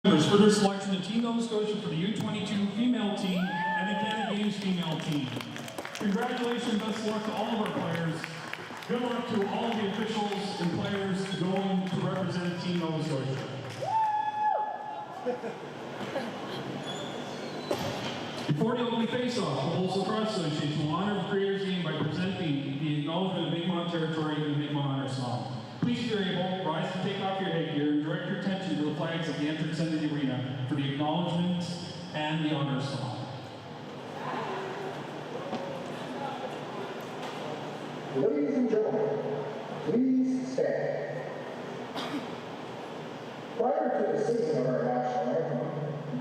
For their selection of Team Nova Scotia for the U22 female team and the Canada Games female team. Congratulations, best of luck to all of our players. Good luck to all of the officials and players going to represent Team Nova Scotia. Before the opening face-off, the Bulls Lacrosse Association will honor the creators game by presenting the acknowledgement of Mi'kmaq territory and the Mi'kmaq honor song. Please, if you're able, rise to take off your headgear and direct your attention to the flags at the entrance end of the arena for the acknowledgement and the honor song. Ladies and gentlemen, please stand. Prior to the singing of our national anthem,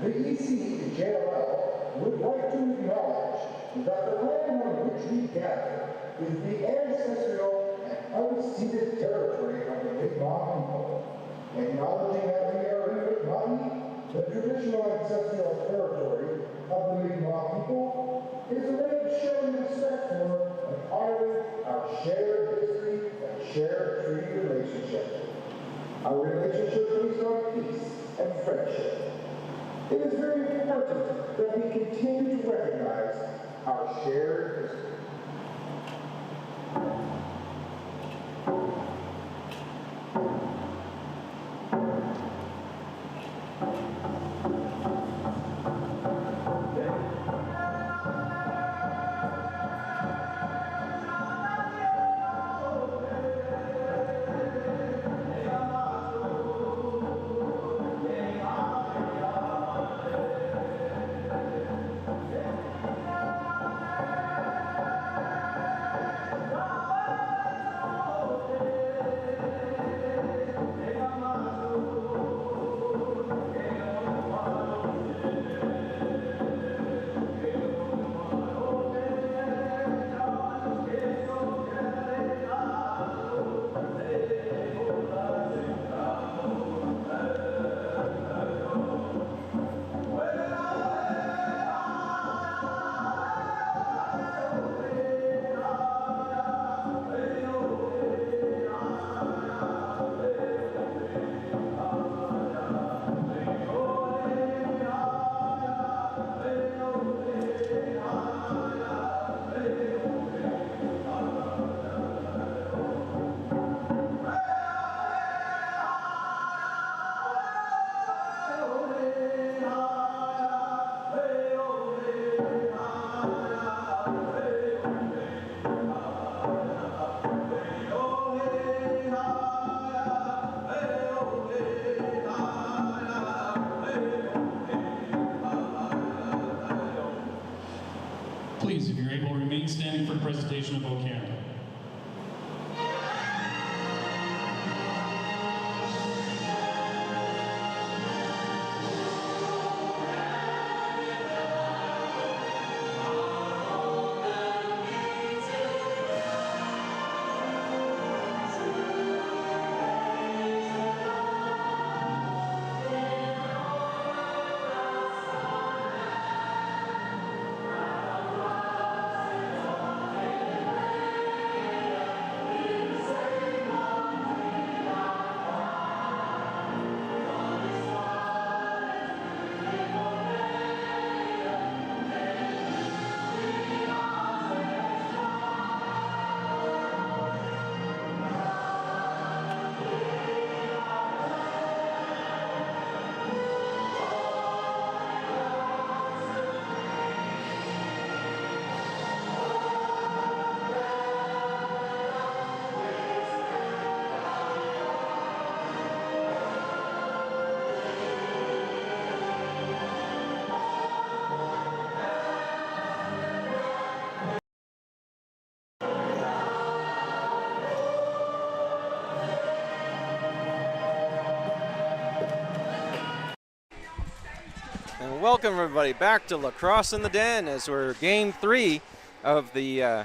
the ECJWLL would like to acknowledge that the land on which we gather is the ancestral and unceded territory of the Mi'kmaq people. Acknowledging that we are in Mi'kmaq, the traditional ancestral territory of the Mi'kmaq people, is a way of showing respect for and honoring our shared history and shared treaty relationship. Our relationship based on peace and friendship. It is very important that we continue to recognize our shared history. Please, if you're able, remain standing for the presentation of O Canada. And welcome everybody back to Lacrosse in the Den as we're game 3 of the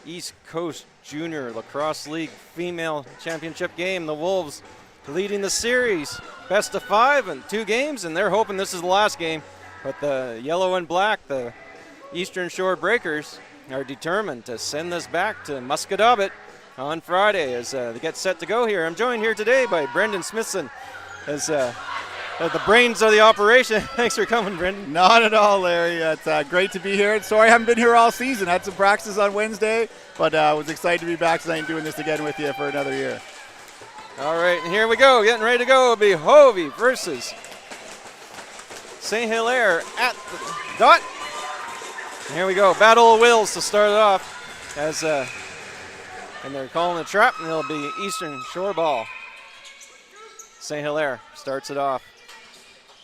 East Coast Junior Lacrosse League Female Championship game. The Wolves leading the series, best of 5 in 2 games, and they're hoping this is the last game. But the yellow and black, the Eastern Shore Breakers, are determined to send this back to Musquodoboit on Friday as they get set to go here. I'm joined here today by Brendan Smithson as the brains of the operation. Thanks for coming, Brendan. Not at all, Larry. It's great to be here. Sorry I haven't been here all season. Had some practice on Wednesday, but was excited to be back tonight and doing this again with you for another year. All right, and here we go. Getting ready to go. It'll be Hovey versus St. Hilaire at the dot. And here we go. Battle of wills to start it off. And they're calling the trap, and it'll be Eastern Shore ball. St. Hilaire starts it off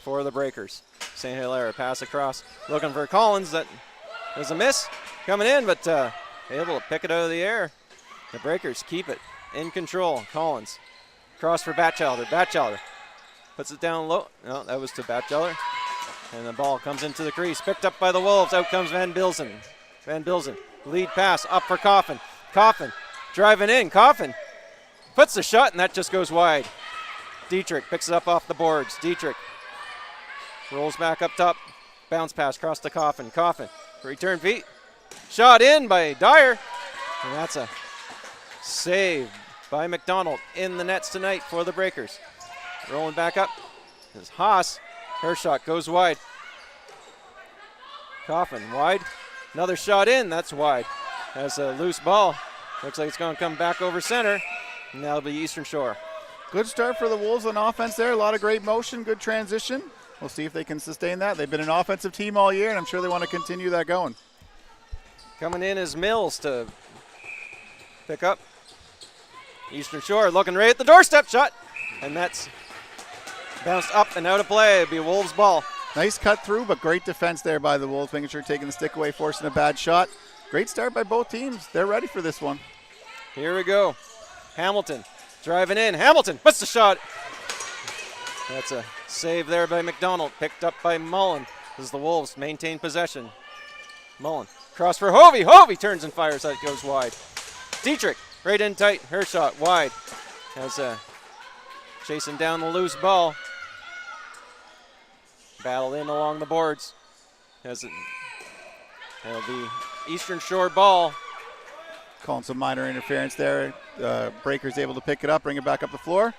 for the Breakers. St. Hilaire pass across, looking for Collins. That was a miss coming in, but able to pick it out of the air. The Breakers keep it in control. Collins cross for Batchelder. Batchelder puts it down low. No, that was to Batchelder. And the ball comes into the crease, picked up by the Wolves. Out comes Van Bilzen. Van Bilzen, lead pass up for Coffin. Coffin driving in. Coffin puts the shot, and that just goes wide. Dietrich picks it up off the boards. Dietrich rolls back up top. Bounce pass across to Coffin. Coffin, return feet. Shot in by Dyer. And that's a save by McDonald in the nets tonight for the Breakers. Rolling back up is Haas. Her shot goes wide. Coffin wide. Another shot in. That's wide. Has a loose ball. Looks like it's going to come back over center. And that'll be Eastern Shore. Good start for the Wolves on offense there. A lot of great motion, good transition. We'll see if they can sustain that. They've been an offensive team all year, and I'm sure they want to continue that going. Coming in is Mills to pick up. Eastern Shore looking right at the doorstep shot. And that's bounced up and out of play. It'll be a Wolves ball. Nice cut through, but great defense there by the Wolves, making sure taking the stick away, forcing a bad shot. Great start by both teams. They're ready for this one. Here we go. Hamilton driving in. Hamilton puts the shot. That's a save there by McDonald. Picked up by Mullen as the Wolves maintain possession. Mullen cross for Hovey. Hovey turns and fires. That goes wide. Dietrich right in tight. Her shot wide. As chasing down the loose ball. Battled in along the boards. It'll be Eastern Shore ball. Calling some minor interference there. Breakers able to pick it up, bring it back up the floor.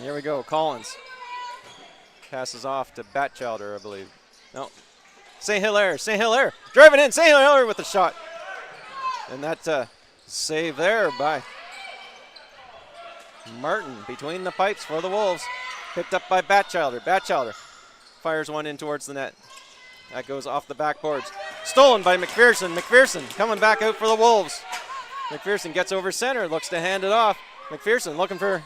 Here we go. Collins passes off to Batchelder, I believe. No. St. Hilaire. St. Hilaire driving in. St. Hilaire with the shot. And that save there by Martin between the pipes for the Wolves. Picked up by Batchelder. Batchelder fires one in towards the net. That goes off the backboards. Stolen by McPherson. McPherson coming back out for the Wolves. McPherson gets over center, looks to hand it off. McPherson looking for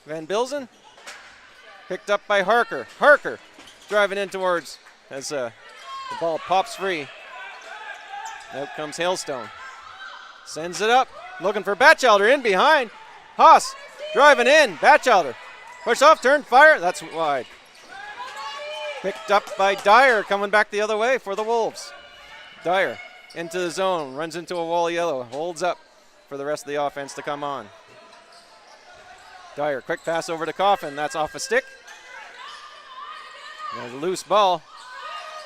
Van Bilzen. Picked up by Harker. Harker driving in towards as the ball pops free. Out comes Hailstone. Sends it up, looking for Batchelder in behind. Haas driving in. Batchelder push off, turn, fire. That's wide. Picked up by Dyer, coming back the other way for the Wolves. Dyer into the zone, runs into a wall of yellow, holds up for the rest of the offense to come on. Dyer, quick pass over to Coffin. That's off a stick. And a loose ball.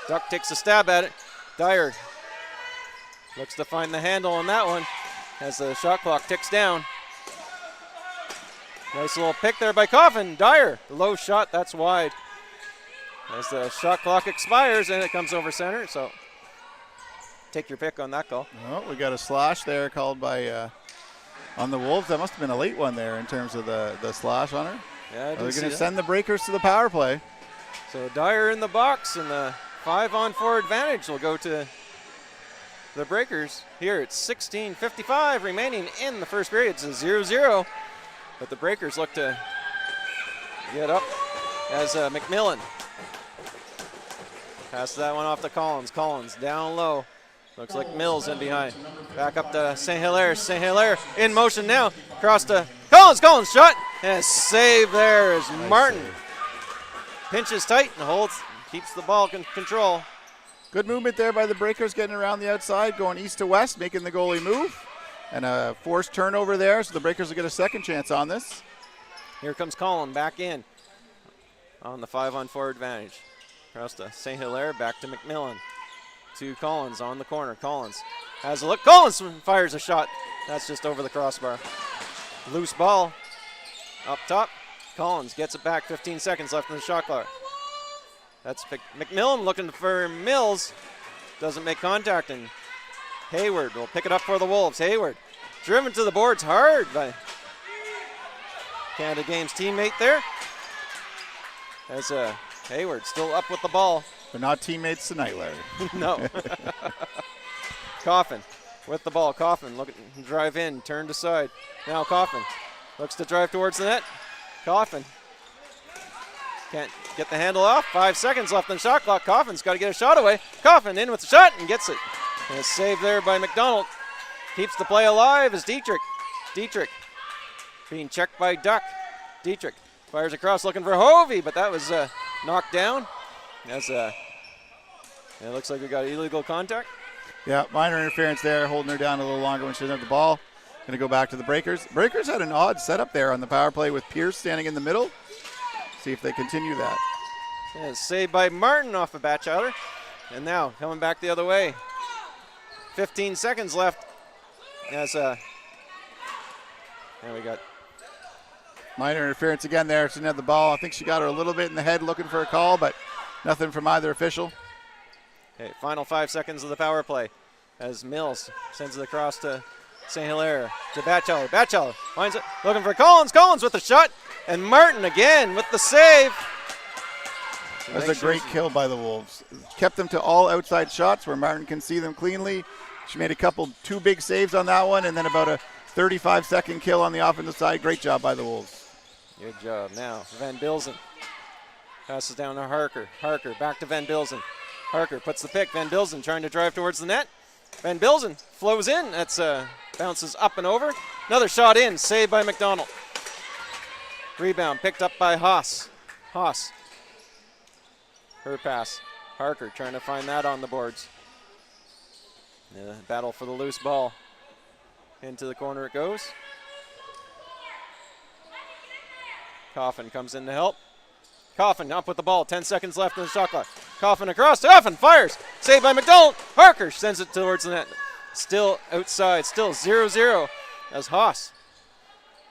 Duck takes a stab at it. Dyer looks to find the handle on that one as the shot clock ticks down. Nice little pick there by Coffin. Dyer, the low shot, that's wide. As the shot clock expires and it comes over center, so take your pick on that call. Oh, we got a slash there called by on the Wolves. That must have been a late one there in terms of the slash on her. Yeah, They're going to send the Breakers to the power play. So Dyer in the box, and the 5-on-4 advantage will go to the Breakers. Here it's 16:55 remaining in the first period. It's a 0-0, but the Breakers look to get up as McMillan passes that one off to Collins. Collins down low. Looks like Mills in behind. Back up to St. Hilaire. St. Hilaire in motion now. Cross to Collins. Collins shot. And a save there is Martin. Pinches tight and holds, keeps the ball in control. Good movement there by the Breakers, getting around the outside, going east to west, making the goalie move. And a forced turnover there, so the Breakers will get a second chance on this. Here comes Collin back in on the 5-on-4 advantage. Across to St. Hilaire, back to McMillan. To Collins on the corner. Collins has a look. Collins fires a shot. That's just over the crossbar. Loose ball up top. Collins gets it back, 15 seconds left in the shot clock. That's McMillan looking for Mills. Doesn't make contact, and Hayward will pick it up for the Wolves. Hayward driven to the boards hard by Canada Games teammate there. As Hayward still up with the ball. They're not teammates tonight, Larry. No. Coffin with the ball. Coffin looking to drive in, turned aside. Now Coffin looks to drive towards the net. Coffin can't get the handle off. 5 seconds left in the shot clock. Coffin's got to get a shot away. Coffin in with the shot and gets it. And it's saved there by McDonald. Keeps the play alive as Dietrich. Dietrich being checked by Duck. Dietrich fires across looking for Hovey, but that was knocked down. As it looks like we got illegal contact. Yeah, minor interference there, holding her down a little longer when she didn't have the ball. Going to go back to the Breakers. Breakers had an odd setup there on the power play with Pierce standing in the middle. See if they continue that. Yeah, saved by Martin off of Batchelder. And now coming back the other way. 15 seconds left. As there we got minor interference again there. She didn't have the ball. I think she got her a little bit in the head looking for a call, but nothing from either official. Okay, final 5 seconds of the power play as Mills sends it across to St. Hilaire to Batchelder. Batchelder finds it, looking for Collins. Collins with the shot, and Martin again with the save. That was a great kill by the Wolves. Kept them to all outside shots where Martin can see them cleanly. She made two big saves on that one, and then about a 35-second kill on the offensive side. Great job by the Wolves. Good job. Now Van Bilzen passes down to Harker. Harker back to Van Bilzen. Harker puts the pick. Van Bilzen trying to drive towards the net. Van Bilzen flows in. That's bounces up and over. Another shot in. Saved by McDonald. Rebound picked up by Haas. Haas. Her pass. Harker trying to find that on the boards. Battle for the loose ball. Into the corner it goes. Coffin comes in to help. Coffin up with the ball. 10 seconds left in the shot clock. Coffin across to Coffin. Fires. Saved by McDonald. Harker sends it towards the net. Still outside. Still 0-0 as Haas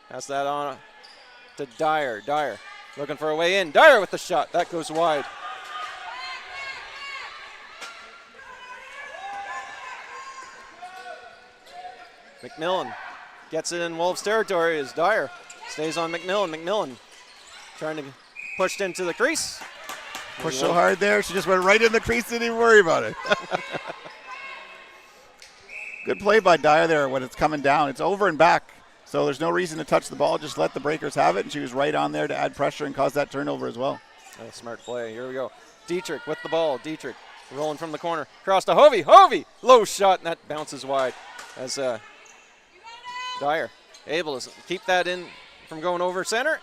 has that on to Dyer. Dyer looking for a way in. Dyer with the shot. That goes wide. McMillan gets it in Wolves territory as Dyer stays on McMillan. McMillan trying to push into the crease. Pushed so hard there, she just went right in the crease, didn't even worry about it. Good play by Dyer there when it's coming down. It's over and back, so there's no reason to touch the ball. Just let the Breakers have it, and she was right on there to add pressure and cause that turnover as well. Oh, smart play. Here we go. Dietrich with the ball. Dietrich rolling from the corner. Cross to Hovey. Hovey! Low shot, and that bounces wide as Dyer able to keep that in from going over center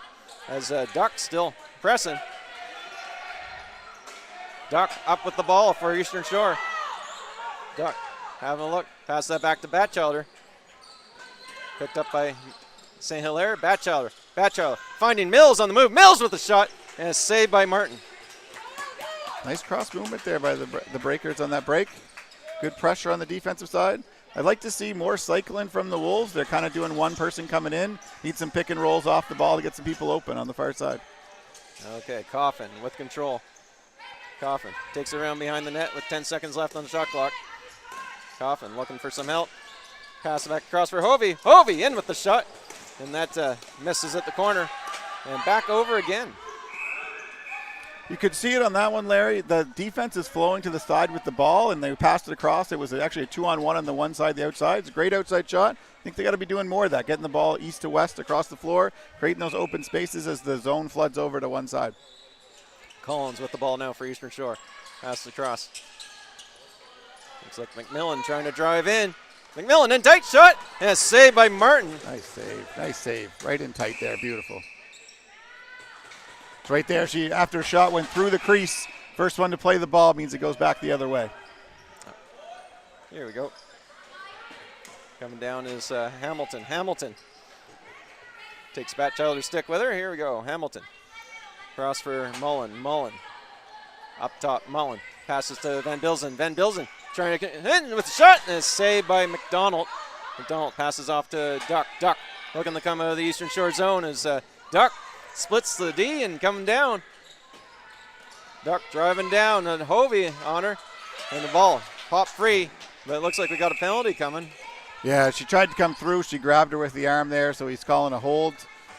as Duck still pressing. Duck up with the ball for Eastern Shore. Duck having a look. Pass that back to Batchelder. Picked up by St. Hilaire. Batchelder. Batchelder finding Mills on the move. Mills with the shot, and it's saved by Martin. Nice cross movement there by the Breakers on that break. Good pressure on the defensive side. I'd like to see more cycling from the Wolves. They're kind of doing one person coming in. Need some pick and rolls off the ball to get some people open on the far side. Okay, Coffin with control. Coffin takes it around behind the net with 10 seconds left on the shot clock. Coffin looking for some help. Pass it back across for Hovey. Hovey in with the shot. And that misses at the corner. And back over again. You could see it on that one, Larry. The defense is flowing to the side with the ball, and they passed it across. It was actually a 2-on-1 on the one side, the outside. It's a great outside shot. I think they got to be doing more of that, getting the ball east to west across the floor, creating those open spaces as the zone floods over to one side. Collins with the ball now for Eastern Shore. Pass across. Looks like McMillan trying to drive in. McMillan in tight shot, and a save by Martin. Nice save. Nice save. Right in tight there. Beautiful. It's right there. She, after a shot, went through the crease. First one to play the ball means it goes back the other way. Here we go. Coming down is Hamilton. Hamilton takes Batchelder's stick with her. Here we go. Hamilton. Cross for Mullen. Mullen. Up top, Mullen. Passes to Van Bilzen. Van Bilzen trying to get in with the shot, and it's saved by McDonald. McDonald passes off to Duck. Duck looking to come out of the Eastern Shore zone as Duck splits the D and coming down. Duck driving down and Hovey on her. And the ball popped free, but it looks like we got a penalty coming. Yeah, she tried to come through. She grabbed her with the arm there, so he's calling a hold.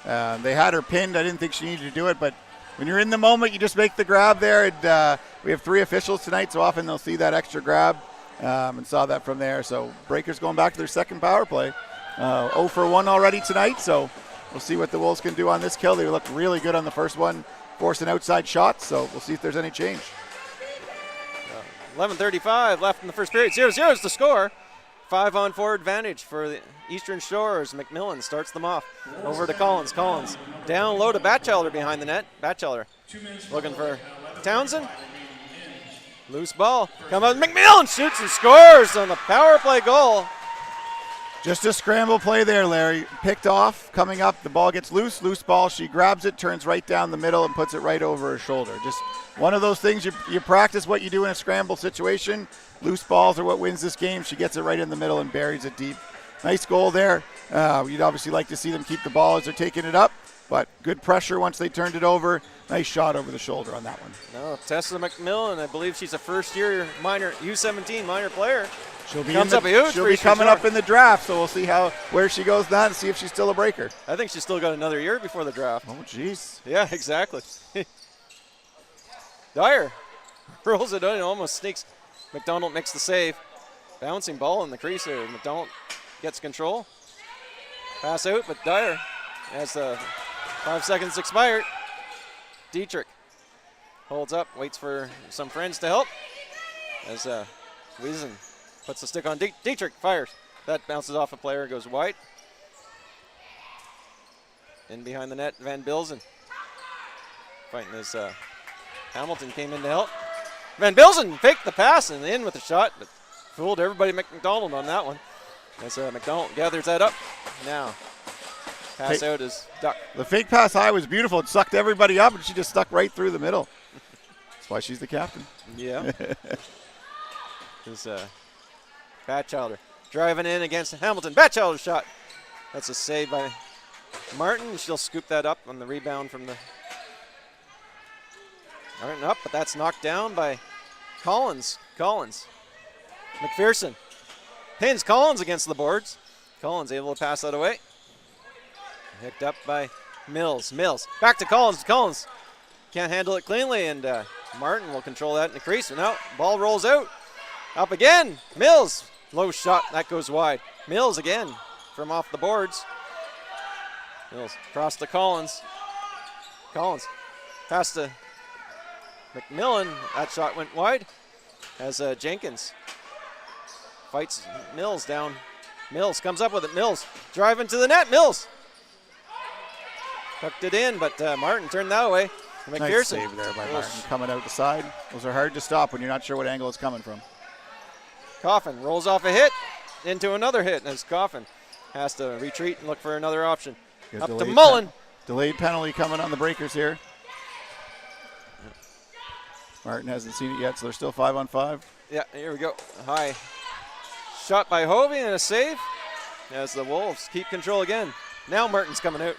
They had her pinned. I didn't think she needed to do it, but when you're in the moment, you just make the grab there. And we have 3 officials tonight, so often they'll see that extra grab and saw that from there. So Breakers going back to their second power play. 0 for 1 already tonight, so we'll see what the Wolves can do on this kill. They looked really good on the first one, forcing outside shots, so we'll see if there's any change. 11:35 left in the first period. 0-0 is the score. 5-on-4 advantage for the Eastern Shores. McMillan starts them off. Over to Collins. Collins down low to Batchelder behind the net. Batchelder looking for Townsend. Loose ball. Come on. McMillan shoots and scores on the power play goal. Just a scramble play there, Larry. Picked off, coming up, the ball gets loose ball. She grabs it, turns right down the middle, and puts it right over her shoulder. Just one of those things, you practice what you do in a scramble situation. Loose balls are what wins this game. She gets it right in the middle and buries it deep. Nice goal there. You'd obviously like to see them keep the ball as they're taking it up, but good pressure once they turned it over. Nice shot over the shoulder on that one. No, Tessa McMillan, I believe she's a first-year minor U17 minor player. She'll be, She'll be coming up in the draft, so we'll see where she goes now and see if she's still a breaker. I think she's still got another year before the draft. Oh, jeez. Yeah, exactly. Dyer rolls it in, almost sneaks. McDonald makes the save. Bouncing ball in the crease there. McDonald gets control. Pass out, but Dyer, as 5 seconds expired. Dietrich holds up, waits for some friends to help. As Wiesen puts the stick on Dietrich, fires. That bounces off a player, goes wide. In behind the net, Van Bilzen. Fighting as Hamilton came in to help. Van Bilzen faked the pass and in with the shot, but fooled everybody McDonald on that one. As McDonald gathers that up. Now, pass out is Duck. The fake pass high was beautiful. It sucked everybody up, and she just stuck right through the middle. That's why she's the captain. Yeah. This Batchelder driving in against Hamilton. Batchelder's shot. That's a save by Martin. She'll scoop that up on the rebound from the Martin up, but that's knocked down by Collins. McPherson pins Collins against the boards. Collins able to pass that away. Picked up by Mills. Back to Collins. Collins can't handle it cleanly, and Martin will control that in the crease. And now ball rolls out. Up again. Mills. Low shot. That goes wide. Mills again from off the boards. Mills across to Collins. Collins pass to McMillan. That shot went wide as Jenkins fights Mills down. Mills comes up with it. Mills driving to the net. Mills tucked it in, but Martin turned that away. McPherson. Nice save there by Martin coming out the side. Those are hard to stop when you're not sure what angle it's coming from. Coffin rolls off a hit into another hit as Coffin has to retreat and look for another option. Good up to Mullen. Delayed penalty coming on the Breakers here. Martin hasn't seen it yet, so they're still 5-on-5. Yeah, here we go. High shot by Hovey and a save as the Wolves keep control again. Now Martin's coming out.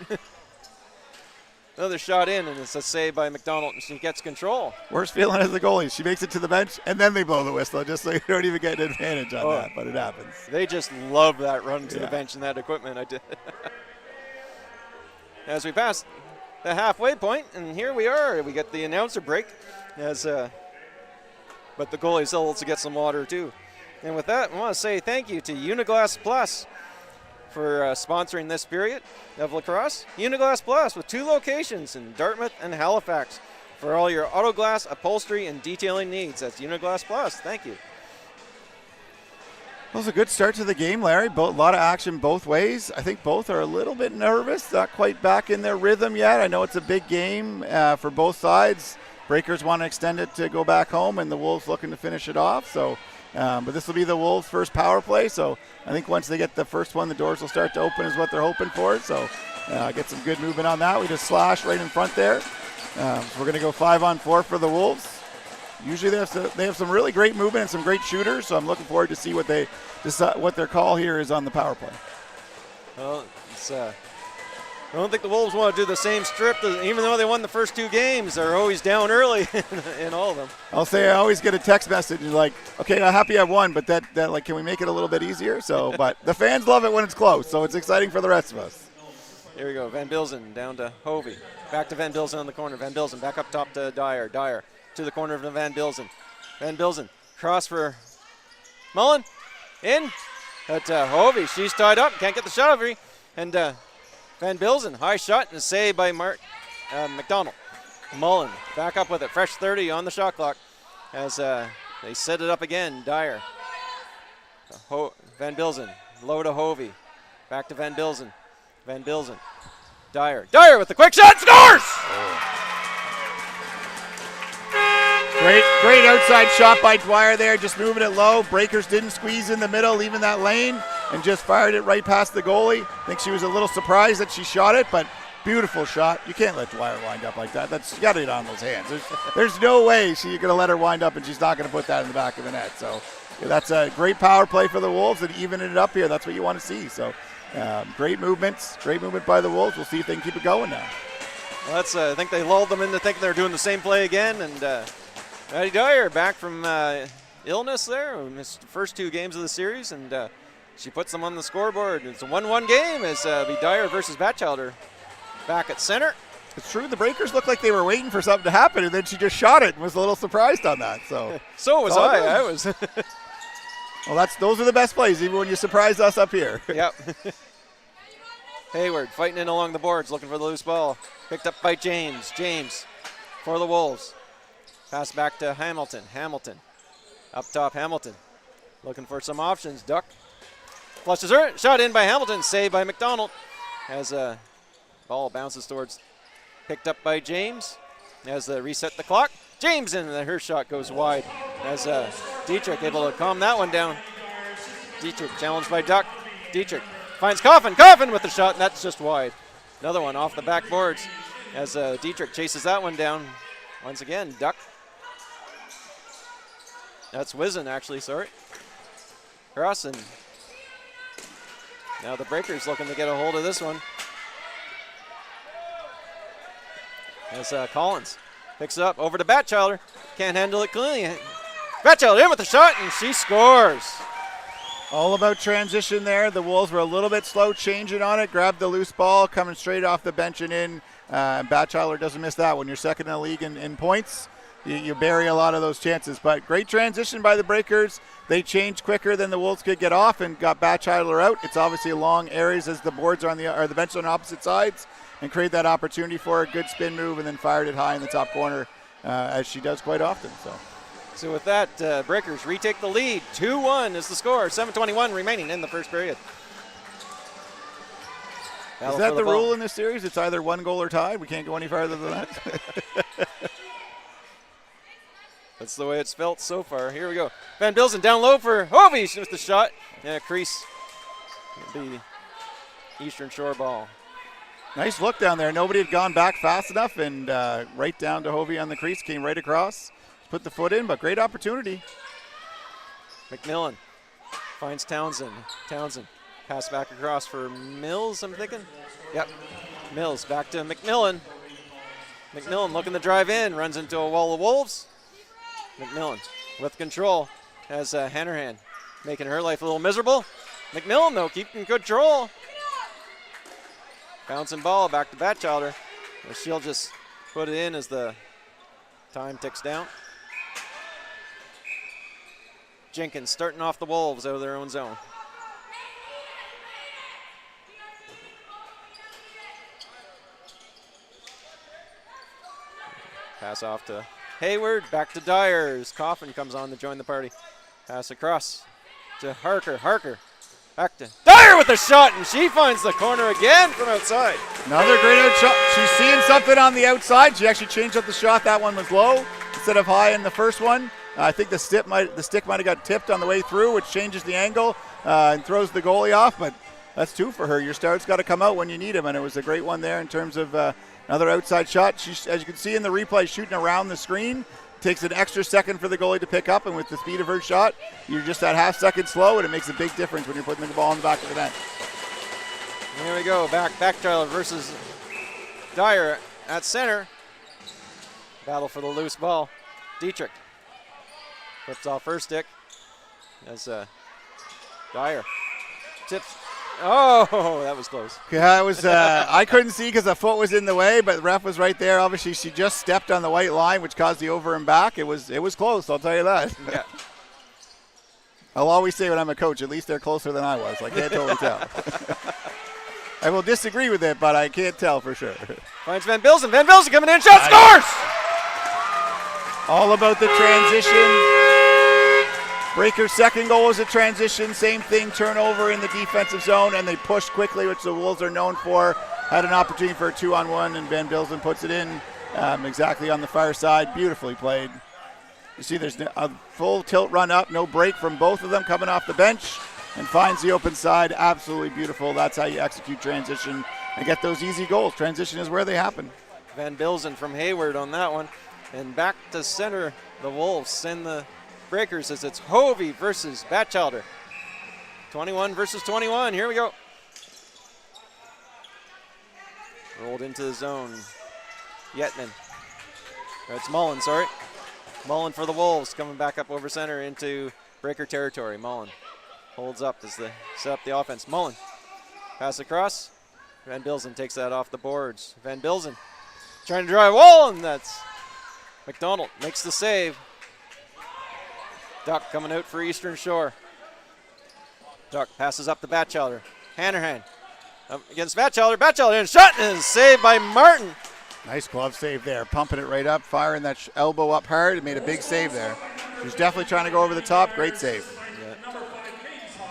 Another shot in, and it's a save by McDonald, and she gets control. Worst feeling as the goalie. She makes it to the bench, and then they blow the whistle, just so you don't even get an advantage on that, but it happens. They just love that run to the bench and that equipment. I did. As we pass the halfway point, and here we are. We get the announcer break, but the goalie's able to get some water too. And with that, I want to say thank you to Uniglass Plus for sponsoring this period of lacrosse. Uniglass Plus with 2 locations in Dartmouth and Halifax for all your auto glass, upholstery, and detailing needs. That's Uniglass Plus. Thank you. Well, it was a good start to the game, Larry. A lot of action both ways. I think both are a little bit nervous, not quite back in their rhythm yet. I know it's a big game for both sides. Breakers want to extend it to go back home, and the Wolves looking to finish it off. So, but this will be the Wolves' first power play. So I think once they get the first one, the doors will start to open is what they're hoping for. So get some good movement on that. We just slashed right in front there. So we're going to go 5-on-4 for the Wolves. Usually they have some really great movement and some great shooters. So I'm looking forward to see what their call here is on the power play. Well, it's I don't think the Wolves want to do the same strip. Even though they won the first 2 games, they're always down early in all of them. I'll say I always get a text message like, okay, I'm happy I won, but that like, can we make it a little bit easier? So, but the fans love it when it's close, so it's exciting for the rest of us. Here we go. Van Bilzen down to Hovey. Back to Van Bilzen on the corner. Van Bilzen back up top to Dyer. Dyer to the corner of Van Bilzen. Van Bilzen cross for Mullen. In. At Hovey. She's tied up. Can't get the shot over. And Van Bilzen, high shot and a save by McDonald. Mullen back up with it. Fresh 30 on the shot clock as they set it up again. Dyer. Van Bilzen. Low to Hovey. Back to Van Bilzen. Van Bilzen. Dyer. Dyer with the quick shot. Scores! Great outside shot by Dwyer there, just moving it low. Breakers didn't squeeze in the middle, leaving that lane, and just fired it right past the goalie. I think she was a little surprised that she shot it, but beautiful shot. You can't let Dwyer wind up like that. You got to get on those hands. There's no way you're going to let her wind up, and she's not going to put that in the back of the net. So that's a great power play for the Wolves, and evening it up here. That's what you want to see. So great movement by the Wolves. We'll see if they can keep it going now. Well, I think they lulled them into thinking they were doing the same play again, and Maddie Dyer back from illness there. Missed the first 2 games of the series, and she puts them on the scoreboard. It's a 1-1 game as be Dyer versus Batchelder back at center. It's true. The Breakers looked like they were waiting for something to happen, and then she just shot it and was a little surprised on that. So was I. I was. Well, those are the best plays, even when you surprise us up here. Yep. Hayward fighting in along the boards, looking for the loose ball. Picked up by James. James for the Wolves. Pass back to Hamilton. Hamilton. Up top, Hamilton. Looking for some options. Duck. Flushes her. Shot in by Hamilton. Saved by McDonald. As a ball bounces towards. Picked up by James. As they reset the clock. James in. Her shot goes wide. As Dietrich able to calm that one down. Dietrich challenged by Duck. Dietrich finds Coffin. Coffin with the shot, and that's just wide. Another one off the backboards. As Dietrich chases that one down. Once again, Duck. That's Wizen, actually, sorry. Cross, and now the Breakers looking to get a hold of this one. As Collins picks it up over to Batchelder. Can't handle it cleanly. Batchelder in with the shot, and she scores. All about transition there. The Wolves were a little bit slow changing on it. Grabbed the loose ball, coming straight off the bench and in. Batchelder doesn't miss that. When you're second in the league in points, you bury a lot of those chances. But great transition by the Breakers. They changed quicker than the Wolves could get off and got Batchelder out. It's obviously long areas as the boards are on the bench on opposite sides, and create that opportunity for a good spin move, and then fired it high in the top corner as she does quite often. So with that, Breakers retake the lead. 2-1 is the score. 7:21 remaining in the first period. Is that the rule in this series? It's either 1 goal or tied. We can't go any farther than that. That's the way it's felt so far. Here we go. Van Bilzen down low for Hovey with the shot. Yeah, crease. It'll be Eastern Shore ball. Nice look down there. Nobody had gone back fast enough, and right down to Hovey on the crease. Came right across. Put the foot in, but great opportunity. McMillan finds Townsend. Townsend pass back across for Mills, I'm thinking. Yep. Mills back to McMillan. McMillan looking to drive in. Runs into a wall of Wolves. McMillan with control has Hanrahan making her life a little miserable. McMillan, though, keeping control. Bouncing ball back to Batchelder. She'll just put it in as the time ticks down. Jenkins starting off the Wolves out of their own zone. Pass off to Hayward, back to Dyers. Coffin comes on to join the party. Pass across to Harker. Harker back to Dyer with a shot, and she finds the corner again from outside. Another great out shot. She's seeing something on the outside. She actually changed up the shot. That one was low instead of high in the first one. I think the stick might have got tipped on the way through, which changes the angle and throws the goalie off. But that's 2 for her. Your start's got to come out when you need them, and it was a great one there in terms of another outside shot. She's, as you can see in the replay, shooting around the screen. Takes an extra second for the goalie to pick up, and with the speed of her shot, you're just that half second slow, and it makes a big difference when you're putting the ball in the back of the net. Here we go. Backchiler versus Dyer at center. Battle for the loose ball. Dietrich flips off her stick as Dyer tips. Oh, that was close. Yeah, it was. I couldn't see because the foot was in the way, but the ref was right there. Obviously, she just stepped on the white line, which caused the over and back. It was close. I'll tell you that. Yeah. I'll always say when I'm a coach, at least they're closer than I was. I can't totally tell. I will disagree with it, but I can't tell for sure. Finds Van Bilzen. Van Bilzen coming in. Shot, scores! All about the transition. Breaker's second goal was a transition. Same thing, turnover in the defensive zone, and they pushed quickly, which the Wolves are known for. Had an opportunity for a 2-on-1, and Van Bilzen puts it in exactly on the far side. Beautifully played. You see there's a full tilt run up, no break from both of them coming off the bench, and finds the open side. Absolutely beautiful. That's how you execute transition and get those easy goals. Transition is where they happen. Van Bilzen from Hayward on that one. And back to center, the Wolves send the Breakers as it's Hovey versus Batchelder. 21 versus 21. Here we go. Rolled into the zone. Yetman. It's Mullen, sorry. Mullen for the Wolves, coming back up over center into Breaker territory. Mullen holds up as they set up the offense. Mullen, pass across. Van Bilzen takes that off the boards. Van Bilzen trying to drive wall, and that's McDonald makes the save. Duck coming out for Eastern Shore. Duck passes up to Batchelder. Hannerhan up against Batchelder. Batchelder in shot and saved by Martin. Nice glove save there, pumping it right up, firing that elbow up hard. It made a big save there. He's definitely trying to go over the top. Great save. Yeah.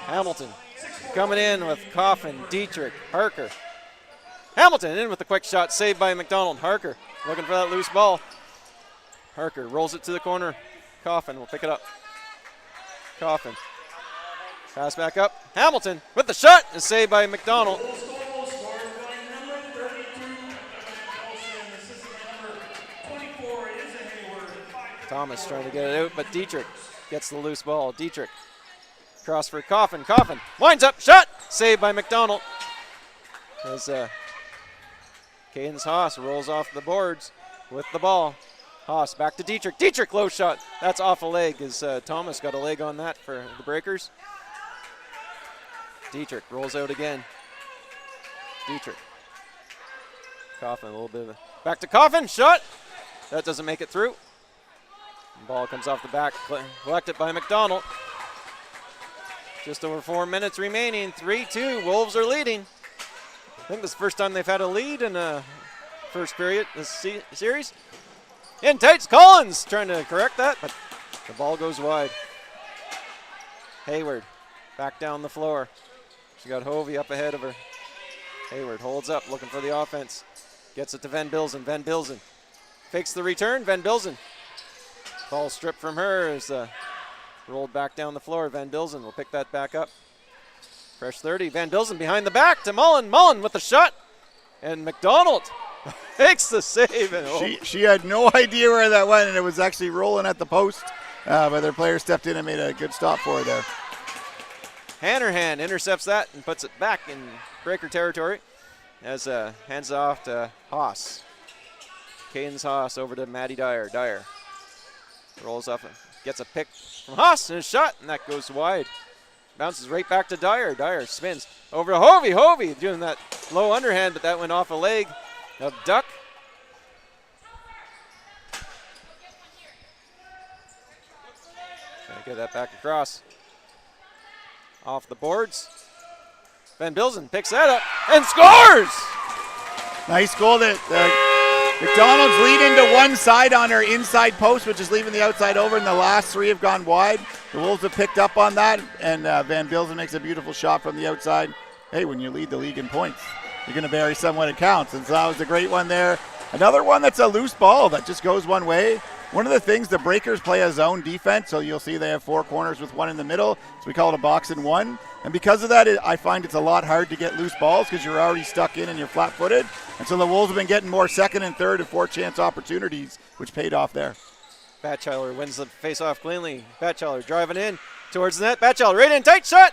Hamilton coming in with Coffin, Dietrich, Harker. Hamilton in with the quick shot, saved by McDonald. Harker looking for that loose ball. Harker rolls it to the corner. Coffin will pick it up. Coffin. Pass back up. Hamilton with the shot is saved by McDonald. Thomas trying to get it out, but Dietrich gets the loose ball. Dietrich cross for Coffin. Coffin winds up, shot, saved by McDonald. As Cadence Haas rolls off the boards with the ball. Haas back to Dietrich. Dietrich low shot. That's off a leg as Thomas got a leg on that for the Breakers. Dietrich rolls out again. Dietrich. Coffin a little bit of a, back to Coffin, shot. That doesn't make it through. Ball comes off the back, collected by McDonald. Just over 4 minutes remaining, 3-2, Wolves are leading. I think this is the first time they've had a lead in a first period this series. In tights, Collins trying to correct that, but the ball goes wide. Hayward back down the floor. She got Hovey up ahead of her. Hayward holds up, looking for the offense. Gets it to Van Bilzen. Van Bilzen fakes the return. Van Bilzen. Ball stripped from her is rolled back down the floor. Van Bilzen will pick that back up. Fresh 30. Van Bilzen behind the back to Mullen. Mullen with the shot. And McDonald makes the save. And she had no idea where that went, and it was actually rolling at the post. But their player stepped in and made a good stop for her there. Hannerhan intercepts that and puts it back in Breaker territory as hands it off to Haas. Cadence Haas over to Maddie Dyer. Dyer rolls up and gets a pick from Haas and a shot, and that goes wide. Bounces right back to Dyer. Dyer spins over to Hovey. Hovey doing that low underhand, but that went off a leg of Duck. Trying to get that back across. Off the boards. Van Bilzen picks that up and scores! Nice goal. McDonald's lead into one side on her inside post, which is leaving the outside over, and the last three have gone wide. The Wolves have picked up on that, and Van Bilzen makes a beautiful shot from the outside. Hey, when you lead the league in points, you're going to vary some when it counts, and so that was a great one there. Another one that's a loose ball that just goes one way. One of the things, the Breakers play a zone defense, so you'll see they have four corners with one in the middle, so we call it a box and one. And because of that, I find it's a lot hard to get loose balls because you're already stuck in and you're flat-footed. And so the Wolves have been getting more second and third and fourth chance opportunities, which paid off there. Batchelder wins the face-off cleanly. Batchelder driving in towards the net. Batchelder right in, tight shot,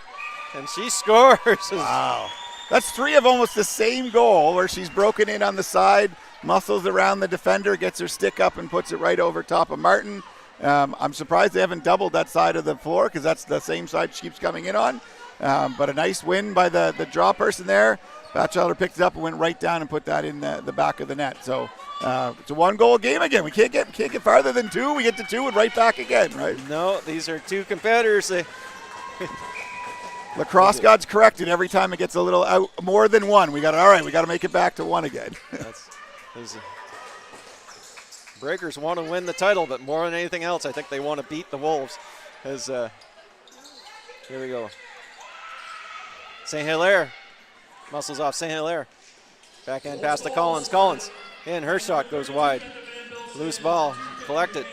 and she scores. Wow. That's 3 of almost the same goal where she's broken in on the side, muscles around the defender, gets her stick up and puts it right over top of Martin. I'm surprised they haven't doubled that side of the floor because that's the same side she keeps coming in on. But a nice win by the draw person there. Batchelder picked it up and went right down and put that in the back of the net. So it's a 1-goal game again. We can't get farther than 2. We get to 2 and right back again, right? No, these are 2 competitors. Lacrosse God's corrected every time it gets a little out more than 1. We got to make it back to 1 again. Breakers want to win the title, but more than anything else, I think they want to beat the Wolves. As here we go. St. Hilaire muscles off St. Hilaire. Backhand pass to Collins. Collins in, her shot goes wide. Loose ball collected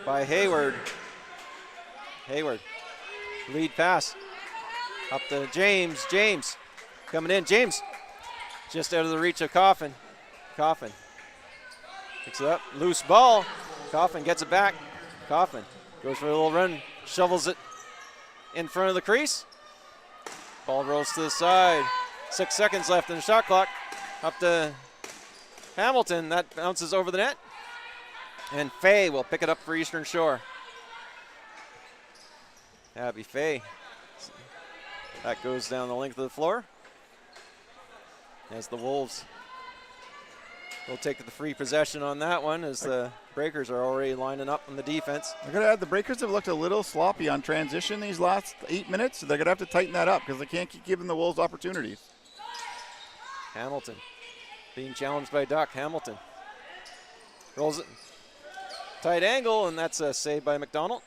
by Hayward. Hayward, lead pass up to James. James coming in. James just out of the reach of Coffin. Coffin picks it up. Loose ball. Coffin gets it back. Coffin goes for a little run. Shovels it in front of the crease. Ball rolls to the side. 6 seconds left in the shot clock. Up to Hamilton. That bounces over the net. And Fay will pick it up for Eastern Shore. Abby Fay. That goes down the length of the floor. As the Wolves will take the free possession on that one, as the Breakers are already lining up on the defense. They're going to add, the Breakers have looked a little sloppy on transition these last 8 minutes, so they're going to have to tighten that up because they can't keep giving the Wolves opportunities. Hamilton being challenged by Duck. Hamilton rolls it. Tight angle, and that's a save by McDonald.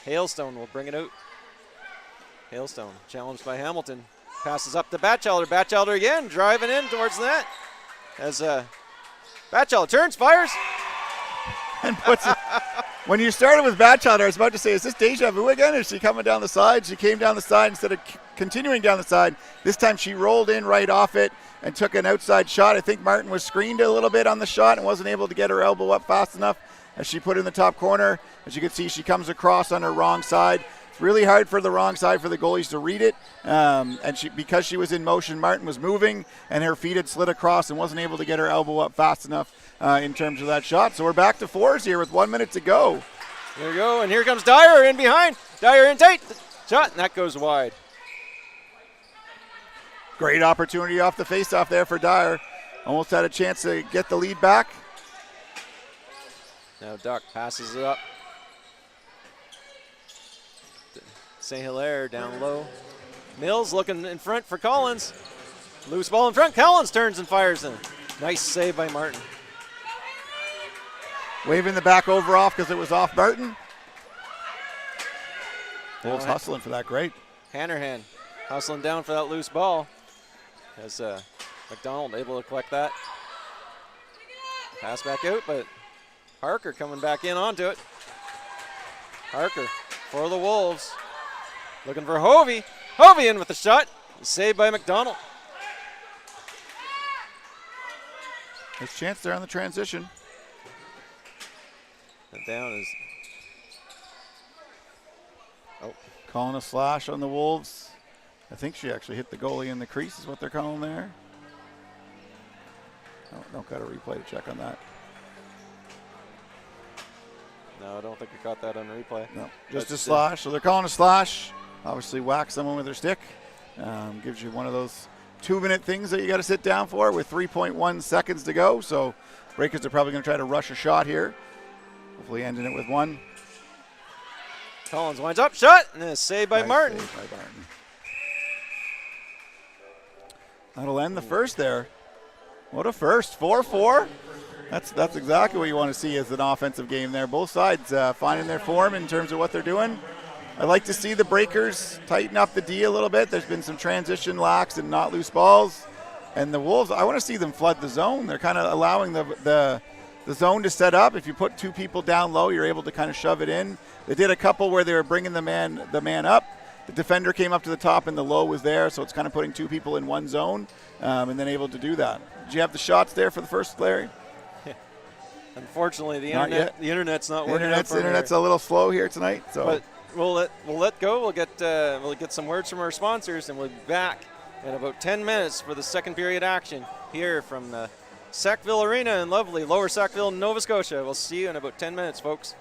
Hailstone will bring it out. Hailstone challenged by Hamilton. Passes up to Batchelder. Batchelder again, driving in towards the net. As Batchelder turns, fires. And puts it. When you started with Batchelder, I was about to say, is this deja vu again? Is she coming down the side? She came down the side instead of continuing down the side. This time she rolled in right off it and took an outside shot. I think Martin was screened a little bit on the shot and wasn't able to get her elbow up fast enough as she put it in the top corner. As you can see, she comes across on her wrong side. It's really hard for the wrong side for the goalies to read it. And because she was in motion, Martin was moving, and her feet had slid across and wasn't able to get her elbow up fast enough in terms of that shot. So we're back to 4s here with 1 minute to go. There we go, and here comes Dyer in behind. Dyer in tight. Shot, and that goes wide. Great opportunity off the faceoff there for Dyer. Almost had a chance to get the lead back. Now Duck passes it up. St. Hilaire down low. Mills looking in front for Collins. Loose ball in front. Collins turns and fires in. Nice save by Martin. Waving the back over off because it was off Martin. Wolves hustling for that. Great. Hannerhan hustling down for that loose ball. As McDonald able to collect that. Pass back out, but Harker coming back in onto it. Harker for the Wolves. Looking for Hovey. Hovey in with the shot. Saved by McDonald. There's a chance there on the transition. And down is. Oh. Calling a slash on the Wolves. I think she actually hit the goalie in the crease is what they're calling there. Oh, don't got a replay to check on that. No, I don't think we caught that on replay. No, just a slash. So they're calling a slash. Obviously whack someone with their stick. Gives you one of those 2-minute things that you got to sit down for with 3.1 seconds to go. So Breakers are probably going to try to rush a shot here. Hopefully ending it with 1. Collins winds up, shot, and a save by Nice Martin. save by Martin. That'll end the first there. What a first, 4-4. That's exactly what you want to see as an offensive game there. Both sides finding their form in terms of what they're doing. I like to see the Breakers tighten up the D a little bit. There's been some transition lacks and not loose balls. And the Wolves, I want to see them flood the zone. They're kind of allowing the zone to set up. If you put 2 people down low, you're able to kind of shove it in. They did a couple where they were bringing the man up. The defender came up to the top and the low was there, so it's kind of putting 2 people in one zone and then able to do that. Did you have the shots there for the first, Larry? Unfortunately, the internet's not working. Internet's a little slow here tonight. So, but we'll let go. We'll get some words from our sponsors, and we'll be back in about 10 minutes for the second period action here from the Sackville Arena in lovely Lower Sackville, Nova Scotia. We'll see you in about 10 minutes, folks.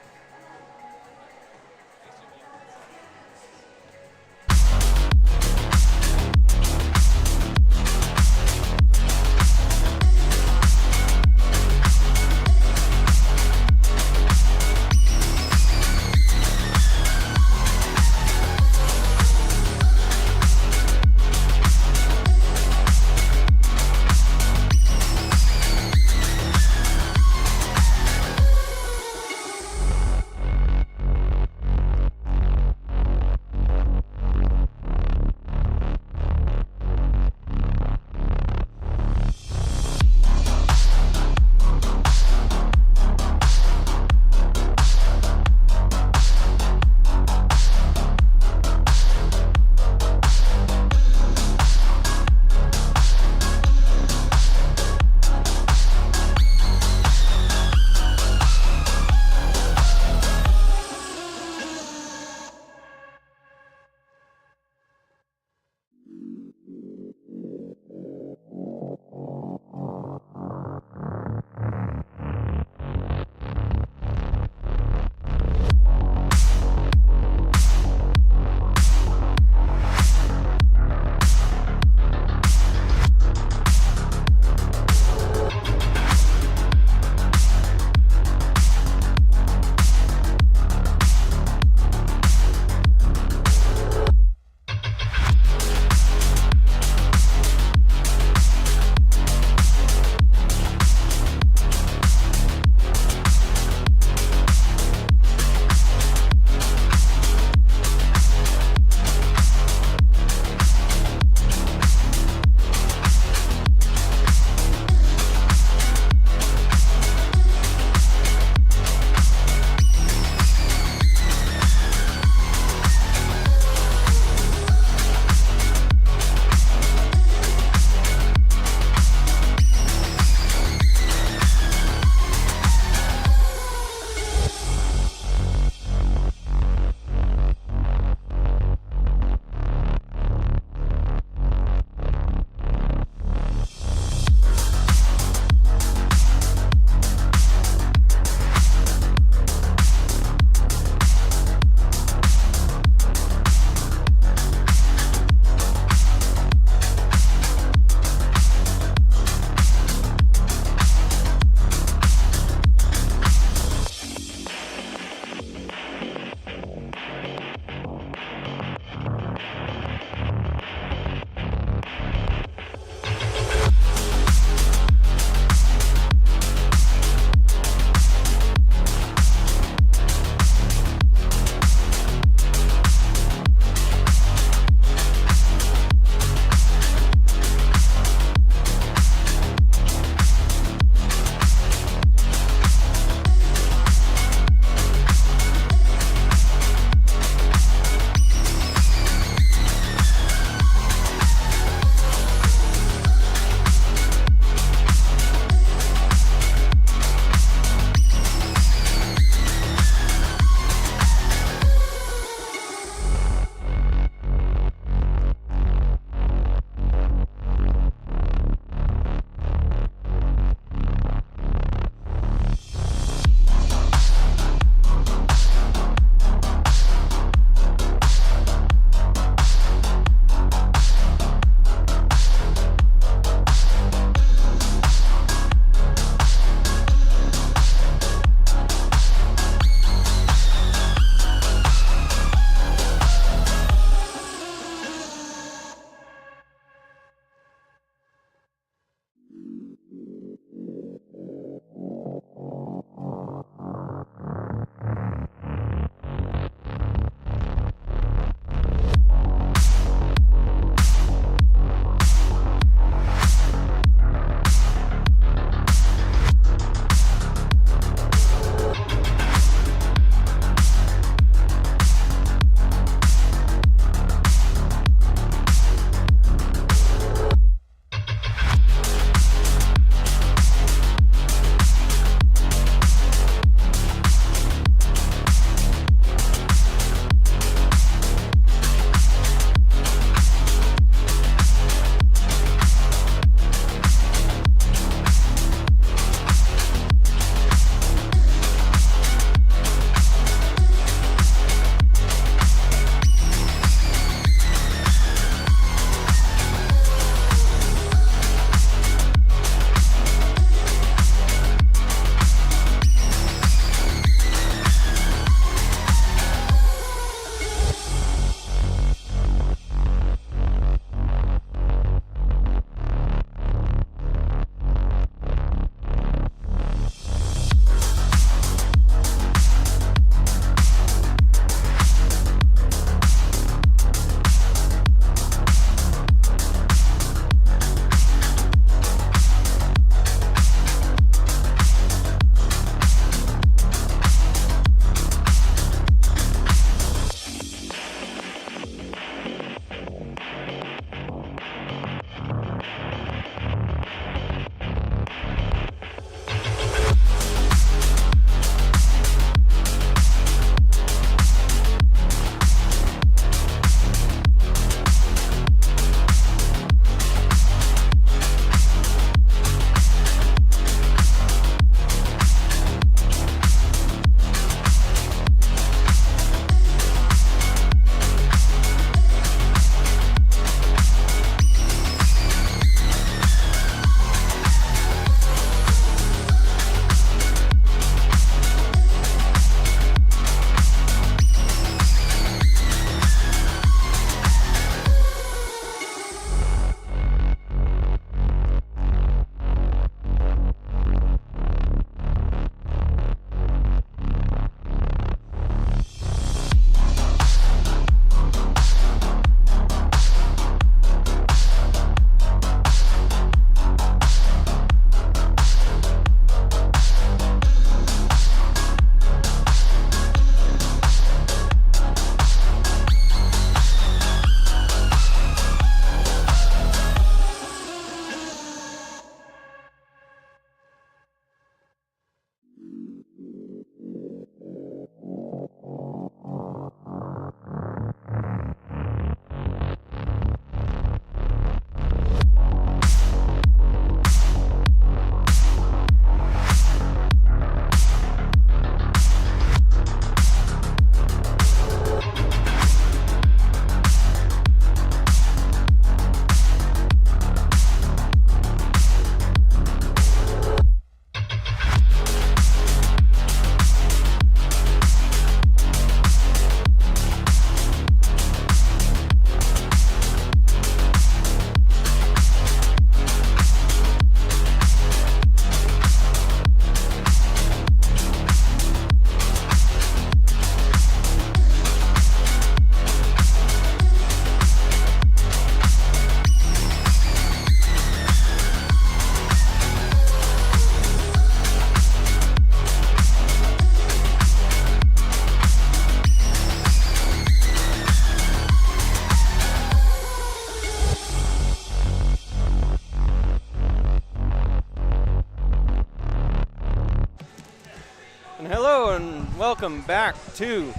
welcome back to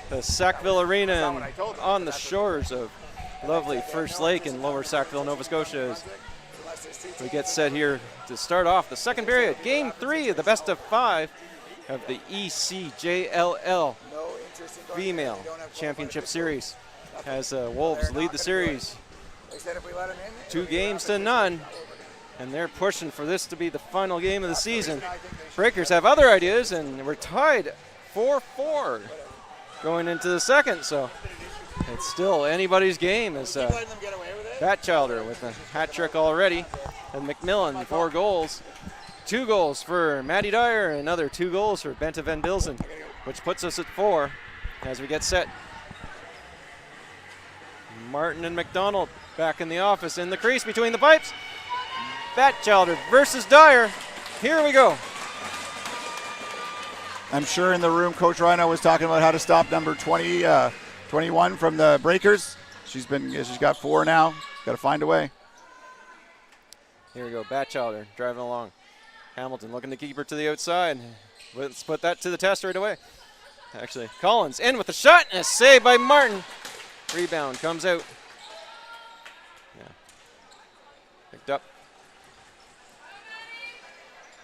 the Sackville Arena and on the shores of lovely First Lake in Lower Sackville, Nova Scotia. As we get set here to start off the second period. Game 3 of the best of 5 of the ECJLL Female Championship Series. As Wolves lead the series 2-0, and they're pushing for this to be the final game of the season. Breakers have other ideas, and we're tied 4-4 going into the second, so it's still anybody's game as Batchelder with a hat trick already, and McMillan 4 goals. 2 goals for Maddie Dyer, and another 2 goals for Benta Van Bilzen, which puts us at 4 as we get set. Martin and McDonald back in the office, in the crease between the pipes. Batchelder versus Dyer. Here we go. I'm sure in the room, Coach Rhino was talking about how to stop number 21 from the Breakers. She's got 4 now. Got to find a way. Here we go. Batchelder driving along. Hamilton looking to keep her to the outside. Let's put that to the test right away. Actually, Collins in with a shot and a save by Martin. Rebound comes out. Yeah. Picked up.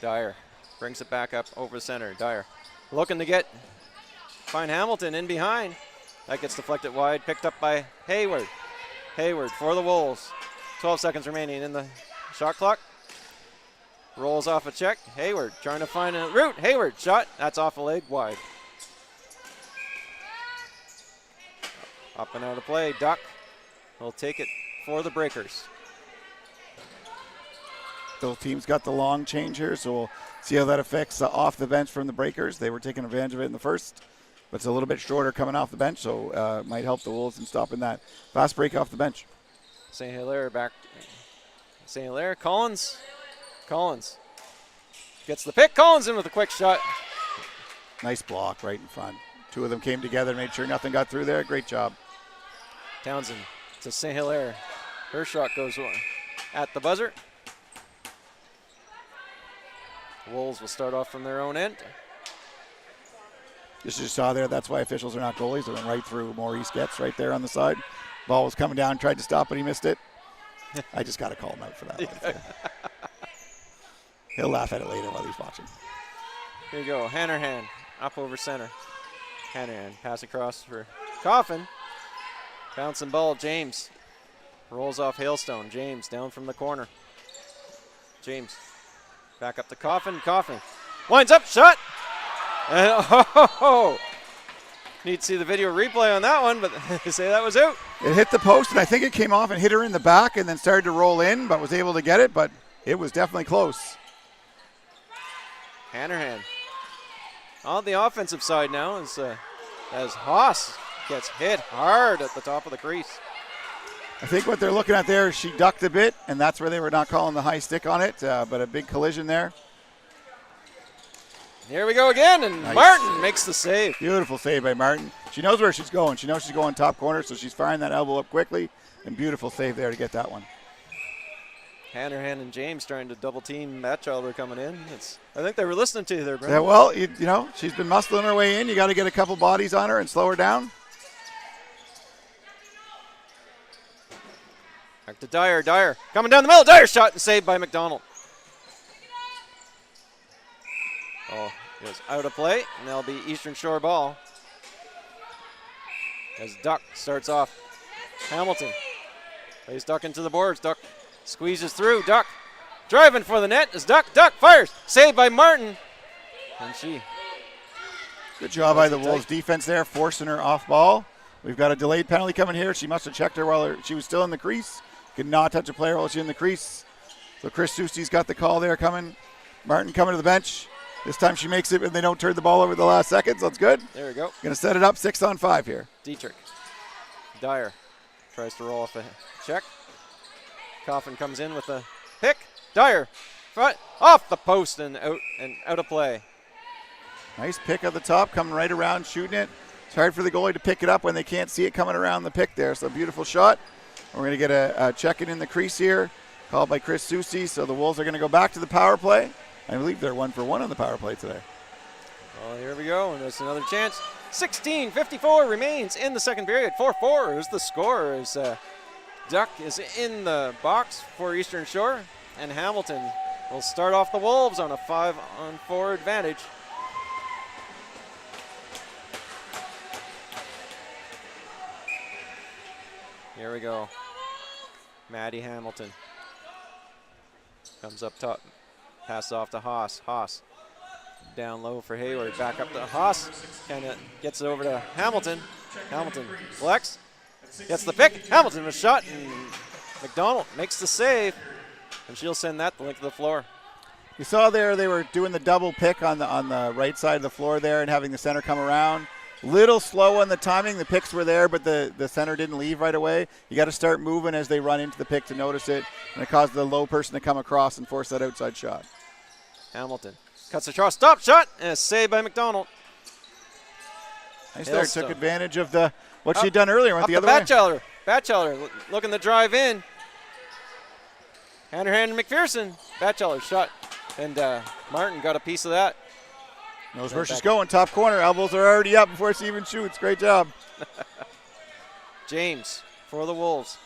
Dyer brings it back up over the center. Dyer looking to find Hamilton in behind. That gets deflected wide, picked up by Hayward. Hayward for the Wolves. 12 seconds remaining in the shot clock. Rolls off a check. Hayward trying to find a route. Hayward shot. That's off a leg wide. Up and out of play. Duck will take it for the Breakers. Both teams got the long change here, so we'll see how that affects off the bench from the Breakers. They were taking advantage of it in the first, but it's a little bit shorter coming off the bench, so might help the Wolves in stopping that fast break off the bench. St. Hilaire back. St. Hilaire, Collins gets the pick. Collins in with a quick shot. Nice block right in front. 2 of them came together, made sure nothing got through there. Great job. Townsend to St. Hilaire. Her shot goes at the buzzer. Wolves will start off from their own end. Just as you saw there, that's why officials are not goalies. They went right through Maurice Getz right there on the side. Ball was coming down, tried to stop, but he missed it. I just got to call him out for that one. He'll laugh at it later while he's watching. Here you go, Hannerhan up over center. Hannerhan pass across for Coffin. Bouncing ball, James. Rolls off Hailstone. James down from the corner. James back up to Coffin. Coffin winds up, shot. And need to see the video replay on that one, but they say that was out. It hit the post, and I think it came off and hit her in the back and then started to roll in, but was able to get it, but it was definitely close. Hannerhan on the offensive side now as Haas gets hit hard at the top of the crease. I think what they're looking at there is she ducked a bit, and that's where they were not calling the high stick on it, but a big collision there. Here we go again, and nice. Martin makes the save. Beautiful save by Martin. She knows where she's going. She knows she's going top corner, so she's firing that elbow up quickly, and beautiful save there to get that one. Hannerhan and James trying to double team Batchelder coming in. I think they were listening to you there, Brent. Yeah, well, you know, she's been muscling her way in. You got to get a couple bodies on her and slow her down. Back to Dyer. Dyer coming down the middle. Dyer shot and saved by McDonald. Oh, goes out of play, and that'll be Eastern Shore ball. As Duck starts off. Hamilton plays Duck into the boards. Duck squeezes through. Duck driving for the net as Duck fires. Saved by Martin. And she. Good job by the Wolves defense there, forcing her off ball. We've got a delayed penalty coming here. She must have checked her while she was still in the crease. Could not touch a player while she's in the crease. So Chris Susti's got the call there coming. Martin coming to the bench. This time she makes it and they don't turn the ball over the last seconds. That's good. There we go. Going to set it up 6-on-5 here. Dietrich. Dyer tries to roll off a check. Coffin comes in with a pick. Dyer front off the post and out of play. Nice pick at the top, coming right around, shooting it. It's hard for the goalie to pick it up when they can't see it coming around the pick there. So beautiful shot. We're going to get a check-in in the crease here, called by Chris Susi. So the Wolves are going to go back to the power play. I believe they're 1-for-1 on the power play today. Well, here we go, and there's another chance. 16:54 remains in the second period. 4-4 is the score as Duck is in the box for Eastern Shore, and Hamilton will start off the Wolves on a 5-on-4 advantage. Here we go. Maddie Hamilton comes up top, passes off to Haas. Haas down low for Hayward, back up to Haas, kind of gets it over to Hamilton. Hamilton flex, gets the pick. Hamilton with a shot, and McDonald makes the save, and she'll send that the length of the floor. You saw there they were doing the double pick on the right side of the floor there and having the center come around. Little slow on the timing. The picks were there, but the center didn't leave right away. You got to start moving as they run into the pick to notice it, and it caused the low person to come across and force that outside shot. Hamilton cuts across, stop shot, and a save by McDonald. Nice there. Took advantage of what she'd done earlier. Went the other way. Batchelder looking to drive in. Handerhan and McPherson. Batchelder shot, and Martin got a piece of that. Knows where she's going. Top corner. Elbows are already up before she even shoots. Great job. James for the Wolves.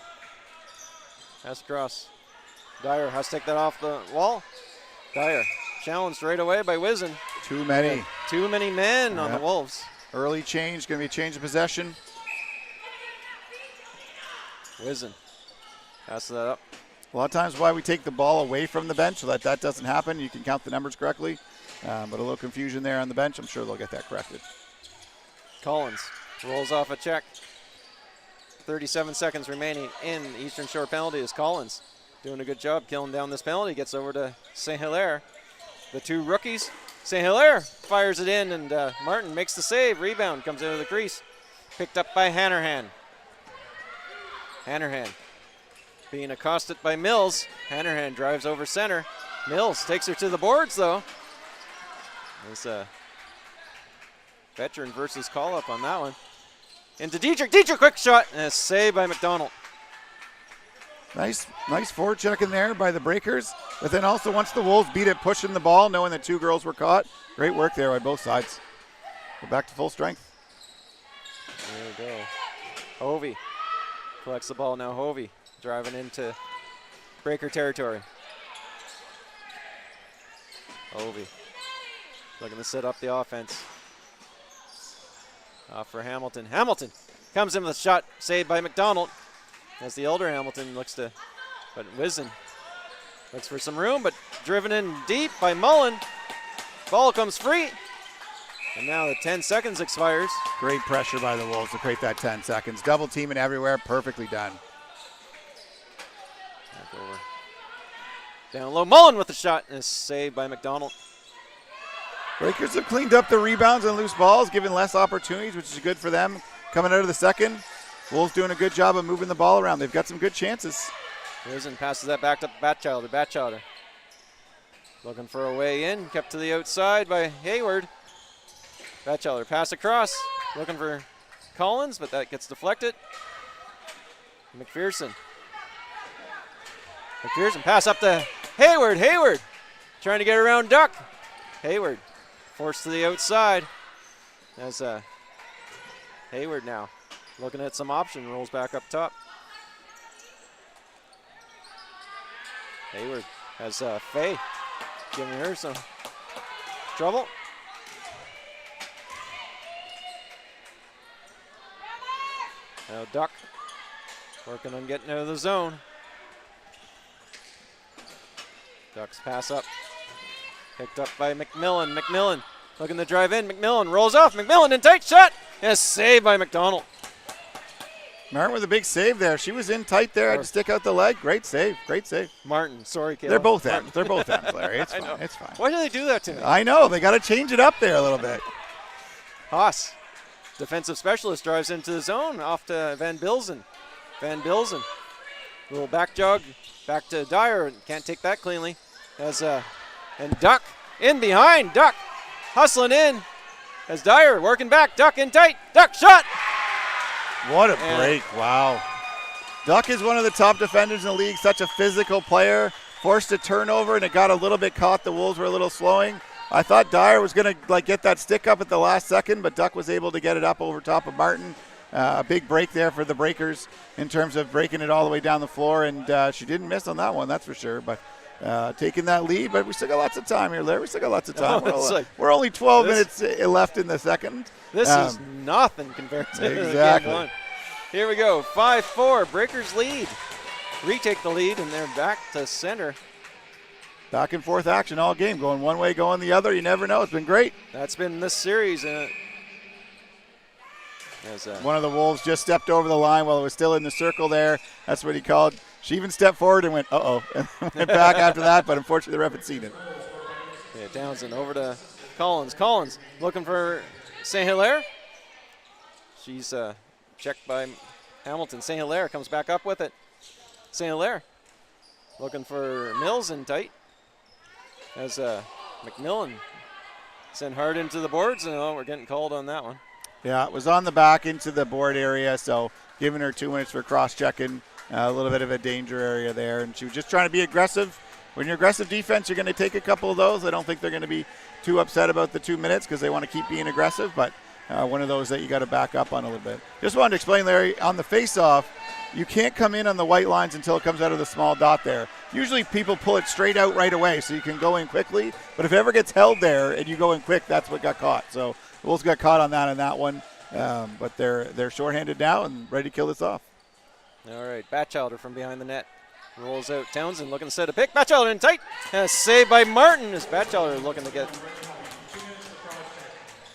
Pass across. Dyer has to take that off the wall. Dyer challenged right away by Wizen. Too many. Too many men on the Wolves. Early change. Going to be a change of possession. Wizen passes that up. A lot of times why we take the ball away from the bench so that doesn't happen. You can count the numbers correctly. But a little confusion there on the bench. I'm sure they'll get that corrected. Collins rolls off a check. 37 seconds remaining in Eastern Shore penalty as Collins doing a good job killing down this penalty. Gets over to St. Hilaire. The two rookies. St. Hilaire fires it in, and Martin makes the save. Rebound comes into the crease. Picked up by Hannerhan. Hannerhan being accosted by Mills. Hannerhan drives over center. Mills takes her to the boards, though. There's a veteran versus call-up on that one. Into Dietrich. Dietrich, quick shot, and a save by McDonald. Nice forecheck in there by the Breakers. But then also once the Wolves beat it, pushing the ball, knowing that two girls were caught. Great work there by both sides. We're back to full strength. There we go. Hovey collects the ball now. Hovey driving into Breaker territory. Hovey looking to set up the offense. Off for Hamilton. Hamilton comes in with a shot, saved by McDonald. As the older Hamilton looks to, but Wizen looks for some room, but driven in deep by Mullen. Ball comes free. And now the 10 seconds expires. Great pressure by the Wolves to create that 10 seconds. Double teaming everywhere, perfectly done. Back over. Down low, Mullen with the shot, and a save by McDonald. Breakers have cleaned up the rebounds and loose balls, giving less opportunities, which is good for them. Coming out of the second, Wolves doing a good job of moving the ball around. They've got some good chances. Wizen passes that back to Batchelder. Batchelder looking for a way in, kept to the outside by Hayward. Batchelder pass across, looking for Collins, but that gets deflected. McPherson pass up to Hayward. Hayward trying to get around Duck. Hayward forced to the outside. As Hayward now looking at some option, rolls back up top. Hayward has Faye giving her some trouble. Now Duck working on getting out of the zone. Duck's pass up. Picked up by McMillan. McMillan looking to drive in. McMillan rolls off. McMillan in tight shot. And a save by McDonald. Martin with a big save there. She was in tight there. Had to stick out the leg. Great save. Great save. Martin, sorry, Caleb. They're both ends. They're both ends, Larry. It's fine. It's fine. Why do they do that to me? I know. They got to change it up there a little bit. Haas, defensive specialist, drives into the zone off to Van Bilzen. Van Bilzen, little back jog, back to Dyer. Can't take that cleanly. And Duck in behind. Duck hustling in. As Dyer working back. Duck in tight. Duck shot. What a break. Wow. Duck is one of the top defenders in the league. Such a physical player. Forced a turnover, and it got a little bit caught. The Wolves were a little slowing. I thought Dyer was going to get that stick up at the last second, but Duck was able to get it up over top of Martin. A big break there for the Breakers in terms of breaking it all the way down the floor, and she didn't miss on that one, that's for sure. But taking that lead, but we still got lots of time here, Larry. We still got lots of time. We're only 12 minutes left in the second. This is nothing compared to exactly. Game 1. Here we go, 5-4, Breakers lead. Retake the lead, and they're back to center. Back and forth action all game, going one way, going the other. You never know. It's been great. That's been this series. One of the Wolves just stepped over the line while it was still in the circle there. That's what he called. She even stepped forward and went, uh-oh, and went back after that, but unfortunately the ref had seen it. Yeah, Townsend over to Collins. Collins looking for St. Hilaire. She's checked by Hamilton. St. Hilaire comes back up with it. St. Hilaire looking for Mills in tight. As McMillan sent hard into the boards, and we're getting called on that one. Yeah, it was on the back into the board area, so giving her 2 minutes for cross-checking. A little bit of a danger area there, and she was just trying to be aggressive. When you're aggressive defense, you're going to take a couple of those. I don't think they're going to be too upset about the 2 minutes because they want to keep being aggressive, but one of those that you got to back up on a little bit. Just wanted to explain, Larry, on the face-off, you can't come in on the white lines until it comes out of the small dot there. Usually people pull it straight out right away so you can go in quickly, but if it ever gets held there and you go in quick, that's what got caught. So the Wolves got caught on that one, but they're shorthanded now and ready to kill this off. All right, Batchelder from behind the net. Rolls out Townsend looking to set a pick. Batchelder in tight. Saved by Martin as Batchelder looking to get.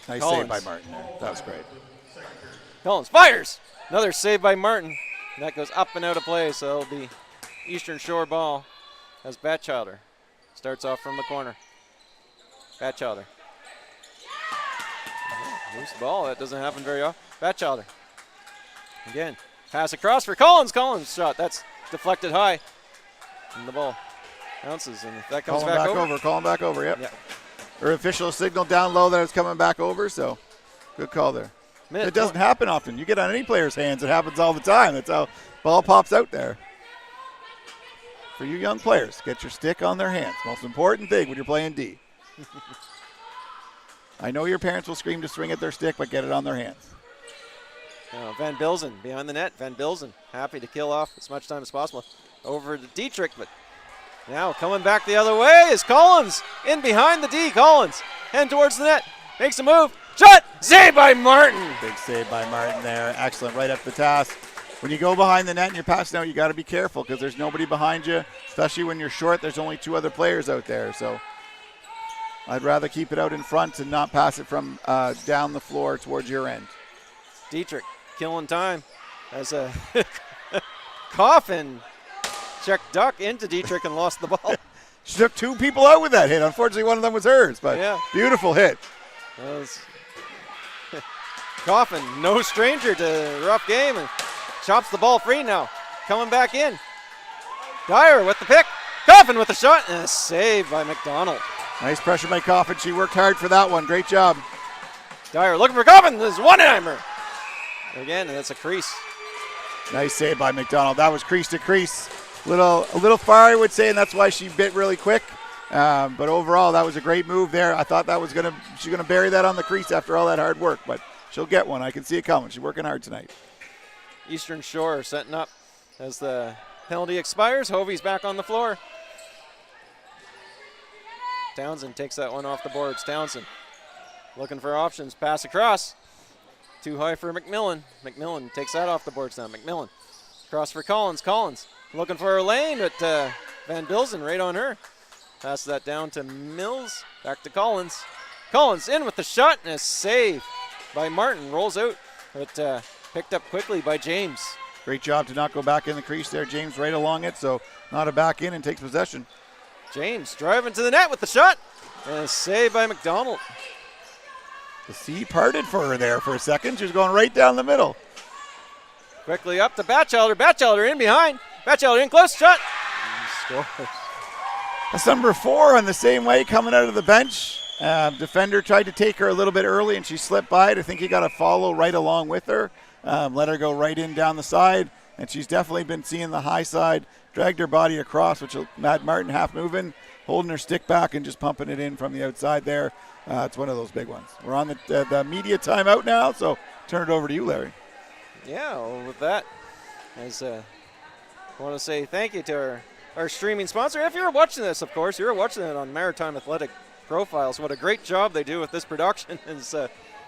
Nice Collins. save by Martin there. That was great. Collins fires. Another save by Martin. And that goes up and out of play, so it'll be Eastern Shore ball as Batchelder starts off from the corner. Batchelder. Loose ball. That doesn't happen very often. Batchelder. Again. Pass across for Collins. Collins shot. That's deflected high. And the ball bounces, and that comes back over. Calling back over, yep. Yeah. Her official signal down low that it's coming back over, so good call there. It doesn't happen often. You get on any player's hands, it happens all the time. That's how ball pops out there. For you young players, get your stick on their hands. Most important thing when you're playing D. I know your parents will scream to swing at their stick, but get it on their hands. Van Bilzen behind the net. Van Bilzen happy to kill off as much time as possible. Over to Dietrich, but now coming back the other way is Collins. In behind the D, Collins. Heading towards the net. Makes a move. Shot! Saved by Martin. Big save by Martin there. Excellent. Right up the task. When you go behind the net and you're passing out, you got to be careful because there's nobody behind you, especially when you're short. There's only 2 other players out there. So I'd rather keep it out in front and not pass it from down the floor towards your end. Dietrich killing time as a Coffin checked Duck into Dietrich and lost the ball. She took 2 people out with that hit. Unfortunately, one of them was hers, but yeah. Beautiful hit. Coffin, no stranger to rough game, and chops the ball free now. Coming back in. Dyer with the pick. Coffin with the shot, and a save by McDonald. Nice pressure by Coffin. She worked hard for that one. Great job. Dyer looking for Coffin. There's one-timer. Again, and that's a crease. Nice save by McDonald. That was crease to crease. A little far, I would say, and that's why she bit really quick. But overall, that was a great move there. I thought that was she's gonna bury that on the crease after all that hard work, but she'll get one. I can see it coming. She's working hard tonight. Eastern Shore setting up as the penalty expires. Hovey's back on the floor. Townsend takes that one off the boards. Townsend looking for options. Pass across. Too high for McMillan. McMillan takes that off the boards now. McMillan. Cross for Collins. Collins looking for her lane, but Van Bilzen right on her. Passes that down to Mills. Back to Collins. Collins in with the shot and a save by Martin. Rolls out, but picked up quickly by James. Great job to not go back in the crease there. James right along it, so not a back in and takes possession. James driving to the net with the shot and a save by McDonald. The sea parted for her there for a second. She was going right down the middle. Quickly up to Batchelder. Batchelder in behind. Batchelder in close. Shot. And scores. That's number 4 on the same way coming out of the bench. Defender tried to take her a little bit early and she slipped by it. I think he got to follow right along with her. Let her go right in down the side. And she's definitely been seeing the high side. Dragged her body across, which Matt Martin half moving. holding her stick back and just pumping it in from the outside there. It's one of those big ones. We're on the media timeout now, so turn it over to you, Larry. Yeah, well, with that, I want to say thank you to our streaming sponsor. If you're watching this, of course, you're watching it on Maritime Athletic Profiles. What a great job they do with this production.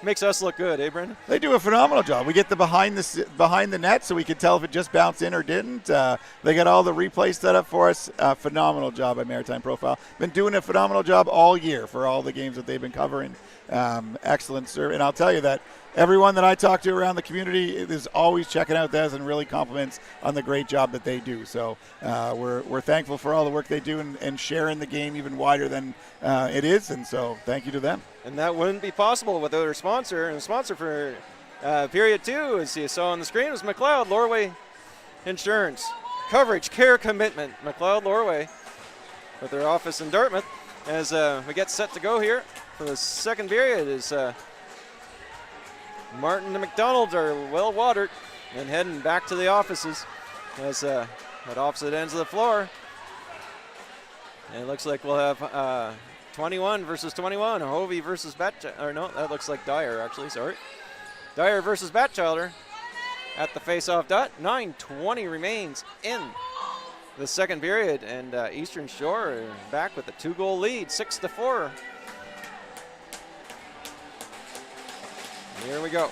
Makes us look good, eh, Brendan? They do a phenomenal job. We get the behind the net so we can tell if it just bounced in or didn't. They got all the replays set up for us. Phenomenal job by Maritime Profile. Been doing a phenomenal job all year for all the games that they've been covering. Excellent serve. And I'll tell you that everyone that I talk to around the community is always checking out this and really compliments on the great job that they do. So we're thankful for all the work they do and sharing the game even wider than it is. And so thank you to them. And that wouldn't be possible without our sponsor. And the sponsor for period 2, as you saw on the screen, was McLeod Lorway Insurance. Coverage, care, commitment. McLeod Lorway with their office in Dartmouth. As we get set to go here for the second period, is Martin and McDonald are well watered and heading back to the offices as at opposite ends of the floor. And it looks like we'll have 21 versus 21, Hovey versus Batchelder. Or no, that looks like Dyer actually, sorry. Dyer versus Batchelder at the face-off dot. 9:20 remains in the second period, and Eastern Shore back with a 2-goal lead, 6-4. Here we go.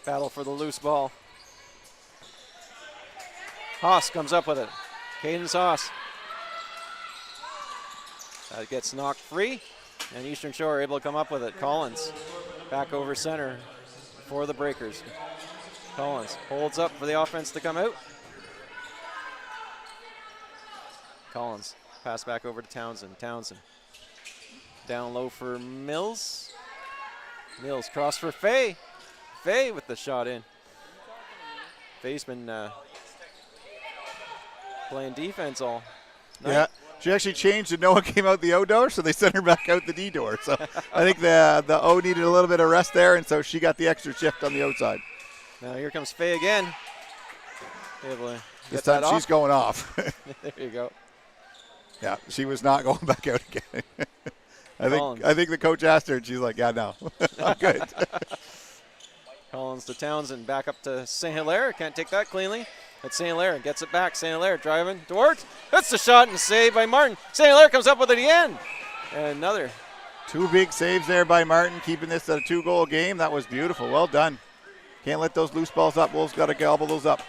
Battle for the loose ball. Haas comes up with it. Cadence Haas. That gets knocked free, and Eastern Shore able to come up with it. Collins back over center for the Breakers. Collins holds up for the offense to come out. Collins pass back over to Townsend. Townsend down low for Mills. Mills cross for Fay. Fay with the shot in. Fay's been playing defense all night. Yeah, she actually changed and no one came out the O door, so they sent her back out the D door. So I think the O needed a little bit of rest there, and so she got the extra shift on the outside. Now here comes Fay again. Able to This get that time she's off. going off. There you go. Yeah, she was not going back out again. Collins. I think the coach asked her, and she's like, "Yeah, no, I'm good." Collins to Townsend, back up to St. Hilaire. Can't take that cleanly. But St. Hilaire gets it back. St. Hilaire driving towards. That's the shot and save by Martin. St. Hilaire comes up with it again. And another. 2 big saves there by Martin, keeping this at a 2-goal game. That was beautiful. Well done. Can't let those loose balls up. Wolves got to gobble those up.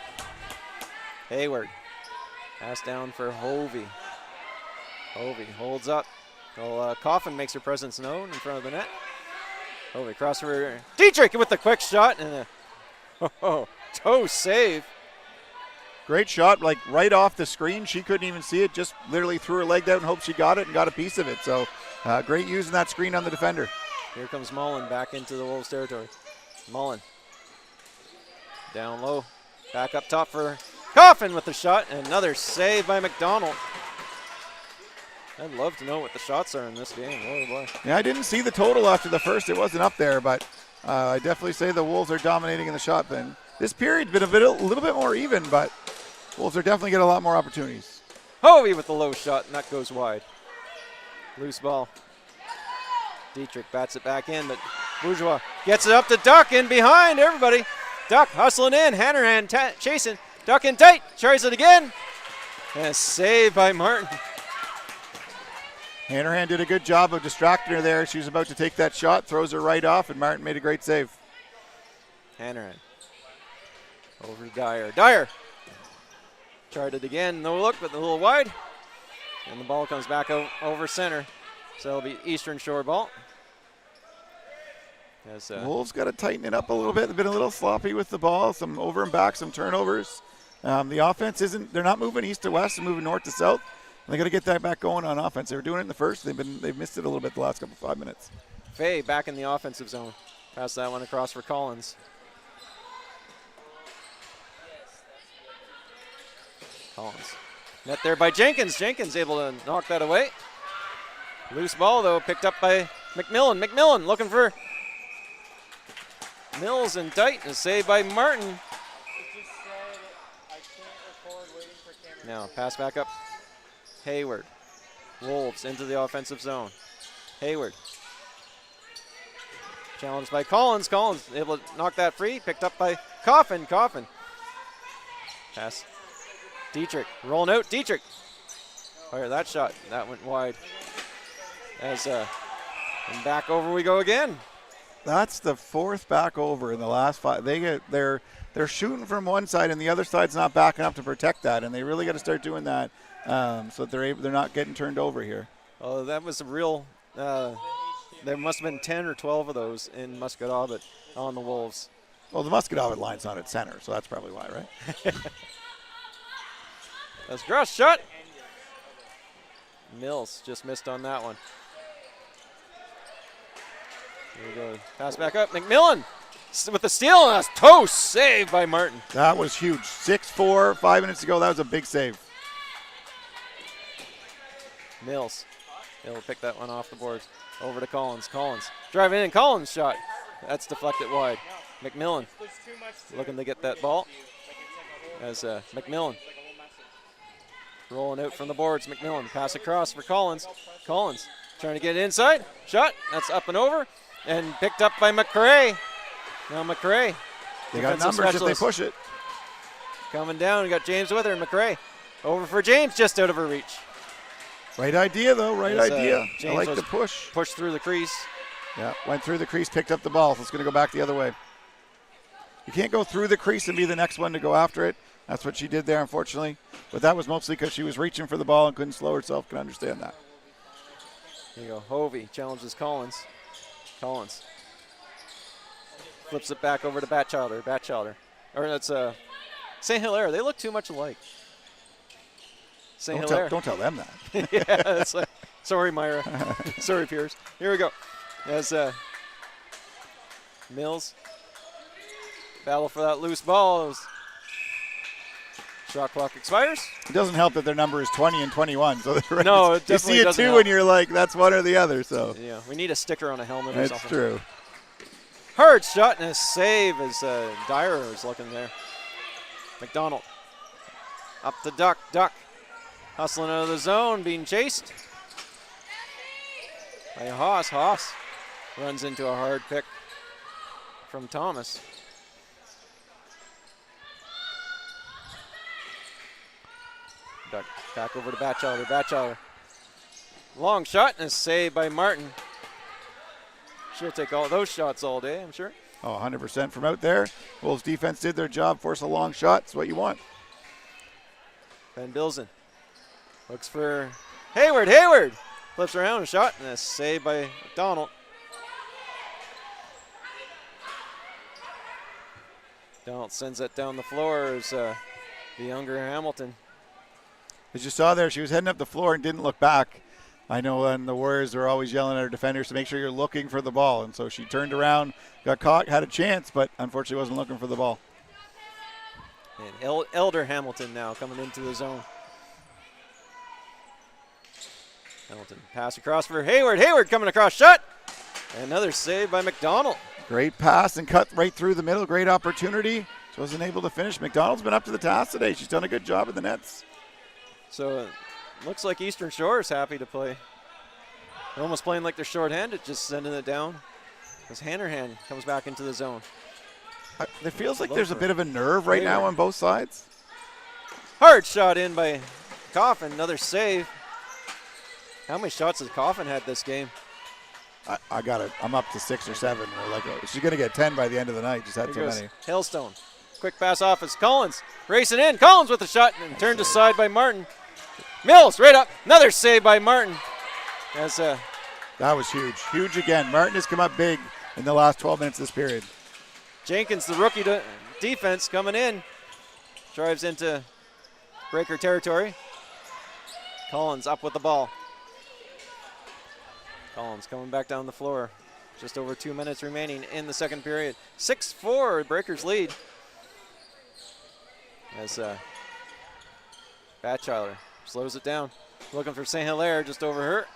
Hayward. Pass down for Hovey. Hovey holds up. Well, Coffin makes her presence known in front of the net. Hovey cross for Dietrich with the quick shot and a toe save. Great shot, like right off the screen. She couldn't even see it. Just literally threw her leg out and hoped she got it and got a piece of it. So great using that screen on the defender. Here comes Mullen back into the Wolves territory. Mullen down low. Back up top for Coffin with the shot. And another save by McDonald. I'd love to know what the shots are in this game. Oh boy. Yeah, I didn't see the total after the first. It wasn't up there, but I definitely say the Wolves are dominating in the shot bin. This period's been a little bit more even, but Wolves are definitely getting a lot more opportunities. Hovey with the low shot, and that goes wide. Loose ball. Dietrich bats it back in, but Bourgeois gets it up to Duck in behind everybody. Duck hustling in, Hanrahan chasing. Duck in tight, tries it again. And a save by Martin. Hanrahan did a good job of distracting her there. She was about to take that shot, throws her right off, and Martin made a great save. Hanrahan. Over to Dyer. Dyer tried it again, no look, but a little wide. And the ball comes back over center. So it'll be Eastern Shore ball. As, Wolves got to tighten it up a little bit. They've been a little sloppy with the ball, some over and back, some turnovers. The offense they're not moving east to west, they're moving north to south. They got to get that back going on offense. They were doing it in the first. They've missed it a little bit the last 5 minutes. Fay back in the offensive zone. Pass that one across for Collins. Collins. Net there by Jenkins. Jenkins able to knock that away. Loose ball, though, picked up by McMillan. McMillan looking for Mills in tight, and a save by Martin. Now, pass back up. Hayward. Wolves into the offensive zone. Hayward. Challenged by Collins. Collins able to knock that free. Picked up by Coffin. Coffin. Pass. Dietrich rolling out. Dietrich. Fire that shot. That went wide. As and back over we go again. That's the fourth back over in the last 5. They're shooting from one side and the other side's not backing up to protect that, and they really got to start doing that so that they're not getting turned over here. Oh, that was a real. There must have been 10 or 12 of those in Muscataubbit on the Wolves. Well, the Muscataubbit line's not at center, so that's probably why, right? That's Gross shot. Mills just missed on that one. Here we go. Pass back up. McMillan with the steal and a toast save by Martin. That was huge. 6-4, 5 minutes ago. That was a big save. Mills. He'll pick that one off the boards. Over to Collins. Collins driving in. Collins shot. That's deflected wide. McMillan looking to get that ball. As McMillan rolling out from the boards. McMillan pass across for Collins. Collins trying to get inside. Shot. That's up and over. And picked up by McRae. Now McRae. They got numbers if they push it. Coming down. We got James with her. McRae. Over for James. Just out of her reach. Right idea, though. Right idea. I like the push. Pushed through the crease. Yeah, went through the crease, picked up the ball. So it's going to go back the other way. You can't go through the crease and be the next one to go after it. That's what she did there, unfortunately. But that was mostly because she was reaching for the ball and couldn't slow herself. Can understand that. Here you go. Hovey challenges Collins. Collins flips it back over to Batchelder. Batchelder. Or that's St. Hilaire. They look too much alike. St. Hilaire. Don't tell them that. Yeah, it's like, sorry, Myra. Sorry, Pierce. Here we go. As Mills battle for that loose ball. Shot clock expires. It doesn't help that their number is 20 and 21. So right. No, it definitely you see a doesn't 2 help. and you're like, that's one or the other. So yeah, we need a sticker on a helmet or that's something. true. Hard shot and a save as Dyer is looking there. McDonald up to Duck. Duck hustling out of the zone, being chased by Haas. Haas runs into a hard pick from Thomas. Duck back over to Batchelder. Batchelder. Long shot and a save by Martin. She'll take all those shots all day, I'm sure. Oh, 100% from out there. Wolves defense did their job, force a long shot. It's what you want. Van Bilzen looks for Hayward. Hayward flips around, a shot and a save by McDonald. Donald sends that down the floor as the younger Hamilton. As you saw there, she was heading up the floor and didn't look back. I know, and the Warriors are always yelling at our defenders to make sure you're looking for the ball. And so she turned around, got caught, had a chance, but unfortunately wasn't looking for the ball. And Elder Hamilton now coming into the zone. Hamilton pass across for Hayward. Hayward coming across, shot. Another save by McDonald. Great pass and cut right through the middle. Great opportunity. She wasn't able to finish. McDonald's been up to the task today. She's done a good job in the nets. So looks like Eastern Shore is happy to play. They're almost playing like they're shorthanded, just sending it down. As Hannerhan comes back into the zone. It feels like there's a bit of a nerve right now on both sides. Hard shot in by Coffin, another save. How many shots has Coffin had this game? I'm up to 6 or 7. We're like, she's going to get 10 by the end of the night. Just had too many. Hailstone. Quick pass off as Collins racing in. Collins with a shot and turned aside by Martin. Mills right up. Another save by Martin. That was huge. Huge again. Martin has come up big in the last 12 minutes of this period. Jenkins, the rookie defense, coming in. Drives into breaker territory. Collins up with the ball. Collins coming back down the floor. Just over 2 minutes remaining in the second period. 6-4, Breakers lead. As Batchelder slows it down. Looking for St. Hilaire just over her.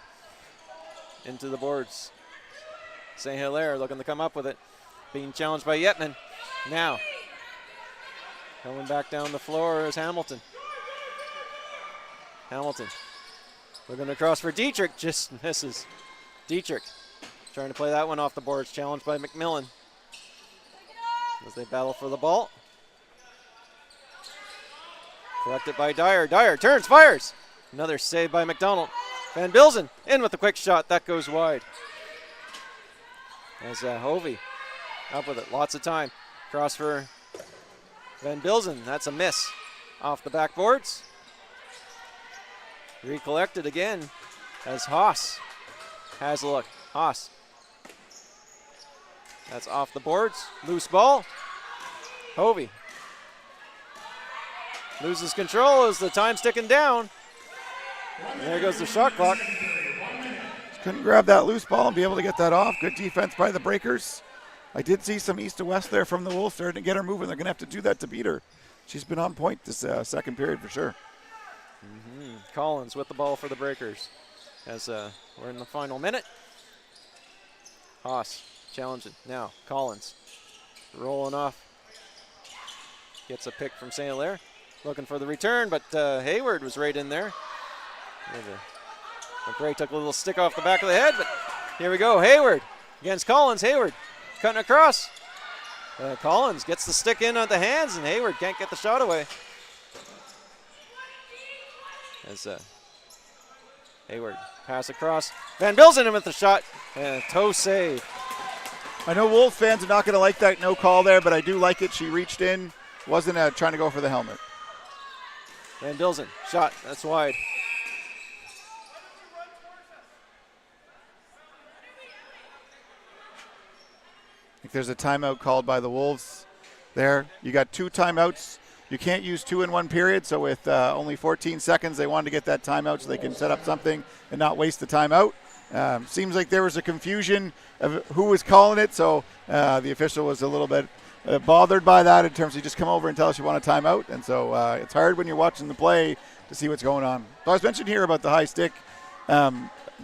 Into the boards. St. Hilaire looking to come up with it. being challenged by Yetman. Now, coming back down the floor is Hamilton. Hamilton looking across for Dietrich, just misses. Dietrich trying to play that one off the boards, challenged by McMillan as they battle for the ball. Collected by Dyer. Dyer turns, fires. Another save by McDonald. Van Bilzen in with the quick shot. That goes wide. As Hovey up with it. Lots of time. Cross for Van Bilzen. That's a miss off the backboards. Recollected again as Haas has a look. Haas. That's off the boards. Loose ball. Hovey loses control as the time's ticking down. And there goes the shot clock. Couldn't grab that loose ball and be able to get that off. Good defense by the Breakers. I did see some east to west there from the Wolves starting to get her moving. They're going to have to do that to beat her. She's been on point this second period for sure. Collins with the ball for the Breakers as we're in the final minute. Haas challenging now. Collins rolling off. Gets a pick from St. Hilaire. Looking for the return, but Hayward was right in there. McRae took a little stick off the back of the head, but here we go. Hayward against Collins. Hayward cutting across. Collins gets the stick in at the hands, and Hayward can't get the shot away. As Hayward pass across. Van Bilzen in with the shot. And a toe save. I know Wolves fans are not going to like that no call there, but I do like it. She reached in, wasn't trying to go for the helmet. Van Bilzen, shot, that's wide. I think there's a timeout called by the Wolves there. You got 2 timeouts. You can't use 2 in one period, so with only 14 seconds, they wanted to get that timeout so they can set up something and not waste the timeout. Seems like there was a confusion of who was calling it, so the official was a little bit bothered by that in terms of just come over and tell us you want a timeout. And so it's hard when you're watching the play to see what's going on. So I was mentioned here about the high stick.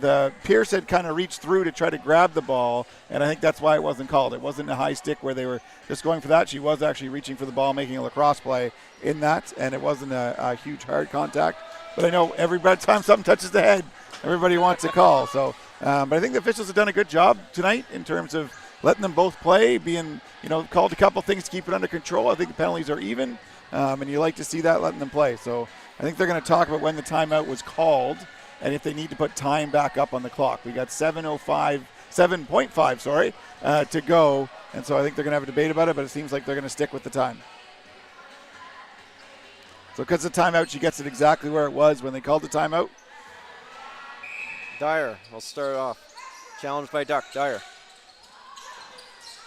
The Pierce had kind of reached through to try to grab the ball, and I think that's why it wasn't called. It wasn't a high stick where they were just going for that. She was actually reaching for the ball, making a lacrosse play in that, and it wasn't a huge hard contact. But I know every time something touches the head, everybody wants a call. So, but I think the officials have done a good job tonight in terms of letting them both play, being, called a couple things to keep it under control. I think the penalties are even, and you like to see that, letting them play. So I think they're going to talk about when the timeout was called and if they need to put time back up on the clock. We got 7.5 to go, and so I think they're going to have a debate about it, but it seems like they're going to stick with the time. So because of the timeout, she gets it exactly where it was when they called the timeout. Dyer will start off. Challenged by Duck. Dyer.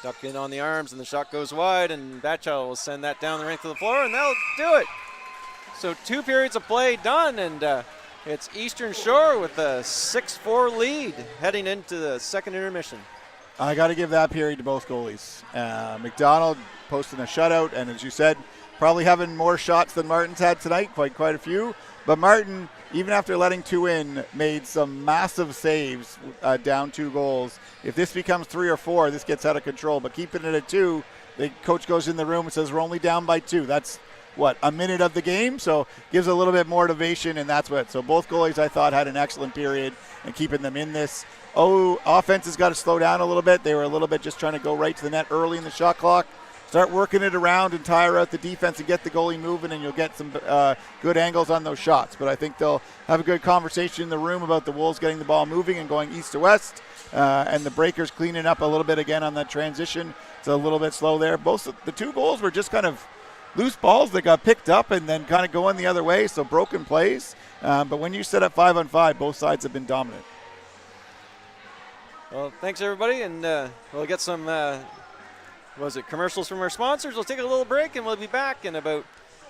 Duck in on the arms, and the shot goes wide, and Batchel will send that down the rink to the floor, and they'll do it. So 2 periods of play done, and it's Eastern Shore with a 6-4 lead heading into the second intermission. I got to give that period to both goalies. McDonald posting a shutout, and as you said, probably having more shots than Martin's had tonight, quite a few. But Martin, even after letting 2 in, made some massive saves down 2 goals. If this becomes 3 or 4, this gets out of control. But keeping it at 2, the coach goes in the room and says, we're only down by 2. That's, a minute of the game? So gives a little bit more motivation, and that's what. So both goalies, I thought, had an excellent period and keeping them in this. Offense has got to slow down a little bit. They were a little bit just trying to go right to the net early in the shot clock. Start working it around and tire out the defense and get the goalie moving, and you'll get some good angles on those shots. But I think they'll have a good conversation in the room about the Wolves getting the ball moving and going east to west, and the Breakers cleaning up a little bit again on that transition. It's a little bit slow there. Both the 2 goals were just kind of loose balls that got picked up and then kind of going the other way, so broken plays. But when you set up 5-on-5, both sides have been dominant. Well, thanks, everybody, and we'll get some commercials from our sponsors. We'll take a little break, and we'll be back in about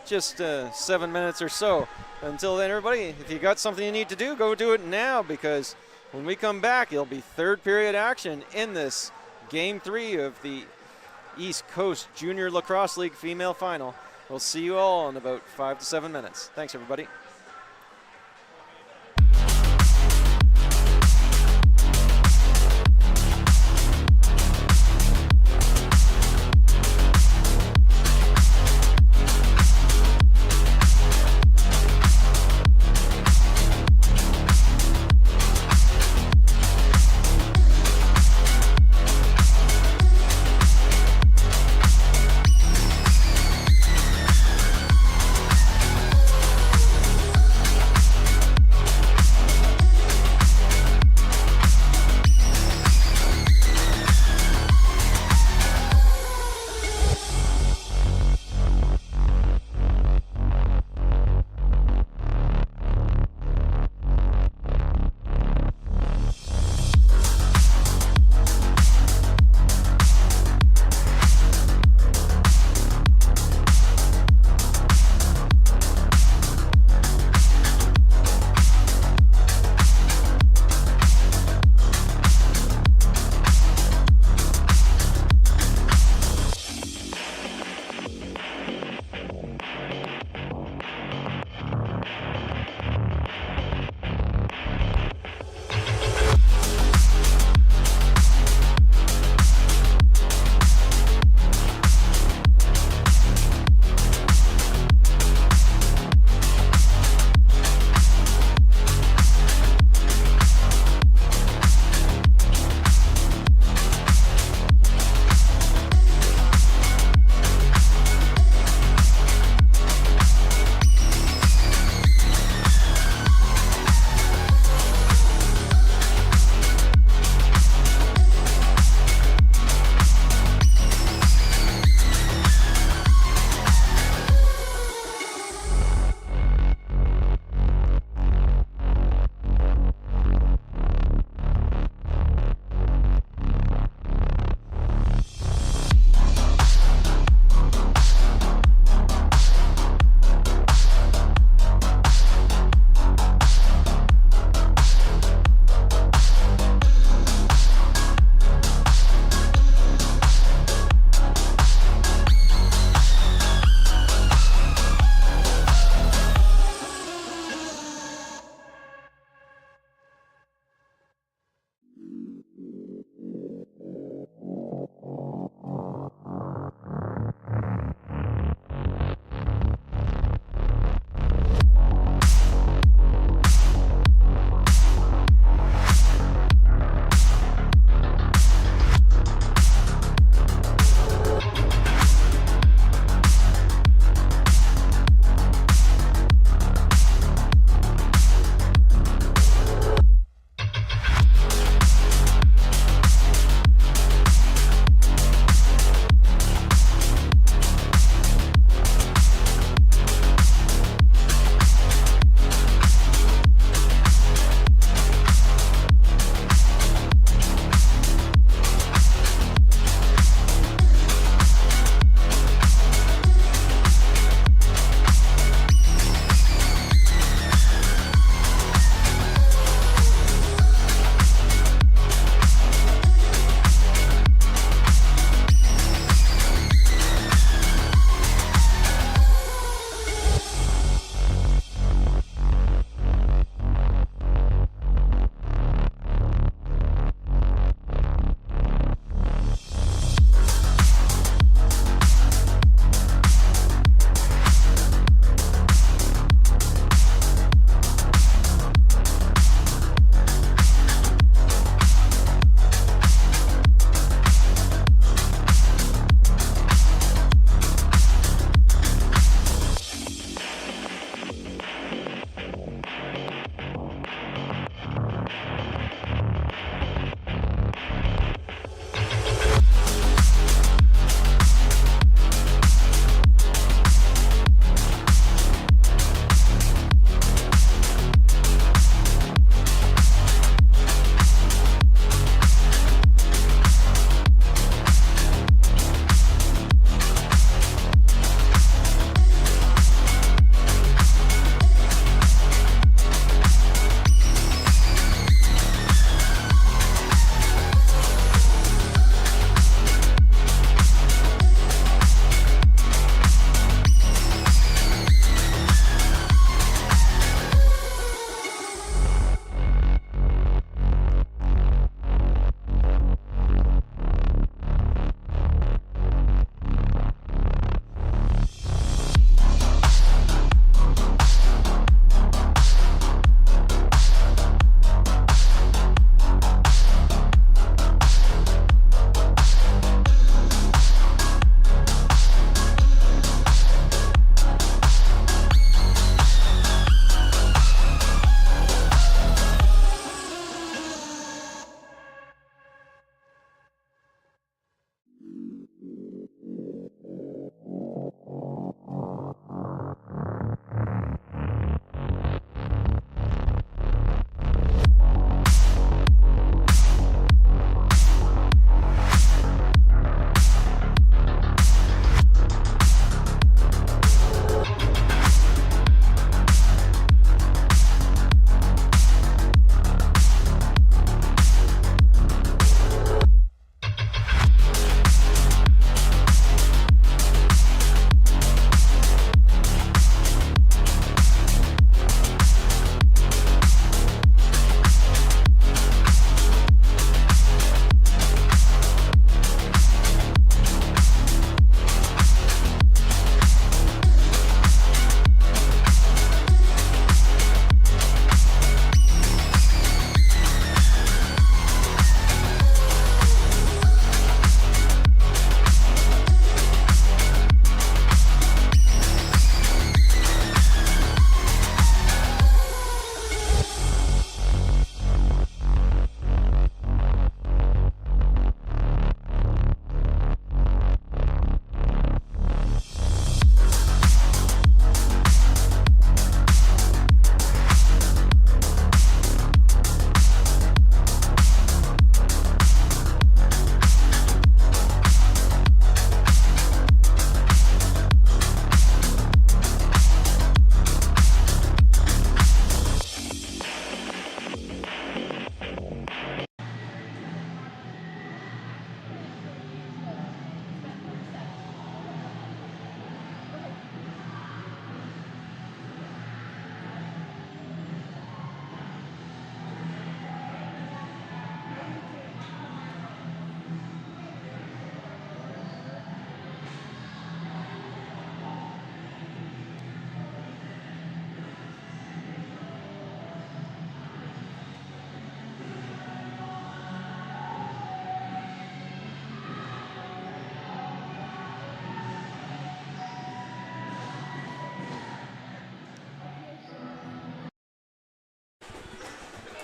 just 7 minutes or so. Until then, everybody, if you got something you need to do, go do it now, because when we come back, it'll be third period action in this Game 3 of the East Coast Junior Lacrosse League Female Final. We'll see you all in about 5 to 7 minutes. Thanks, everybody.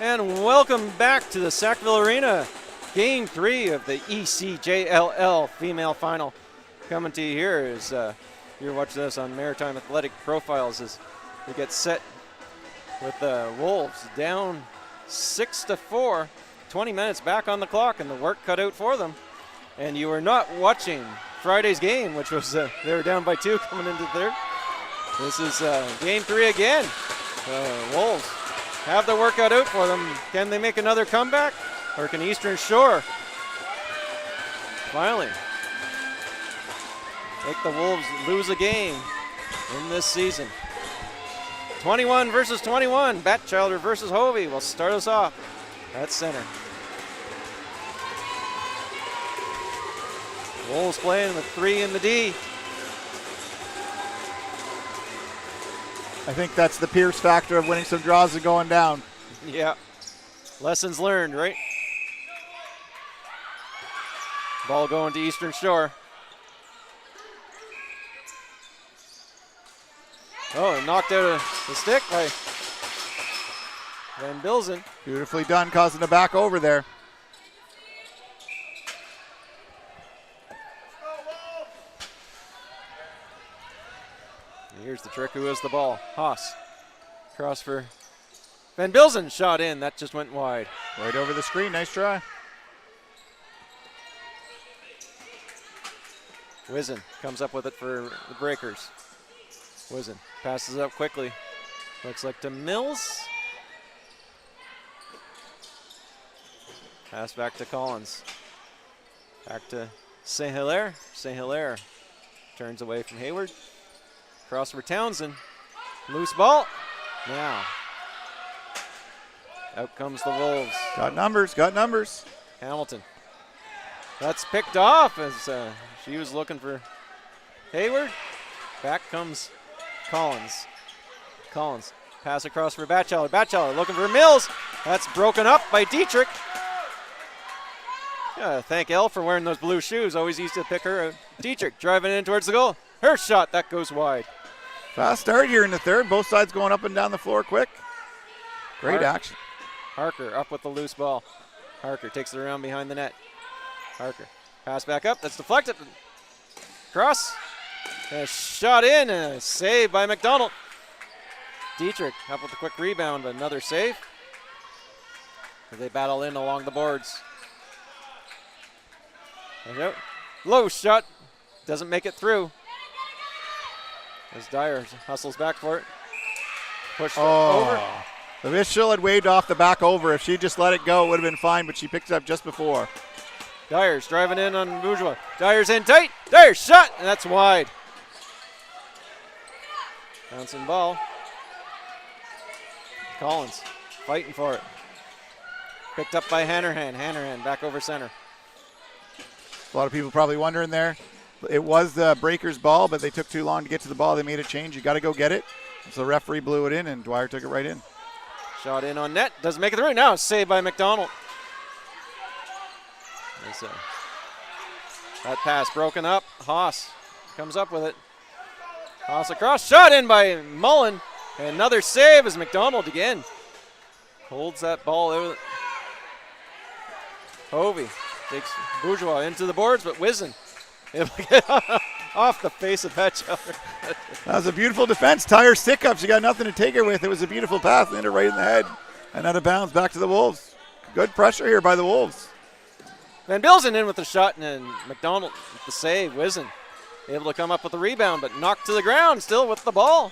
And welcome back to the Sackville Arena. Game 3 of the ECJLL female final. Coming to you here as you're watching this on Maritime Athletic Profiles as we get set with the Wolves down 6-4. 20 minutes back on the clock and the work cut out for them. And you are not watching Friday's game, which was they were down by 2 coming into third. This is game 3 again. Wolves have the workout out for them. Can they make another comeback? Or can Eastern Shore finally make the Wolves lose a game in this season? 21 versus 21. Batchelder versus Hovey will start us off at center. Wolves playing with 3 in the D. I think that's the Pierce factor of winning some draws and going down. Yeah. Lessons learned, right? Ball going to Eastern Shore. Oh, and knocked out of the stick by Van Bilzen. Beautifully done, causing the back over there. Here's the trick. Who has the ball? Haas. Cross for Van Bilzen. Shot in. That just went wide. Right over the screen. Nice try. Wizen comes up with it for the Breakers. Wizen passes up quickly. Looks like to Mills. Pass back to Collins. Back to St. Hilaire. St. Hilaire turns away from Hayward. Cross for Townsend. Loose ball. Now. Out comes the Wolves. Got numbers, got numbers. Hamilton. That's picked off as she was looking for Hayward. Back comes Collins. Collins. Pass across for Batchelder. Batchelder looking for Mills. That's broken up by Dietrich. Thank Elle for wearing those blue shoes. Always used to pick her out. Dietrich driving in towards the goal. Her shot, that goes wide. Fast start here in the third. Both sides going up and down the floor quick. Great action. Harker up with the loose ball. Harker takes it around behind the net. Harker. Pass back up. That's deflected. Cross. And a shot in and a save by McDonald. Dietrich up with a quick rebound, but another save. They battle in along the boards. Low shot. Doesn't make it through. As Dyer hustles back for it. Pushed over. The Mitchell had waved off the back over. If she just let it go, it would have been fine, but she picked it up just before. Dyer's driving in on Bourgeois. Dyer's in tight. Dyer's shot, and that's wide. Bouncing ball. Collins fighting for it. Picked up by Hanrahan. Hanrahan back over center. A lot of people probably wondering there. It was the Breakers' ball, but they took too long to get to the ball. They made a change. You got to go get it. So the referee blew it in, and Dwyer took it right in. Shot in on net. Doesn't make it through. Now saved by McDonald. That pass broken up. Haas comes up with it. Haas across. Shot in by Mullen. And another save as McDonald again holds that ball out. Hovey takes Bourgeois into the boards, but Wizen able to get off the face of Batchelder. That was a beautiful defense. Tyre stick up. She got nothing to take her with. It was a beautiful pass. And hit her right in the head. And out of bounds back to the Wolves. Good pressure here by the Wolves. Van Bilzen in with the shot, and then McDonald with the save. Wizen able to come up with the rebound, but knocked to the ground still with the ball.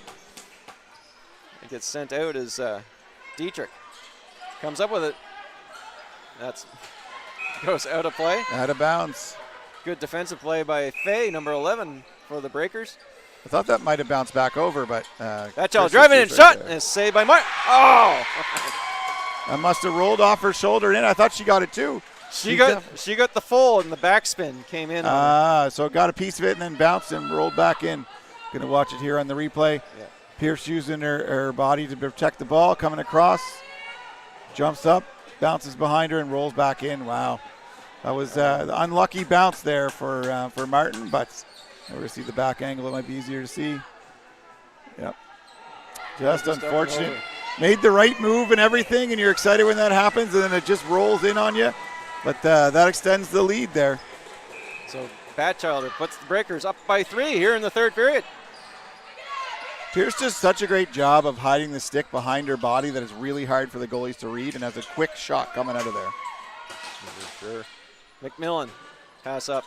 It gets sent out as Dietrich comes up with it. That's goes out of play. Out of bounds. Good defensive play by Fay, number 11 for the Breakers. I thought that might have bounced back over, but Batchelder driving in, shot, and saved by Martin. Oh! That must have rolled off her shoulder in. I thought she got it too. She got the full, and the backspin came in. So got a piece of it and then bounced and rolled back in. Going to watch it here on the replay. Yeah. Pierce using her body to protect the ball, coming across, jumps up, bounces behind her, and rolls back in. Wow. That was the unlucky bounce there for Martin, but we're see the back angle. It might be easier to see. Yep. Just unfortunate. made the right move and everything, and you're excited when that happens, and then it just rolls in on you. But that extends the lead there. So Batchelder puts the Breakers up by 3 here in the third period. Pierce does such a great job of hiding the stick behind her body that it's really hard for the goalies to read, and has a quick shot coming out of there. For sure. McMillan, pass up.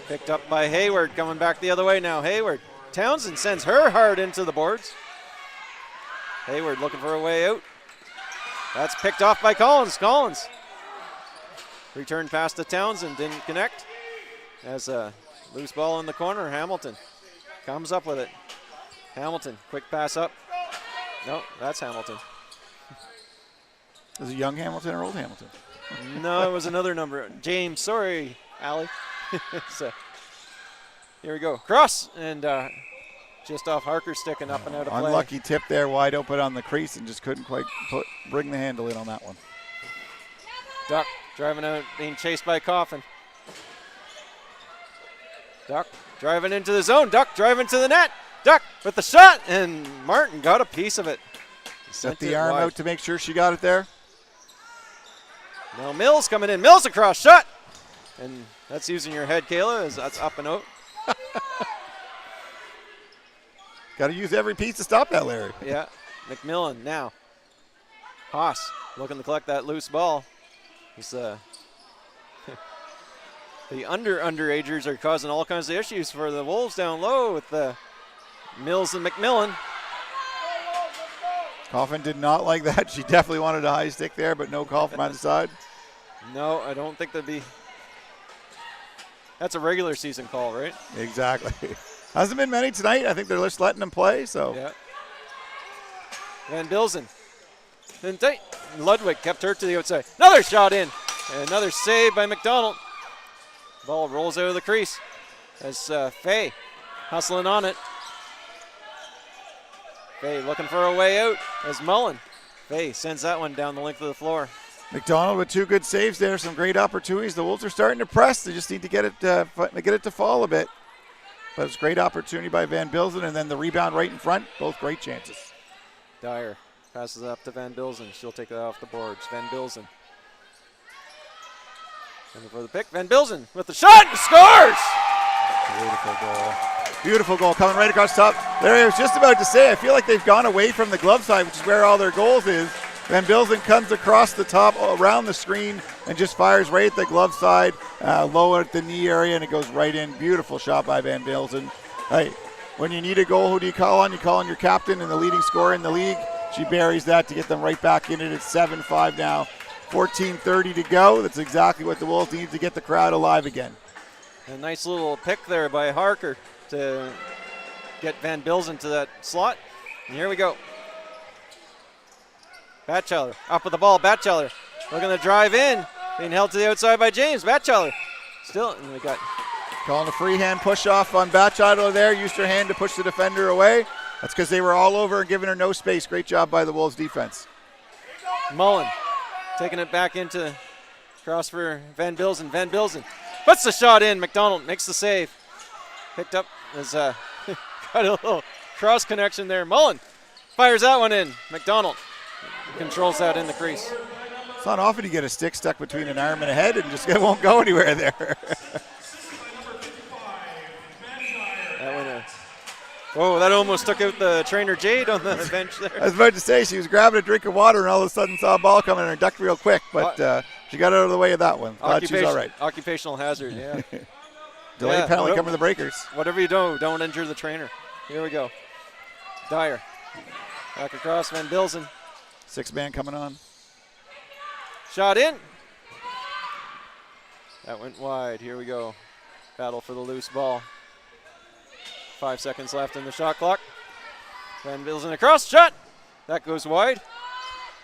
Picked up by Hayward, coming back the other way now. Hayward. Townsend sends her hard into the boards. Hayward looking for a way out. That's picked off by Collins. Collins. Return pass to Townsend, didn't connect. As a loose ball in the corner, Hamilton comes up with it. Hamilton, quick pass up. No, that's Hamilton. Is it young Hamilton or old Hamilton? No, it was another number. James, sorry, Allie. So, here we go. Cross, and just off Harker's stick and up and out of play. Unlucky tip there, wide open on the crease, and just couldn't quite bring the handle in on that one. Duck driving out, being chased by Coffin. Duck driving into the zone. Duck driving to the net. Duck with the shot, and Martin got a piece of it. Set the arm out to make sure she got it there. Now Mills coming in. Mills across, shot. And that's using your head, Kayla, as that's up and out. Got to use every piece to stop that, Larry. Yeah, McMillan now. Haas looking to collect that loose ball. He's, the underagers are causing all kinds of issues for the Wolves down low with Mills and McMillan. Coffin did not like that. She definitely wanted a high stick there, but no call from either side. No, I don't think that'd be. That's a regular season call, right? Exactly. Hasn't been many tonight. I think they're just letting them play. So. Yeah. Van Bilzen. And Ludwig kept her to the outside. Another shot in. And another save by McDonald. Ball rolls out of the crease as Fay hustling on it. Fay looking for a way out as Mullen. Fay sends that one down the length of the floor. McDonald with 2 good saves there, some great opportunities. The Wolves are starting to press. They just need to get it to fall a bit. But it's a great opportunity by Van Bilzen, and then the rebound right in front. Both great chances. Dyer passes it up to Van Bilzen. She'll take that off the boards. Van Bilzen. Looking for the pick. Van Bilzen with the shot and scores! Beautiful goal. Beautiful goal coming right across the top. Larry, I was just about to say, I feel like they've gone away from the glove side, which is where all their goals is. Van Bilzen comes across the top, around the screen, and just fires right at the glove side, low at the knee area, and it goes right in. Beautiful shot by Van Bilzen. Hey, when you need a goal, who do you call on? You call on your captain and the leading scorer in the league. She buries that to get them right back in it. It's 7-5 now. 14:30 to go. That's exactly what the Wolves need to get the crowd alive again. A nice little pick there by Harker to get Van Bilzen to that slot. And here we go. Batchelder up with the ball. Batchelder looking to drive in. Being held to the outside by James. Batchelder still, and we got. Calling a free hand push off on Batchelder there. Used her hand to push the defender away. That's because they were all over and giving her no space. Great job by the Wolves defense. Mullen taking it back into cross for Van Bilzen. Van Bilzen puts the shot in. McDonald makes the save. Picked up as got a little cross connection there. Mullen fires that one in. McDonald controls that in the crease. It's not often you get a stick stuck between an arm and a head and just it won't go anywhere there. That went whoa, that almost took out the trainer Jade on the bench there. I was about to say she was grabbing a drink of water and all of a sudden saw a ball coming and her ducked real quick, but she got out of the way of that one. Glad she's all right. Occupational hazard, yeah. Delayed penalty coming to the Breakers. Whatever you do, don't injure the trainer. Here we go. Dyer. Back across, Van Bilzen. 6-man coming on. Shot in. That went wide. Here we go. Battle for the loose ball. 5 seconds left in the shot clock. Van Bilzen across. Shot. That goes wide.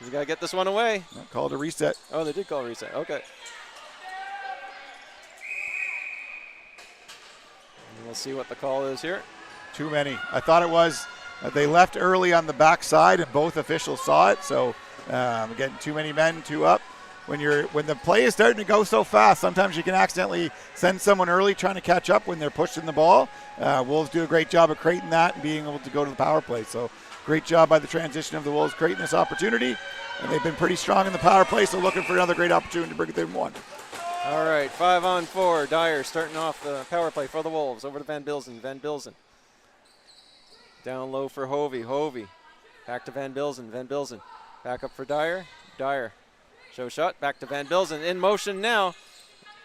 You got to get this one away. Called a reset. Oh, they did call a reset. Okay. And we'll see what the call is here. Too many. I thought it was. They left early on the backside, and both officials saw it. So, getting too many men, 2 up. when the play is starting to go so fast, sometimes you can accidentally send someone early trying to catch up when they're pushing the ball. Wolves do a great job of creating that and being able to go to the power play. So great job by the transition of the Wolves creating this opportunity. And they've been pretty strong in the power play, so looking for another great opportunity to bring it within one. All right, 5-on-4. Dyer starting off the power play for the Wolves. Over to Van Bilzen. Van Bilzen. Down low for Hovey. Hovey. Back to Van Bilzen. Van Bilzen. Back up for Dyer. Dyer. Show shot. Back to Van Bilzen. In motion now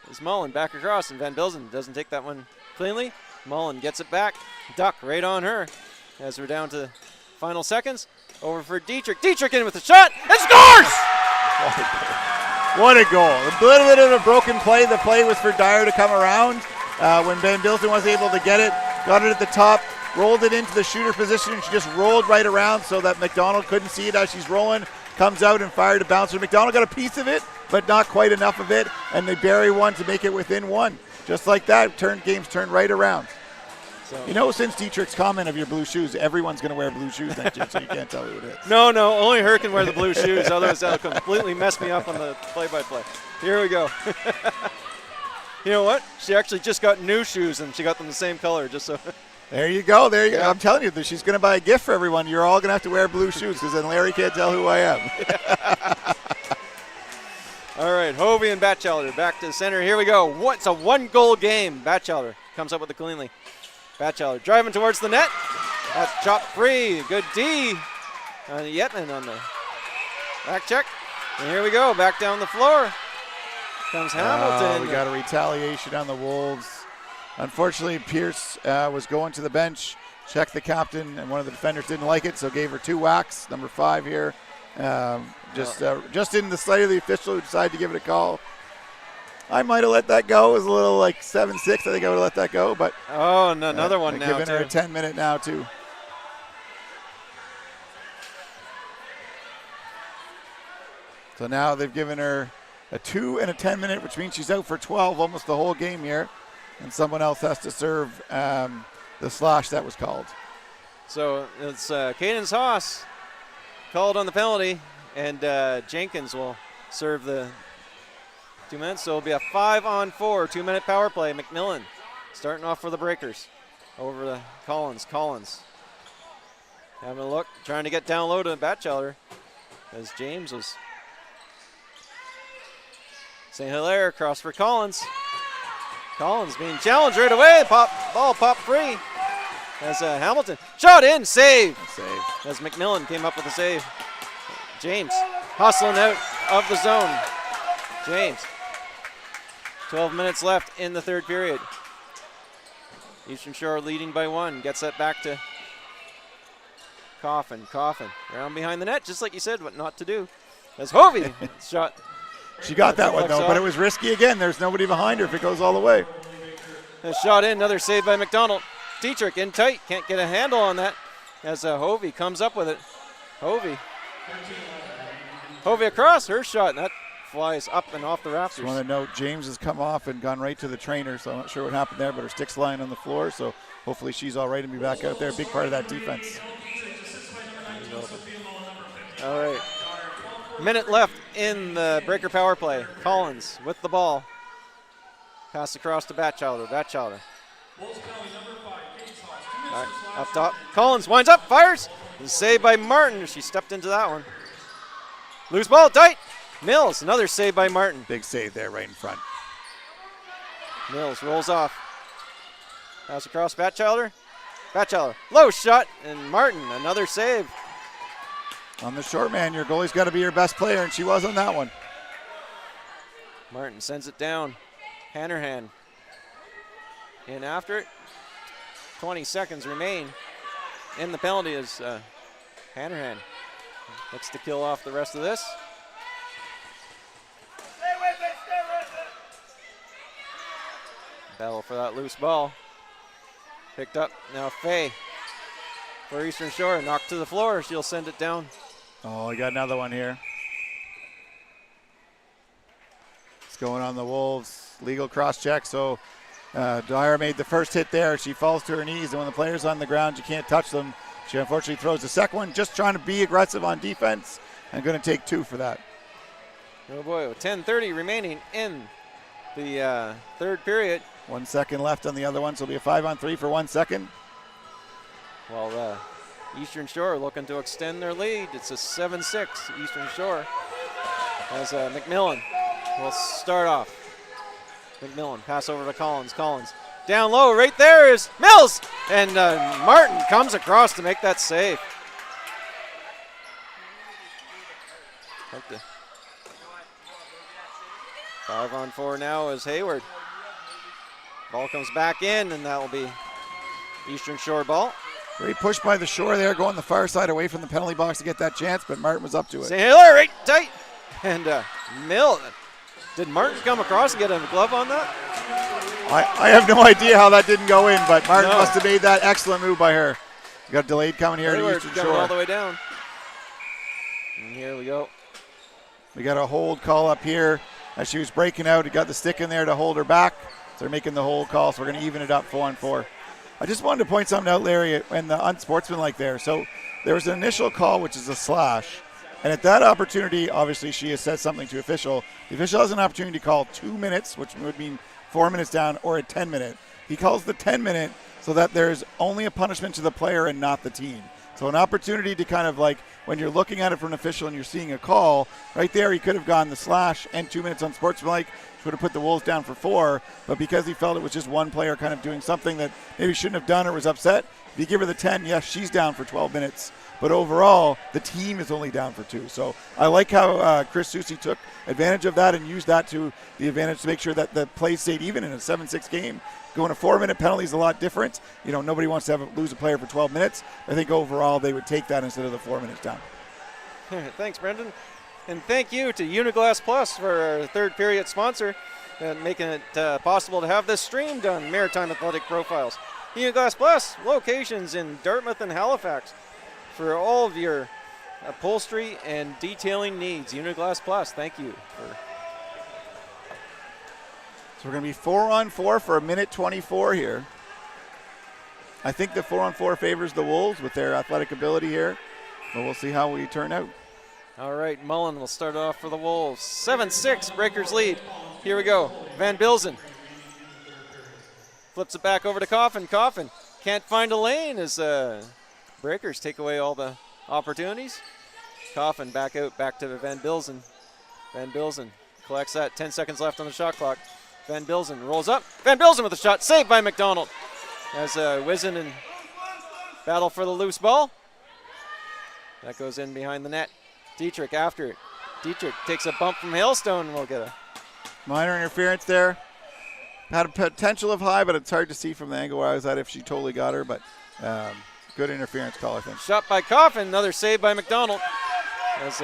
is Mullen. Back across, and Van Bilzen doesn't take that one cleanly. Mullen gets it back. Duck right on her as we're down to final seconds. Over for Dietrich. Dietrich in with the shot and scores! What a goal. A little bit of a broken play. The play was for Dyer to come around. When Van Bilzen was able to get it, got it at the top, rolled it into the shooter position, and she just rolled right around so that McDonald couldn't see it as she's rolling. Comes out and fired a bouncer. McDonald got a piece of it, but not quite enough of it, and they bury one to make it within one. Just like that, games turned right around. So, you know, since Dietrich's comment of your blue shoes, everyone's going to wear blue shoes next year, so you can't tell who it is. No, only her can wear the blue shoes. Otherwise, that'll completely mess me up on the play-by-play. Here we go. You know what? She actually just got new shoes, and she got them the same color, just so. There you go. There you go. I'm telling you, she's going to buy a gift for everyone. You're all going to have to wear blue shoes because then Larry can't tell who I am. All right, Hovey and Batchelder back to the center. Here we go. It's a one-goal game. Batchelder comes up with the cleanly. Batchelder driving towards the net. That's chopped free. Good D. Yetman on the back check. And here we go. Back down the floor comes Hamilton. We got a retaliation on the Wolves. Unfortunately, Pierce was going to the bench, checked the captain, and one of the defenders didn't like it, so gave her 2 whacks. Number 5 here. Just in the sight of the official who decided to give it a call. I might have let that go. It was a little like 7-6. I think I would have let that go. But another one now, giving her a 10-minute now, too. So now they've given her a 2 and a 10-minute, which means she's out for 12 almost the whole game here. And someone else has to serve the slash that was called. So it's Cadence Haas called on the penalty, and Jenkins will serve the 2 minutes. So it'll be a 5-on-4, 2-minute power play. McMillan starting off for the Breakers. Over to Collins. Collins having a look, trying to get down low to Batchelder as James was. St. Hilaire across for Collins. Collins being challenged right away. Ball popped free. As Hamilton shot in, save. As McMillan came up with a save. James hustling out of the zone. James. 12 minutes left in the third period. Eastern Shore leading by 1. Gets that back to Coffin. Coffin around behind the net, just like you said, what not to do. As Hovey shot. She got that one, though, but it was risky again. There's nobody behind her if it goes all the way. A shot in, another save by McDonald. Dietrich in tight, can't get a handle on that as Hovey comes up with it. Hovey across, her shot, and that flies up and off the rafters. Just want to note, James has come off and gone right to the trainer, so I'm not sure what happened there, but her stick's lying on the floor, so hopefully she's all right and be back out there. Big part of that defense. All right. Minute left in the Breaker power play. Collins with the ball. Pass across to Batchelder. Batchelder. Right, up top. Collins winds up, fires. Saved by Martin. She stepped into that one. Loose ball, tight. Mills, another save by Martin. Big save there right in front. Mills rolls off. Pass across Batchelder. Batchelder, low shot, and Martin, another save. On the short man, your goalie's got to be your best player, and she was on that one. Martin sends it down. Hannerhan in after it. 20 seconds remain. In the penalty is Hannerhan. Looks to kill off the rest of this. Battle for that loose ball. Picked up now Faye for Eastern Shore. Knocked to the floor. She'll send it down. Oh, I got another one here. It's going on the Wolves. Legal cross check. So Dyer made the first hit there. She falls to her knees, and when the player's on the ground, you can't touch them. She unfortunately throws the second one, just trying to be aggressive on defense, and going to take 2 for that. Oh boy, with 10:30 remaining in the third period. 1 second left on the other one, so it'll be a 5-on-3 for 1 second. Well, Eastern Shore looking to extend their lead. It's a 7-6 Eastern Shore. As McMillan will start off. McMillan pass over to Collins. Collins down low, right there is Mills, and Martin comes across to make that save. 5-on-4 now is Hayward. Ball comes back in, and that will be Eastern Shore ball. Great push by the Shore there, going the far side away from the penalty box to get that chance, but Martin was up to it. St. Hilaire right tight, and Mill. Did Martin come across and get a glove on that? I have no idea how that didn't go in, but Martin must have made that excellent move by her. Got delayed coming here to Eastern Shore. All the way down. And here we go. We got a hold call up here as she was breaking out. He got the stick in there to hold her back. So they're making the hold call, so we're going to even it up 4-on-4. I just wanted to point something out, Larry, and the unsportsmanlike there. So there was an initial call, which is a slash. And at that opportunity, obviously, she has said something to official. The official has an opportunity to call 2 minutes, which would mean 4 minutes down, or a 10-minute. He calls the 10-minute so that there's only a punishment to the player and not the team. So an opportunity to kind of like, when you're looking at it from an official and you're seeing a call, right there he could have gone the slash and 2 minutes unsportsmanlike, which would have put the Wolves down for 4. But because he felt it was just one player kind of doing something that maybe shouldn't have done or was upset, if you give her the 10, yes, she's down for 12 minutes. But overall, the team is only down for 2. So I like how Chris Soucy took advantage of that and used that to the advantage to make sure that the play stayed even in a 7-6 game. Going a 4-minute penalty is a lot different. You know, nobody wants to lose a player for 12 minutes. I think overall they would take that instead of the 4 minutes down. Thanks, Brendan. And thank you to Uniglass Plus for our third period sponsor and making it possible to have this streamed on Maritime Athletic Profiles. Uniglass Plus, locations in Dartmouth and Halifax for all of your upholstery and detailing needs. Uniglass Plus, thank you. So we're going to be 4-on-4 for 1:24 here. I think the 4-on-4 favors the Wolves with their athletic ability here, but we'll see how we turn out. All right, Mullen will start off for the Wolves. 7-6, Breakers lead. Here we go. Van Bilzen flips it back over to Coffin. Coffin can't find a lane as Breakers take away all the opportunities. Coffin back out, back to Van Bilzen. Van Bilzen collects that. 10 seconds left on the shot clock. Van Bilzen rolls up. Van Bilzen with a shot, saved by McDonald. As Wizen and battle for the loose ball. That goes in behind the net. Dietrich after it. Dietrich takes a bump from Hailstone and we'll get a minor interference there. Had a potential of high, but it's hard to see from the angle where I was at if she totally got her, but good interference call, I think. Shot by Coffin, another save by McDonald. As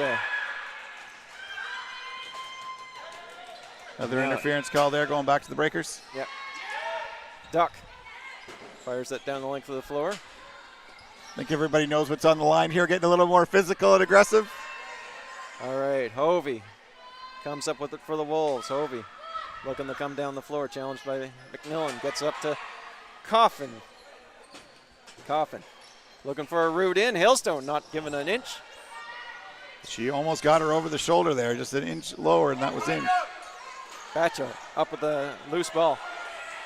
another interference call there, going back to the Breakers. Yep. Duck fires that down the length of the floor. I think everybody knows what's on the line here, getting a little more physical and aggressive. All right, Hovey comes up with it for the Wolves. Hovey looking to come down the floor, challenged by McMillan. Gets up to Coffin. Coffin looking for a root in. Hailstone not giving an inch. She almost got her over the shoulder there, just an inch lower, and that was in. Batchel up with the loose ball.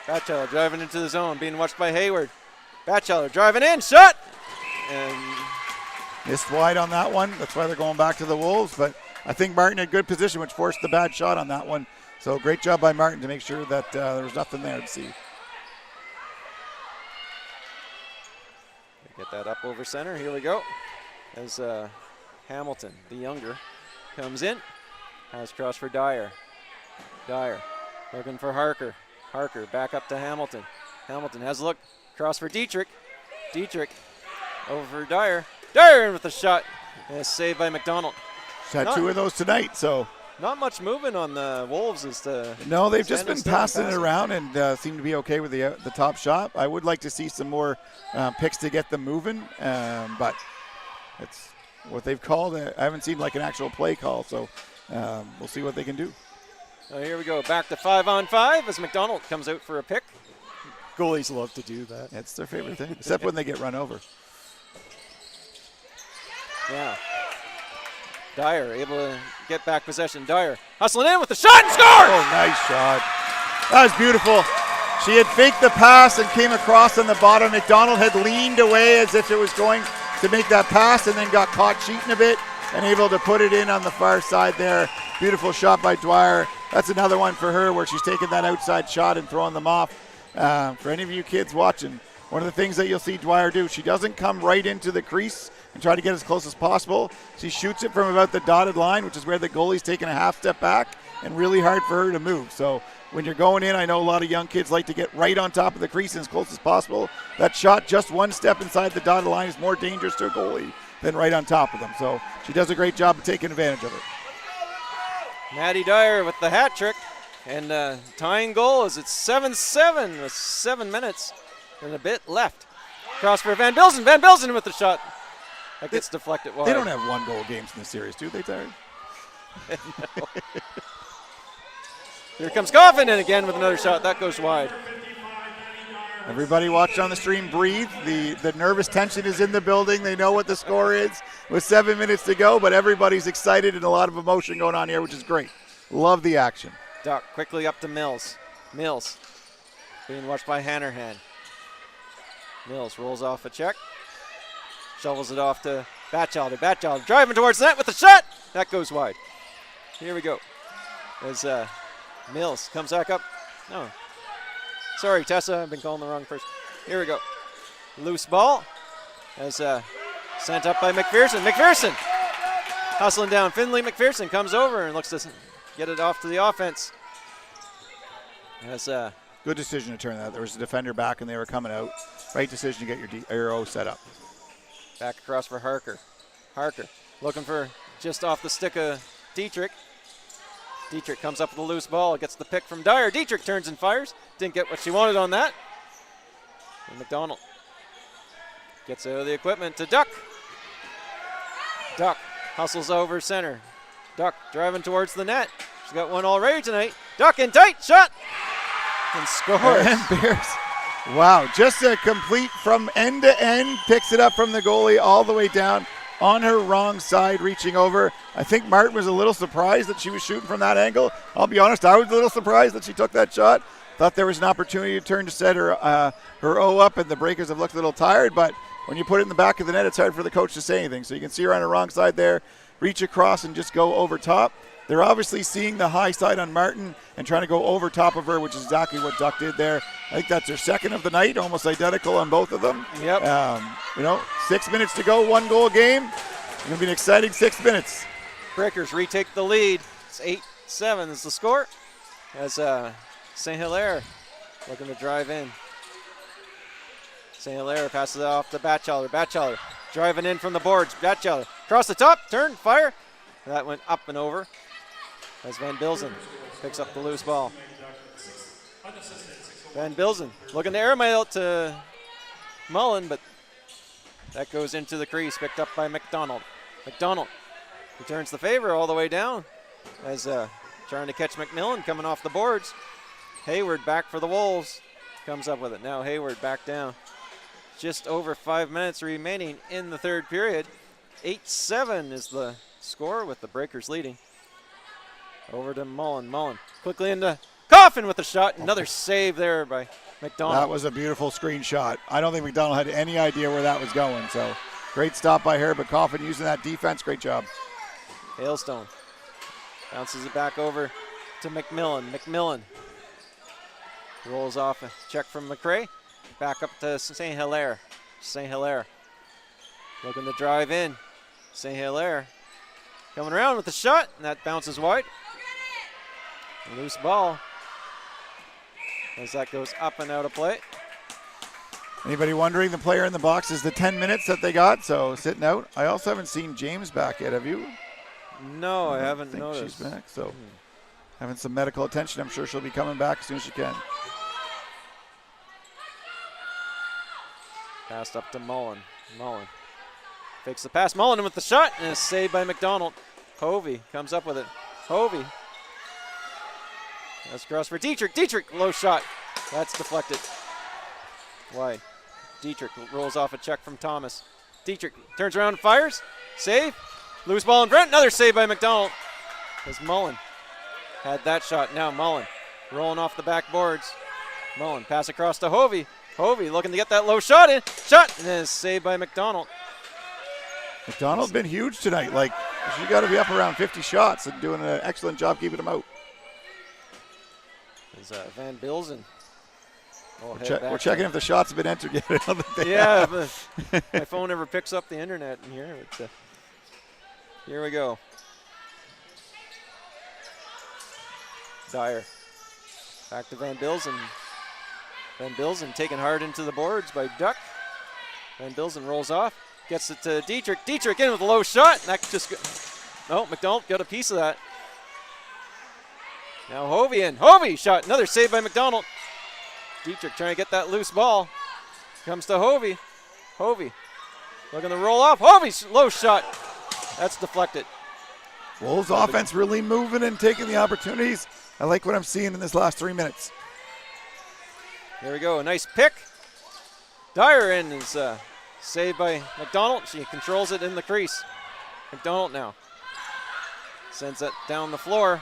Batchel driving into the zone, being watched by Hayward. Batchel driving in, shot! And missed wide on that one. That's why they're going back to the Wolves, but I think Martin had good position, which forced the bad shot on that one. So great job by Martin to make sure that there was nothing there to see. Get that up over center. Here we go. As Hamilton, the younger, comes in. Has cross for Dyer. Dyer looking for Harker. Harker back up to Hamilton. Hamilton has a look. Cross for Dietrich. Dietrich over for Dyer. Dyer with a shot. And a save by McDonald. She's had 2 of those tonight, so. Not much movement on the Wolves as the. No, they've just been passing it around and seem to be okay with the top shot. I would like to see some more picks to get them moving, but it's what they've called. I haven't seen like an actual play call, so we'll see what they can do. Here we go, back to 5-on-5 as McDonald comes out for a pick. Goalies love to do that. That's their favorite thing, except when they get run over. Yeah. Dyer able to get back possession. Dyer hustling in with the shot and scores! Oh, nice shot. That was beautiful. She had faked the pass and came across on the bottom. McDonald had leaned away as if it was going to make that pass and then got caught cheating a bit and able to put it in on the far side there. Beautiful shot by Dwyer. That's another one for her where she's taking that outside shot and throwing them off. For any of you kids watching, one of the things that you'll see Dwyer do, she doesn't come right into the crease and try to get as close as possible. She shoots it from about the dotted line, which is where the goalie's taking a half step back, and really hard for her to move. So when you're going in, I know a lot of young kids like to get right on top of the crease and as close as possible. That shot just one step inside the dotted line is more dangerous to a goalie than right on top of them. So she does a great job of taking advantage of it. Maddie Dyer with the hat trick, and tying goal as it's 7-7 with 7 minutes and a bit left. Cross for Van Bilzen. Van Bilzen with the shot. That gets deflected wide. They don't have 1-goal games in the series, do they, Terry? No. Here comes Coffin in again with another shot. That goes wide. Everybody watched on the stream breathe. The nervous tension is in the building. They know what the score is with 7 minutes to go, but everybody's excited and a lot of emotion going on here, which is great. Love the action. Duck quickly up to Mills. Mills being watched by Hannerhan. Mills rolls off a check. Shovels it off to Batchelder. Batchelder driving towards the net with the shot. That goes wide. Here we go. As Mills comes back up. No. Sorry, Tessa. I've been calling the wrong person. Here we go. Loose ball. As sent up by McPherson. McPherson hustling down. Finley McPherson comes over and looks to get it off to the offense. As good decision to turn that. There was a defender back and they were coming out. Right decision to get your O set up. Back across for Harker. Harker looking for just off the stick of Dietrich. Dietrich comes up with a loose ball, gets the pick from Dyer. Dietrich turns and fires. Didn't get what she wanted on that. And McDonald gets out of the equipment to Duck. Duck hustles over center. Duck driving towards the net. She's got one already tonight. Duck in tight, shot, and scores. And Bears. Wow, just a complete from end to end, picks it up from the goalie all the way down on her wrong side, reaching over. I think Martin was a little surprised that she was shooting from that angle. I'll be honest, I was a little surprised that she took that shot. Thought there was an opportunity to turn to set her O up, and the breakers have looked a little tired, but when you put it in the back of the net, it's hard for the coach to say anything. So you can see her on the wrong side there, reach across and just go over top. They're obviously seeing the high side on Martin and trying to go over top of her, which is exactly what Duck did there. I think that's her second of the night, almost identical on both of them. Yep. 6 minutes to go, 1-goal game. It's going to be an exciting 6 minutes. Breakers retake the lead. It's 8-7 is the score. As St. Hilaire looking to drive in. St. Hilaire passes it off to Batchelder. Batchelder driving in from the boards. Batchelder across the top, turn, fire. That went up and over. As Van Bilzen picks up the loose ball. Van Bilzen looking to airmail it to Mullen, but that goes into the crease, picked up by McDonald. McDonald returns the favor all the way down as trying to catch McMillan coming off the boards. Hayward back for the Wolves. Comes up with it. Now Hayward back down. Just over 5 minutes remaining in the third period. 8-7 is the score with the Breakers leading. Over to Mullen. Mullen quickly into Coffin with the shot. Another save there by McDonald. That was a beautiful screenshot. I don't think McDonald had any idea where that was going. So great stop by her, but Coffin using that defense, great job. Hailstone bounces it back over to McMillan. McMillan rolls off a check from McRae. Back up to St. Hilaire. St. Hilaire looking to drive in. St. Hilaire coming around with the shot, and that bounces wide. Loose ball as that goes up and out of play. Anybody wondering, the player in the box is the 10 minutes that they got, so sitting out. I also haven't seen James back yet, have you? No, I haven't think noticed. She's back, so having some medical attention. I'm sure she'll be coming back as soon as she can. Passed up to Mullen. Mullen fakes the pass. Mullen with the shot, and it's saved by McDonald. Hovey comes up with it. Hovey. That's cross for Dietrich. Dietrich, low shot. That's deflected. Wide. Dietrich rolls off a check from Thomas. Dietrich turns around and fires. Save. Loose ball in front. Another save by McDonald. As Mullen had that shot. Now Mullen rolling off the backboards. Mullen pass across to Hovey. Hovey looking to get that low shot in. Shot, and then saved by McDonald. McDonald's been huge tonight. Like, you got to be up around 50 shots and doing an excellent job keeping them out. Is Van Bilzen. We're checking if the shots have been entered yet. I don't think they yeah, have. my phone never picks up the internet in here. But, here we go. Dyer. Back to Van Bilzen. Van Bilzen taken hard into the boards by Duck. Van Bilzen rolls off. Gets it to Dietrich. Dietrich in with a low shot. And that just McDonald got a piece of that. Now Hovey in. Hovey shot. Another save by McDonald. Dietrich trying to get that loose ball. Comes to Hovey. Hovey looking to roll off. Hovey's low shot. That's deflected. Wolves offense really moving and taking the opportunities. I like what I'm seeing in this last 3 minutes. There we go. A nice pick. Dyer in is saved by McDonald. She controls it in the crease. McDonald now sends it down the floor.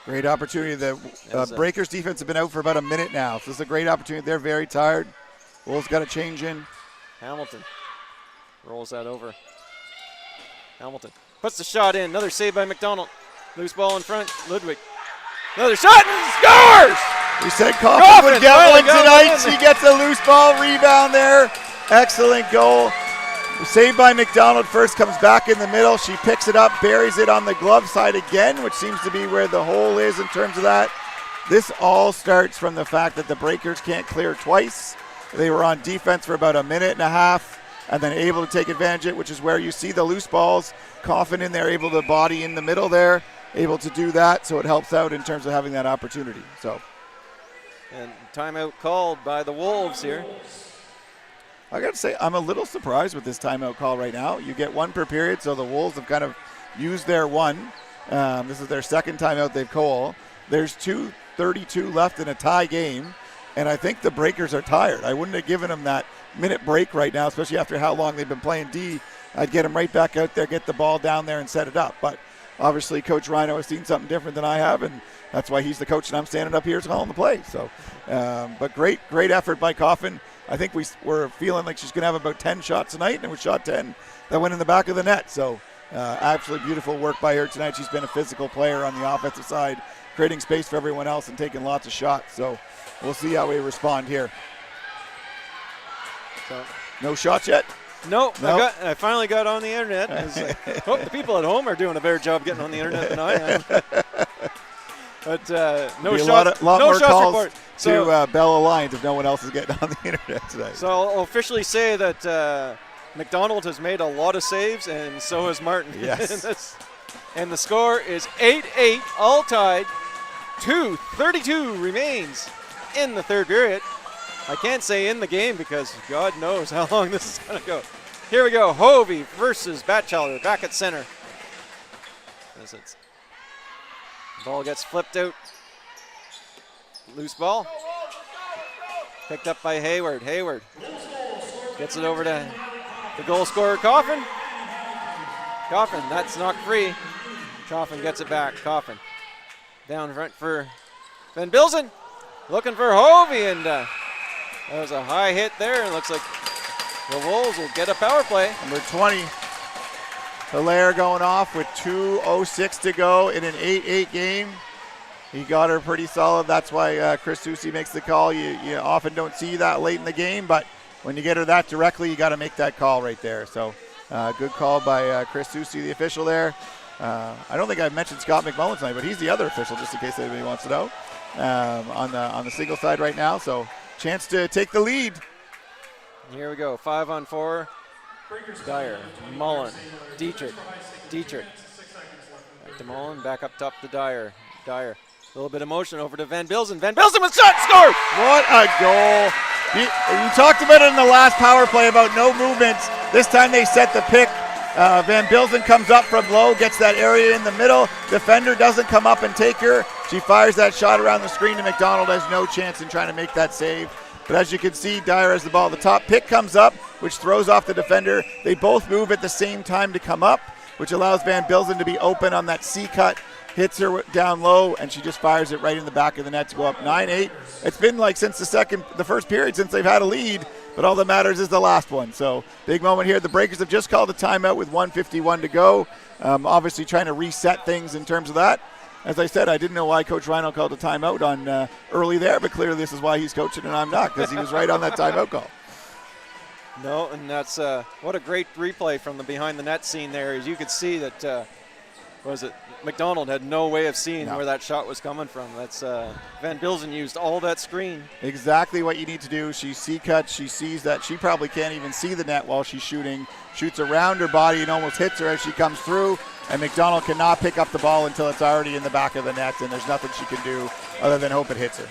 Great opportunity. The Breakers defense have been out for about a minute now. So this is a great opportunity. They're very tired. Wolves got to change in. Hamilton rolls that over. Hamilton puts the shot in. Another save by McDonald. Loose ball in front. Ludwig. Another shot and scores! We said Coffin would get one tonight. She gets a loose ball rebound there. Excellent goal. Saved by McDonald. First comes back in the middle. She picks it up, buries it on the glove side again, which seems to be where the hole is in terms of that. This all starts from the fact that the Breakers can't clear twice. They were on defense for about a minute and a half and then able to take advantage of it, which is where you see the loose balls. Coffin in there, able to body in the middle there, able to do that, so it helps out in terms of having that opportunity. So, and timeout called by the Wolves here. I got to say, I'm a little surprised with this timeout call right now. You get one per period, so the Wolves have kind of used their one. This is their second timeout they've called. There's 2:32 left in a tie game, and I think the Breakers are tired. I wouldn't have given them that minute break right now, especially after how long they've been playing D. I'd get them right back out there, get the ball down there, and set it up. But obviously, Coach Rhino has seen something different than I have, and that's why he's the coach, and I'm standing up here calling the play. So, but great effort by Coffin. I think we're feeling like she's going to have about 10 shots tonight, and it was shot 10 that went in the back of the net. So, absolutely beautiful work by her tonight. She's been a physical player on the offensive side, creating space for everyone else and taking lots of shots. So, we'll see how we respond here. So, no shots yet? Nope. I finally got on the internet. Hope the people at home are doing a better job getting on the internet than I am. But no shots. Lot no more shots calls report. to Bell Alliance if no one else is getting on the internet today. So I'll officially say that McDonald has made a lot of saves, and so has Martin. Yes. And the score is 8-8, all tied. 2:32 remains in the third period. I can't say in the game because God knows how long this is going to go. Here we go. Hovey versus Batchelder back at center. Ball gets flipped out. Loose ball. Picked up by Hayward. Hayward gets it over to the goal scorer, Coffin. Coffin, that's knocked free. Coffin gets it back. Coffin down front for Van Bilzen. Looking for Hovey, and that was a high hit there, and looks like the Wolves will get a power play. Number 20, Hilaire going off with 2:06 to go in an 8-8 game. He got her pretty solid. That's why Chris Soucy makes the call. You often don't see that late in the game, but when you get her that directly, you got to make that call right there. So good call by Chris Soucy, the official there. I don't think I've mentioned Scott McMullen tonight, but he's the other official, just in case anybody wants to know, on the single side right now. So chance to take the lead. Here we go, 5-on-4. Dyer, Mullen, Dietrich. Back to Mullen, back up top to Dyer. A little bit of motion over to Van Bilzen. Van Bilzen with shot, scored! What a goal. You talked about it in the last power play about no movements. This time they set the pick. Van Bilzen comes up from low, gets that area in the middle. Defender doesn't come up and take her. She fires that shot around the screen, and McDonald has no chance in trying to make that save. But as you can see, Dyer has the ball at the top. Pick comes up, which throws off the defender. They both move at the same time to come up. which allows Van Bilzen to be open on that C-cut. Hits her down low, and she just fires it right in the back of the net to go up 9-8. It's been like since the first period since they've had a lead, but all that matters is the last one. So big moment here. The Breakers have just called a timeout with 1:51 to go. Obviously trying to reset things in terms of that. As I said, I didn't know why Coach Rhino called a timeout on early there, but clearly this is why he's coaching and I'm not, because he was right on that timeout call. No, and that's what a great replay from the behind the net scene there. As you could see that, McDonald had no way of seeing where that shot was coming from. That's Van Bilzen used all that screen. Exactly what you need to do. She C-cuts. She sees that she probably can't even see the net while she's shooting. Shoots around her body and almost hits her as she comes through. And McDonald cannot pick up the ball until it's already in the back of the net, and there's nothing she can do other than hope it hits her.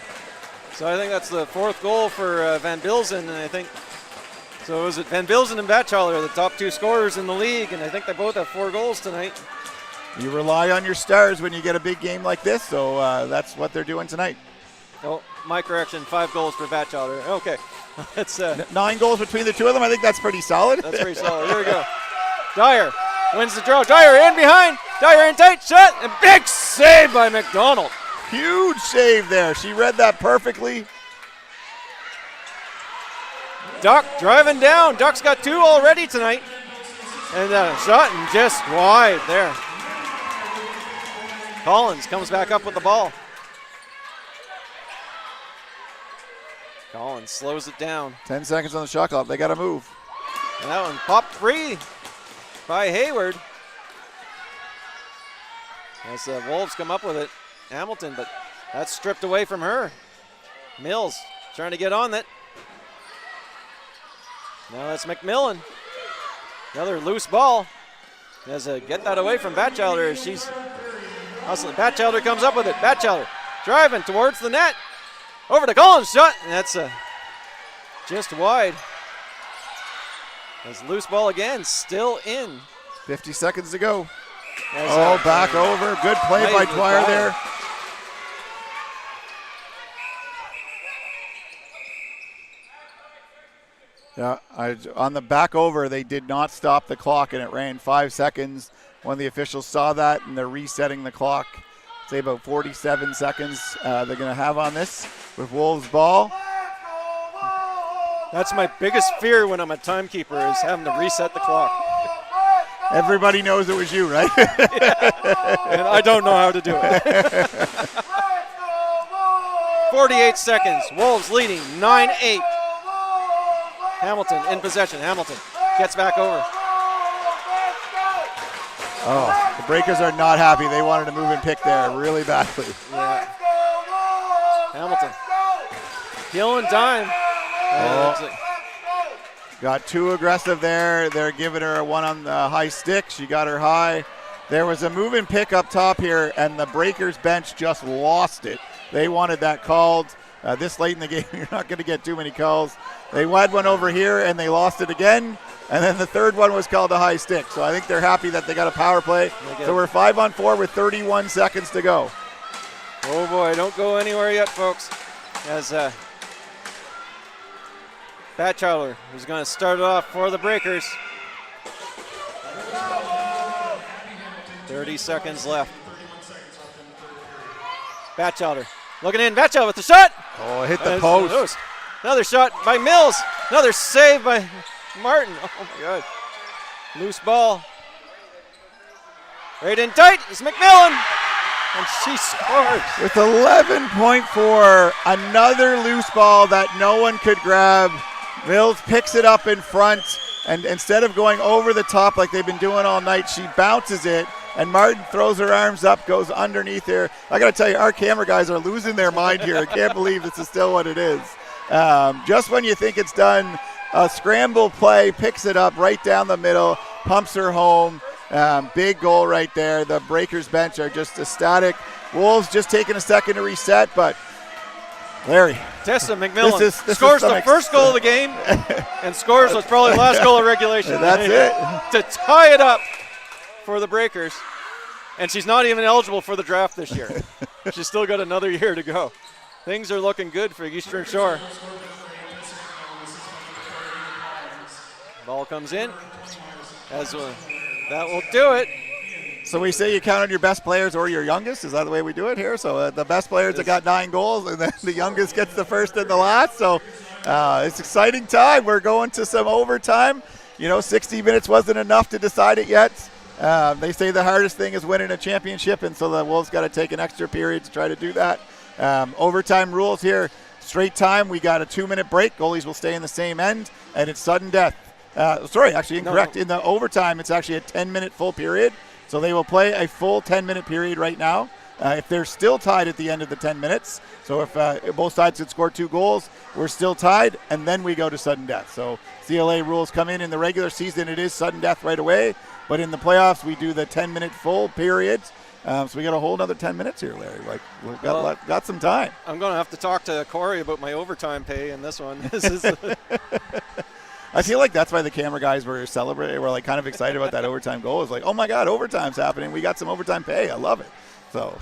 So I think that's the fourth goal for Van Bilzen, and I think so. Is it Van Bilzen and Batchelor are the top two scorers in the league, and I think they both have 4 goals tonight. You rely on your stars when you get a big game like this, so that's what they're doing tonight. Oh, my correction, 5 goals for Batchelor. Okay. It's 9 goals between the two of them. I think that's pretty solid. That's pretty solid. Here we go. Dyer wins the draw. Dyer in behind. Dyer in tight. Shot. And big save by McDonald. Huge save there. She read that perfectly. Duck driving down. Duck's got 2 already tonight. And shot and just wide there. Collins comes back up with the ball. Collins slows it down. 10 seconds on the shot clock. They got to move. And that one popped free by Hayward. As the Wolves come up with it. Hamilton, but that's stripped away from her. Mills trying to get on that. Now that's McMillan. Another loose ball. Has to get that away from Batchelder as she's hustling. Batchelder comes up with it. Batchelder driving towards the net. Over to Collins, shot, and that's just wide. As loose ball again, still in. 50 seconds to go. There's back over. Good play by Dwyer there. Yeah, on the back over, they did not stop the clock, and it ran 5 seconds. When the officials saw that, and they're resetting the clock, say about 47 seconds they're going to have on this with Wolves ball. That's my biggest fear when I'm a timekeeper, is having to reset the clock. Everybody knows it was you, right? Yeah. And I don't know how to do it. 48 seconds. Wolves leading 9-8. Hamilton in possession. Hamilton gets back over. Oh, the Breakers are not happy. They wanted to move and pick there really badly. Yeah. Hamilton killing time. Got too aggressive there. They're giving her a one on the high stick. She got her high. There was a move and pick up top here, and the Breakers bench just lost it. They wanted that called. This late in the game, you're not going to get too many calls. They had one over here, and they lost it again. And then the third one was called a high stick. So I think they're happy that they got a power play. So we're 5-on-4 with 31 seconds to go. Oh boy, don't go anywhere yet, folks. As Batchelder, who's going to start it off for the Breakers. 30 seconds left. Batchelder looking in. Batchelder with the shot. Oh, hit the post. Another shot by Mills. Another save by Martin. Oh my God. Loose ball. Right in tight is McMillan. And she scores. With 11.4, another loose ball that no one could grab. Mills picks it up in front, and instead of going over the top like they've been doing all night, she bounces it, and Martin throws her arms up, goes underneath here. I got to tell you, our camera guys are losing their mind here. I can't believe this is still what it is. Just when you think it's done, a scramble play, picks it up right down the middle, pumps her home. Big goal right there. The Breakers bench are just ecstatic. Wolves just taking a second to reset, but Larry. Tessa McMillan this scores the first goal of the game and scores what's probably the last goal of regulation. That's it. To tie it up for the Breakers. And she's not even eligible for the draft this year. She's still got another year to go. Things are looking good for Eastern Shore. Ball comes in as That will do it. So we say you count on your best players or your youngest. Is that the way we do it here? So the best players that got 9 goals, and then the youngest gets the first and the last. So it's exciting time. We're going to some overtime. 60 minutes wasn't enough to decide it yet. They say the hardest thing is winning a championship, and so the Wolves got to take an extra period to try to do that. Overtime rules here. Straight time. We got a 2-minute break. Goalies will stay in the same end, and it's sudden death. Incorrect. No. In the overtime, it's actually a 10-minute full period. So they will play a full 10-minute period right now. If they're still tied at the end of the 10 minutes, so if both sides could score 2 goals, we're still tied, and then we go to sudden death. So CLA rules come in the regular season, it is sudden death right away, but in the playoffs, we do the 10-minute full period. So we got a whole another 10 minutes here, Larry. We've got some time. I'm going to have to talk to Corey about my overtime pay in this one. I feel like that's why the camera guys were celebrating. We're kind of excited about that overtime goal. It's like, oh my God, overtime's happening. We got some overtime pay. I love it. So,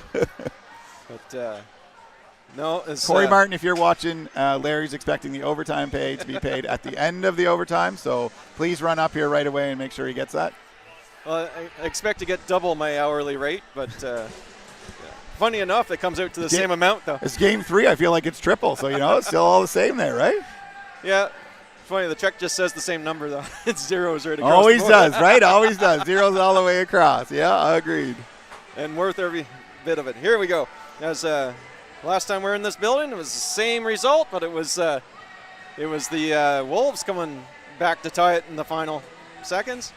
no, it's Corey Martin, if you're watching, Larry's expecting the overtime pay to be paid at the end of the overtime. So please run up here right away and make sure he gets that. Well, I expect to get double my hourly rate, but funny enough, it comes out to the same amount though. It's game 3. I feel like it's triple. So it's still all the same there, right? Yeah. Funny, the check just says the same number, though. It's zeros right across. Always does, right? Always does. Zeros all the way across. Yeah, agreed. And worth every bit of it. Here we go. As last time we were in this building, it was the same result, but it was the Wolves coming back to tie it in the final seconds.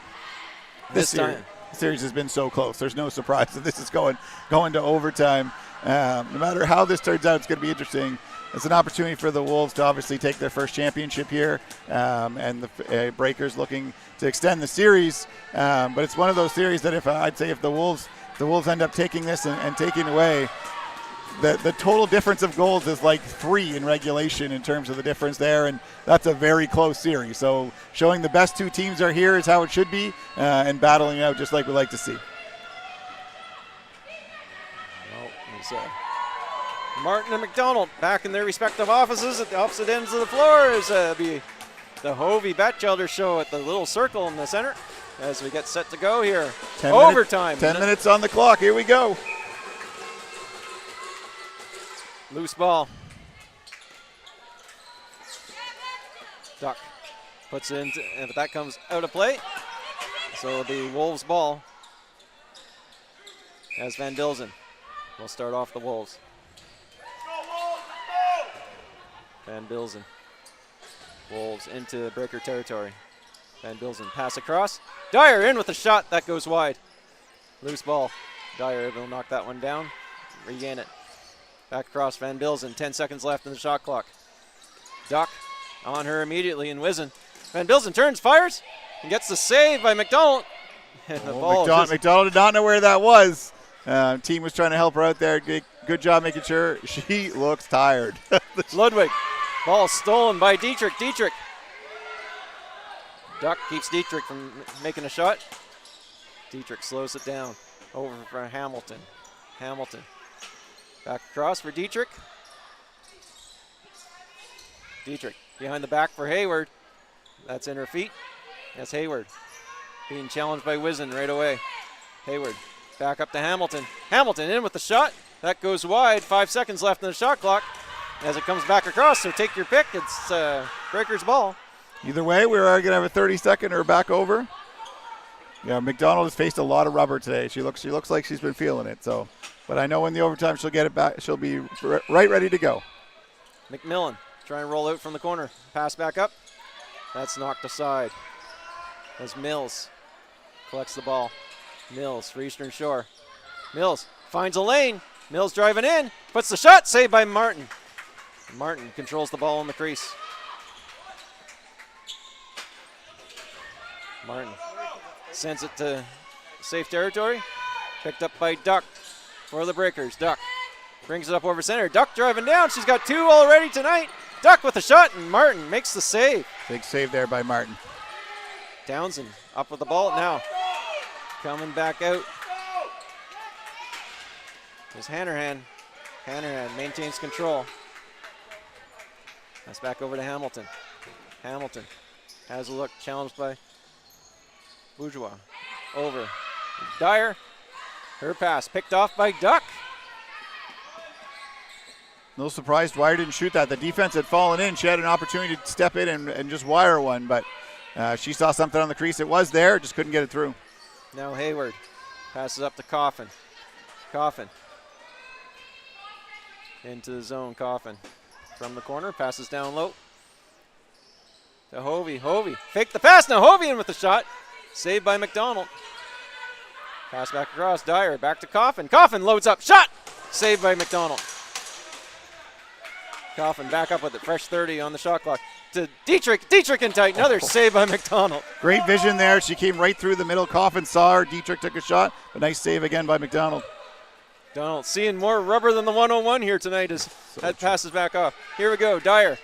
This time. The series has been so close. There's no surprise that this is going to overtime. No matter how this turns out, it's going to be interesting. It's an opportunity for the Wolves to obviously take their first championship here, and the Breakers looking to extend the series. But it's one of those series that if the Wolves end up taking this and taking away, the total difference of goals is like 3 in regulation in terms of the difference there, and that's a very close series. So showing the best 2 teams are here is how it should be, and battling out just like we like to see. Martin and McDonald back in their respective offices at the opposite ends of the floor as be the Hovey Batchelder show at the little circle in the center as we get set to go here. 10 overtime. 10 minutes on the clock. Here we go. Loose ball. Duck puts it into, but that comes out of play. So the Wolves ball as Van Dilzen will start off the Wolves. Van Bilzen. Wolves into Breaker territory. Van Bilzen pass across. Dyer in with a shot. That goes wide. Loose ball. Dyer able to knock that one down. Regain it. Back across Van Bilzen. 10 seconds left in the shot clock. Duck on her immediately in Wizen. Van Bilzen turns, fires, and gets the save by McDonald. And the ball McDonald did not know where that was. Team was trying to help her out there. Good job making sure. She looks tired. Ludwig. Ball stolen by Dietrich. Dietrich. Duck keeps Dietrich from making a shot. Dietrich slows it down. Over for Hamilton. Hamilton. Back across for Dietrich. Dietrich behind the back for Hayward. That's in her feet. That's Hayward. Being challenged by Wizen right away. Hayward back up to Hamilton. Hamilton in with the shot. That goes wide. 5 seconds left in the shot clock as it comes back across. So take your pick. It's Breaker's ball. Either way, we're going to have a 30-second or back over. Yeah, McDonald has faced a lot of rubber today. She looks like she's been feeling it. So, but I know in the overtime she'll get it back. She'll be right ready to go. McMillan trying to roll out from the corner. Pass back up. That's knocked aside. As Mills collects the ball. Mills for Eastern Shore. Mills finds a lane. Mills driving in. Puts the shot. Saved by Martin. Martin controls the ball in the crease. Martin sends it to safe territory. Picked up by Duck for the Breakers. Duck brings it up over center. Duck driving down. She's got 2 already tonight. Duck with a shot, and Martin makes the save. Big save there by Martin. Townsend up with the ball now. Coming back out. There's Hanrahan. Hanrahan maintains control. That's back over to Hamilton. Hamilton has a look, challenged by Bourgeois. over. Dyer, her pass picked off by Duck. No surprise Dwyer didn't shoot that. The defense had fallen in. She had an opportunity to step in and just wire one, but she saw something on the crease. It was there, just couldn't get it through. Now Hayward passes up to Coffin. Coffin into the zone. Coffin from the corner, passes down low to Hovey. Hovey fake the pass. Now Hovey in with the shot. Saved by McDonald. Pass back across. Dyer back to Coffin. Coffin loads up. Shot. Saved by McDonald. Coffin back up with it. Fresh 30 on the shot clock. To Dietrich. Dietrich in tight. Another save by McDonald. Great vision there. She came right through the middle. Coffin saw her. Dietrich took a shot. But nice save again by McDonald. McDonald seeing more rubber than the 101 here tonight as that passes back off. Here we go. Dyer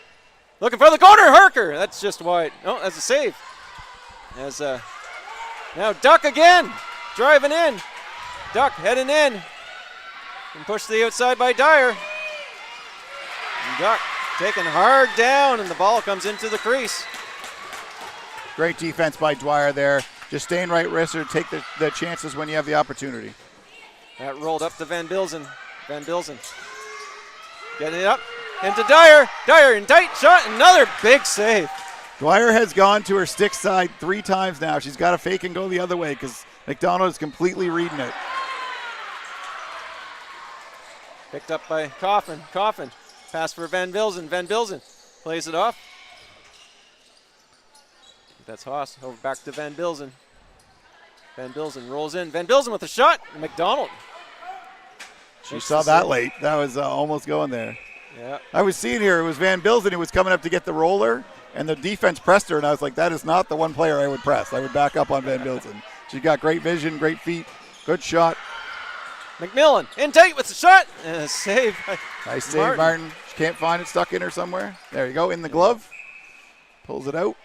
looking for the corner. Harker. That's just wide. Oh, that's a save. As now Duck again. Driving in. Duck heading in. And pushed to the outside by Dyer. And Duck taken hard down, and the ball comes into the crease. Great defense by Dwyer there. Just staying right wrister, take the chances when you have the opportunity. That rolled up to Van Bilzen. Van Bilzen getting it up into Dyer. Dyer in tight shot. Another big save. Dwyer has gone to her stick side 3 times now. She's got to fake and go the other way because McDonald is completely reading it. Picked up by Coffin. Coffin. Pass for Van Bilzen. Van Bilzen plays it off. That's Haas. Over back to Van Bilzen. Van Bilzen rolls in. Van Bilzen with a shot. McDonald. She saw that late. That was almost going there. Yeah. I was seeing here, it was Van Bilzen who was coming up to get the roller, and the defense pressed her, and I was like, that is not the one player I would press. I would back up on Van Bilzen. She's got great vision, great feet, good shot. McMillan in tight with the shot. And a save. Nice save, Martin. She can't find it, stuck in her somewhere. There you go, in the glove. Pulls it out.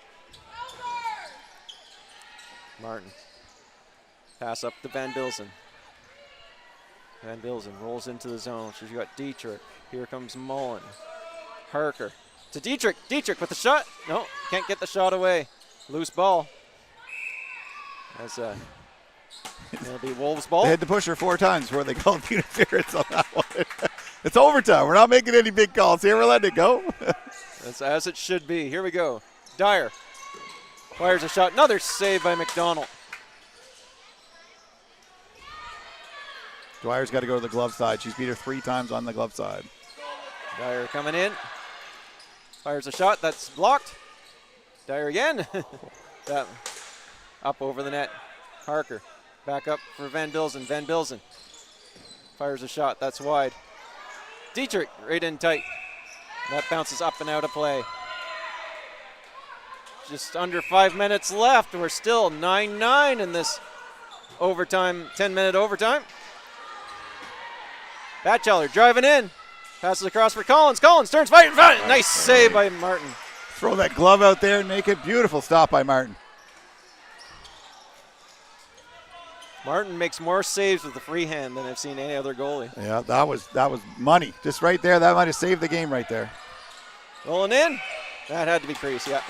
Martin. Pass up to Van Bilzen. Van Bilzen rolls into the zone. She's got Dietrich. Here comes Mullen. Harker to Dietrich. Dietrich with the shot. No, can't get the shot away. Loose ball. That's it'll be Wolves ball. They had to push her 4 times before they called interference on that one. It's overtime. We're not making any big calls here. We're letting it go. That's as it should be. Here we go. Dyer fires a shot. Another save by McDonald. Dwyer's got to go to the glove side. She's beat her 3 times on the glove side. Dyer coming in. Fires a shot. That's blocked. Dyer again. That up over the net. Harker back up for Van Bilzen. Van Bilzen fires a shot. That's wide. Dietrich right in tight. That bounces up and out of play. Just under 5 minutes left. We're still 9-9 in this overtime, 10-minute overtime. Batchelder driving in. Passes across for Collins. Collins turns fighting. Nice save by Martin. Throw that glove out there and make it. Beautiful stop by Martin. Martin makes more saves with the free hand than I've seen any other goalie. Yeah, that was money. Just right there. That might have saved the game right there. Rolling in. That had to be crease, yeah.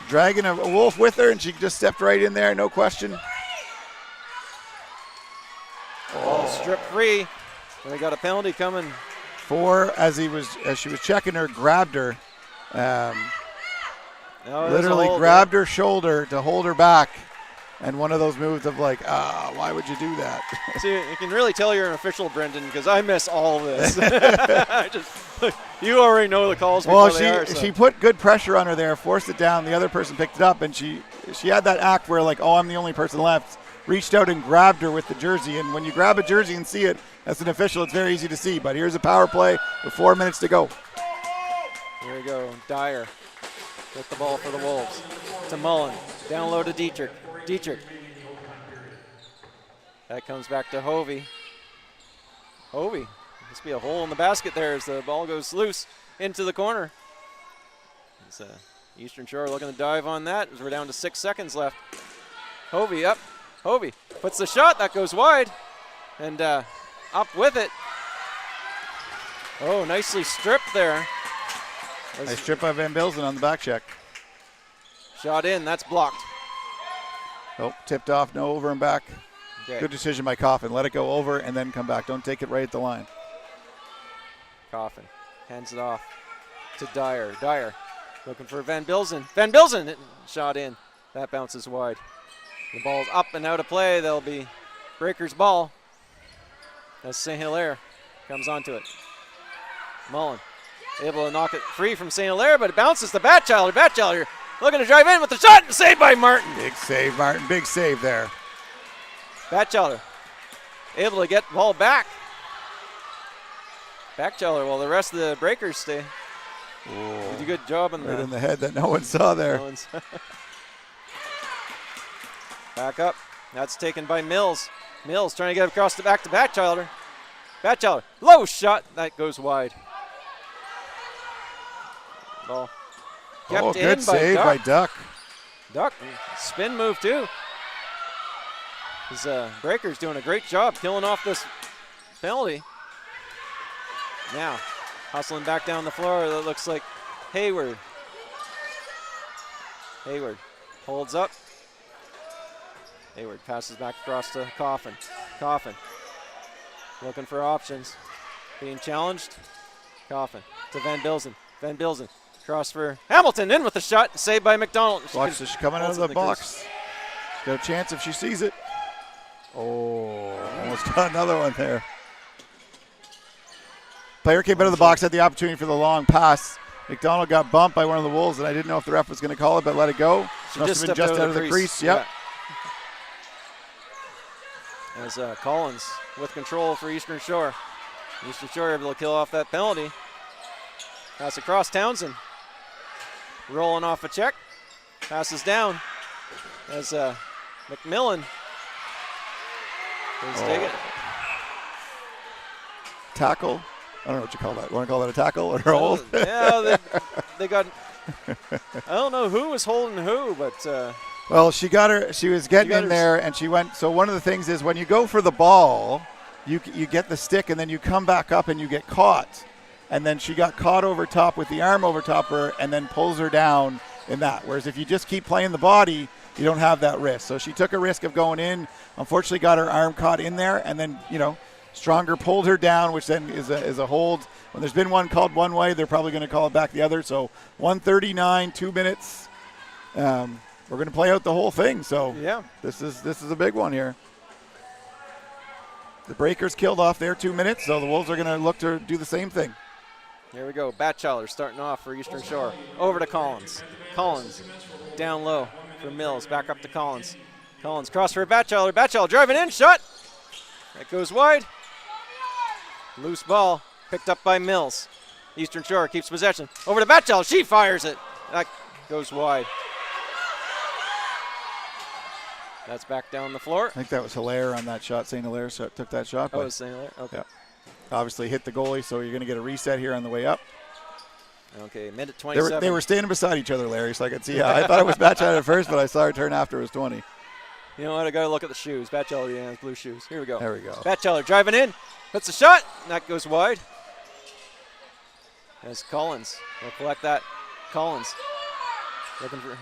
Dragging a Wolf with her, and she just stepped right in there, no question. Ball stripped free. And we got a penalty coming. 4, as she was checking her, grabbed her. Literally grabbed her shoulder to hold her back. And one of those moves of like, why would you do that? See, you can really tell you're an official, Brendan, because I miss all of this. You already know the calls before they are. She put good pressure on her there, forced it down. The other person picked it up, and she had that act where like, I'm the only person left. Reached out and grabbed her with the jersey. And when you grab a jersey and see it, as an official, it's very easy to see. But here's a power play with 4 minutes to go. Here we go. Dyer with the ball for the Wolves. To Mullen. Down low to Dietrich. Dietrich. That comes back to Hovey. Hovey. Must be a hole in the basket there as the ball goes loose into the corner. It's Eastern Shore looking to dive on that as we're down to 6 seconds left. Hovey up. Hovey puts the shot. That goes wide. And up with it. Oh, nicely stripped there. Nice strip by Van Bilzen on the back check. Shot in. That's blocked. Oh, tipped off, no over and back. Okay. Good decision by Coffin. Let it go over and then come back. Don't take it right at the line. Coffin hands it off to Dyer. Dyer looking for Van Bilzen. Van Bilzen shot in. That bounces wide. The ball's up and out of play. There'll be Breakers' ball as St. Hilaire comes onto it. Mullen able to knock it free from St. Hilaire, but it bounces to Batchelder. Batchelder looking to drive in with the shot and saved by Martin. Big save, Martin. Big save there. Batchelder able to get the ball back. Batchelder while the rest of the Breakers stay. Whoa. Did a good job in Right in the head that no one saw there. Back up. That's taken by Mills. Mills trying to get across the back to Batchelder. Batchelder, low shot. That goes wide. Ball kept in good save by Duck. Duck, spin move too. His Breakers doing a great job killing off this penalty. Now, hustling back down the floor, that looks like Hayward. Hayward holds up. Hayward passes back across to Coffin. Coffin looking for options. Being challenged. Coffin to Van Bilzen. Van Bilzen cross for Hamilton, in with the shot, saved by McDonald. Watch this, she's coming out of the box. She's got a chance if she sees it. Oh, almost got another one there. Player came out of the box, had the opportunity for the long pass. McDonald got bumped by one of the Wolves, and I didn't know if the ref was going to call it, but let it go. She Must have been just out of the crease. Yep. Yeah. As Collins with control for Eastern Shore. Eastern Shore able to kill off that penalty. Pass across Townsend. Rolling off a check. Passes down as McMillan is taking. Tackle. I don't know what you call that. You want to call that a tackle or a hold? Yeah, they got. I don't know who was holding who, but. Well, she got her. She was getting in there, and she went. So one of the things is when you go for the ball, you get the stick, and then you come back up and you get caught. And then she got caught over top with the arm over top her, and then pulls her down in that. Whereas if you just keep playing the body, you don't have that risk. So she took a risk of going in. Unfortunately, got her arm caught in there, and then Stronger pulled her down, which then is a hold. When there's been one called one way, they're probably going to call it back the other. So 1:39, 2 minutes. We're going to play out the whole thing. So yeah, this is a big one here. The Breakers killed off their 2 minutes, so the Wolves are going to look to do the same thing. Here we go. Batchelder starting off for Eastern Shore. Over to Collins. Collins down low for Mills. Back up to Collins. Collins cross for Batchelder. Batchelder driving in. Shot. That goes wide. Loose ball picked up by Mills. Eastern Shore keeps possession. Over to Batchelder. She fires it. That goes wide. That's back down the floor. I think that was Hilaire on that shot. St. Hilaire took that shot. Oh, it was St. Hilaire? Okay. Yeah. Obviously hit the goalie, so you're going to get a reset here on the way up. Okay, minute 27. They were standing beside each other, Larry, so I could see. I thought it was Batchelder at first, but I saw her turn after it was 20. You know what? I got to look at the shoes. Batchelder, yeah, blue shoes. Here we go. There we go. Batchelder driving in. Puts a shot. And that goes wide. As Collins will collect that. Collins looking for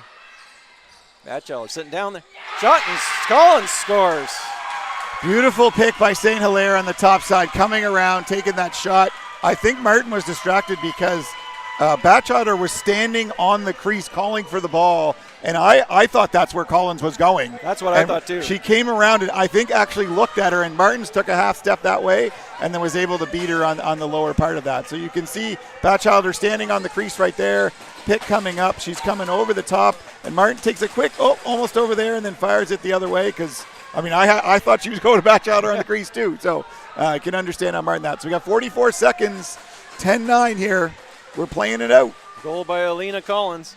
Batchelder sitting down there. Shot, and Collins scores. Beautiful pick by St. Hilaire on the top side, coming around, taking that shot. I think Martin was distracted because Batchelder was standing on the crease calling for the ball, and I thought that's where Collins was going. That's what I thought too. She came around and I think actually looked at her, and Martins took a half step that way and then was able to beat her on the lower part of that. So you can see Batchelder standing on the crease right there, pick coming up. She's coming over the top, and Martin takes a quick, almost over there, and then fires it the other way because, I thought she was going to Batchelder on the crease too. So I can understand how Martin that. So we got 44 seconds, 10-9 here. We're playing it out. Goal by Alina Collins.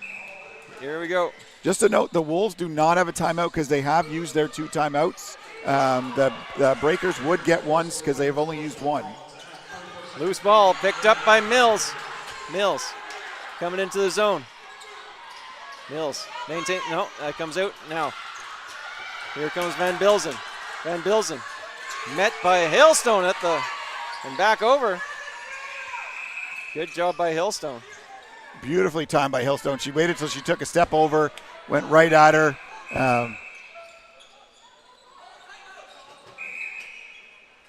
Here we go. Just a note, the Wolves do not have a timeout because they have used their 2 timeouts. The Breakers would get one because they have only used one. Loose ball picked up by Mills. Mills coming into the zone. Mills maintain. No, that comes out now. Here comes Van Bilzen. Van Bilzen met by Hailstone and back over. Good job by Hailstone. Beautifully timed by Hailstone. She waited till she took a step over, went right at her.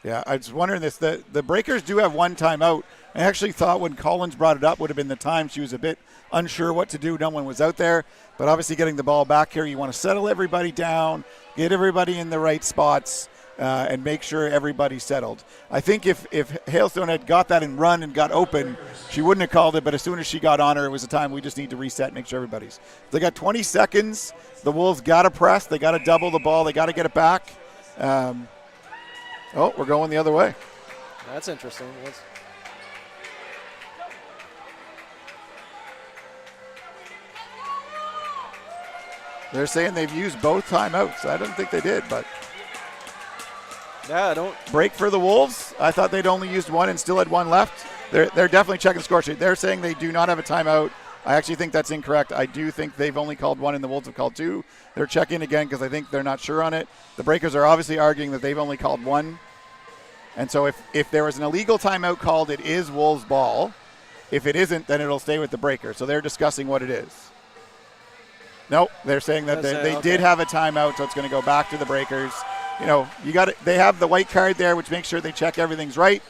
Yeah, I was wondering this. The Breakers do have one timeout. I actually thought when Collins brought it up would have been the time. She was a bit unsure what to do. No one was out there. But obviously getting the ball back here, you want to settle everybody down, get everybody in the right spots, and make sure everybody's settled. I think if Hailstone had got that and run and got open, she wouldn't have called it. But as soon as she got on her, it was a time we just need to reset and make sure everybody's. They got 20 seconds. The Wolves got to press. They got to double the ball. They got to get it back. Oh, we're going the other way. That's interesting. They're saying they've used both timeouts. I don't think they did, but yeah, I don't. Break for the Wolves. I thought they'd only used one and still had one left. They're definitely checking the score sheet. They're saying they do not have a timeout. I actually think that's incorrect. I do think they've only called one and the Wolves have called two. They're checking again because I think they're not sure on it. The Breakers are obviously arguing that they've only called one. And so if there was an illegal timeout called, it is Wolves' ball. If it isn't, then it'll stay with the Breakers. So they're discussing what it is. Nope, they're saying that they did have a timeout, so it's going to go back to the Breakers. You know, they have the white card there, which makes sure they check everything's right.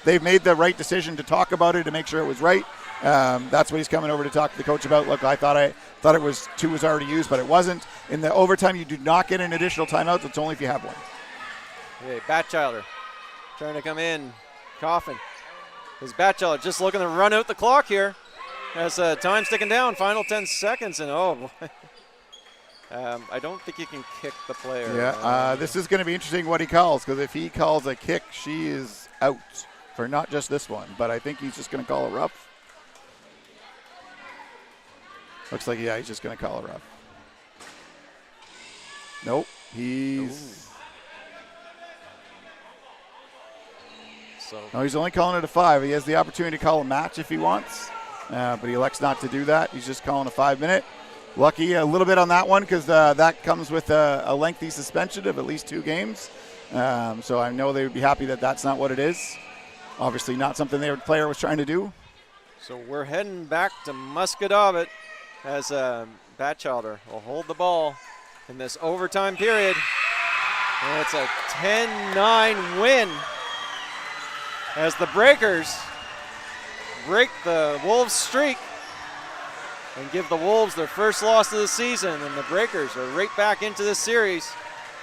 They've made the right decision to talk about it to make sure it was right. That's what he's coming over to talk to the coach about. Look, I thought it was two was already used, but it wasn't. In the overtime, you do not get an additional timeout. It's only if you have one. Okay, Batchelder trying to come in, coughing. Is Batchelder just looking to run out the clock here? As time's ticking down, final 10 seconds, and oh boy. I don't think you can kick the player. Yeah, this is going to be interesting what he calls, because if he calls a kick, she is out for not just this one, but I think he's just going to call it rough. Looks like, yeah, he's just going to call it rough. Nope, he's... No, he's only calling it a 5. He has the opportunity to call a match if he wants. But he elects not to do that. He's just calling a 5-minute. Lucky a little bit on that one because that comes with a lengthy suspension of at least 2 games. So I know they would be happy that that's not what it is. Obviously not something their player was trying to do. So we're heading back to Muscatawbit as Batchelder will hold the ball in this overtime period. And it's a 10-9 win as the Breakers break the Wolves streak and give the Wolves their first loss of the season, and the Breakers are right back into this series.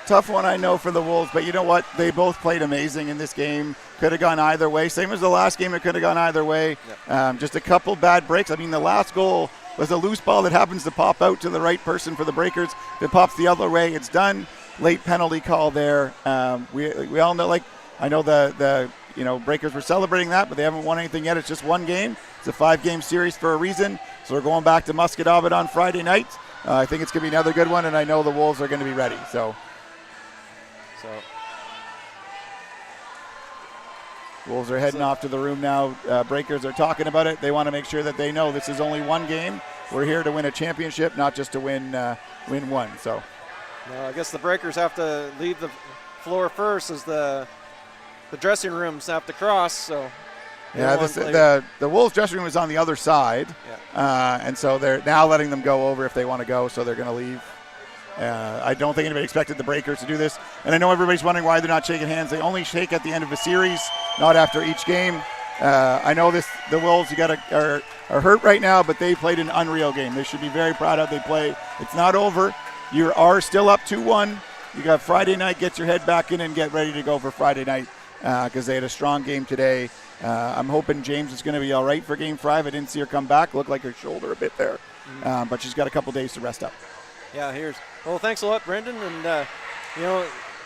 Tough one, I know, for the Wolves, but you know what? They both played amazing in this game. Could have gone either way. Same as the last game, it could have gone either way. Yep. Just a couple bad breaks. I mean, the last goal was a loose ball that happens to pop out to the right person for the Breakers. If it pops the other way, it's done. Late penalty call there. We all know, like, I know the Breakers were celebrating that, but they haven't won anything yet. It's just one game. It's a 5-game series for a reason. So we're going back to Muscatawbit on Friday night. I think it's going to be another good one, and I know the Wolves are going to be ready. So Wolves are heading off to the room now. Breakers are talking about it. They want to make sure that they know this is only one game. We're here to win a championship, not just to win one. So, well, I guess the Breakers have to leave the floor first as the dressing rooms have to cross. So yeah, the Wolves dressing room is on the other side, and so they're now letting them go over if they want to go. So they're going to leave. I don't think anybody expected the Breakers to do this, and I know everybody's wondering why they're not shaking hands. They only shake at the end of a series, not after each game. I know the Wolves are hurt right now, but they played an unreal game. They should be very proud of how they play. It's not over. You are still up 2-1. You got Friday night. Get your head back in and get ready to go for Friday night because they had a strong game today. I'm hoping James is going to be all right for Game 5. I didn't see her come back. Looked like her shoulder a bit there, but she's got a couple days to rest up. Yeah, well, thanks a lot, Brendan. And,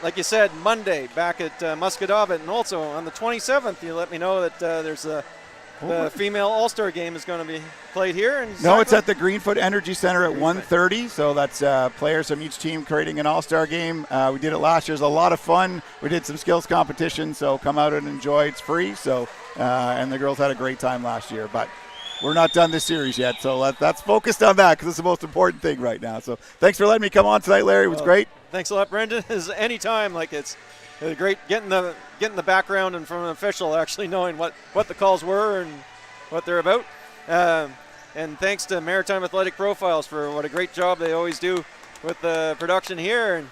like you said, Monday back at Muscatawbit. And also on the 27th, you let me know that there's the female All-Star game is going to be played here. No, it's at the Greenfoot Energy Center at 1:30. So that's players from each team creating an All-Star game. We did it last year. It was a lot of fun. We did some skills competition, so come out and enjoy. It's free. So and the girls had a great time last year. But we're not done this series yet, so that's focused on that because it's the most important thing right now. So thanks for letting me come on tonight, Larry. It was great. Thanks a lot, Brendan. Anytime, it's great getting the background and from an official actually knowing what the calls were and what they're about. And thanks to Maritime Athletic Profiles for what a great job they always do with the production here.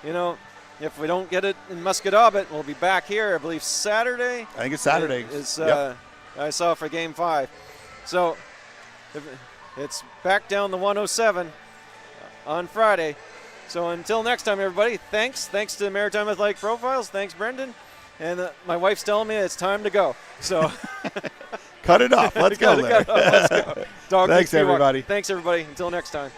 And if we don't get it in Musquodoboit, we'll be back here, I believe, Saturday. I think it's Saturday. I saw for Game 5. So it's back down the 107 on Friday. So until next time, everybody, thanks. Thanks to Maritime Athletic Profiles. Thanks, Brendan. And my wife's telling me it's time to go. So cut it off. Let's go, Larry. Let's go. Thanks, everybody. Thanks, everybody. Until next time.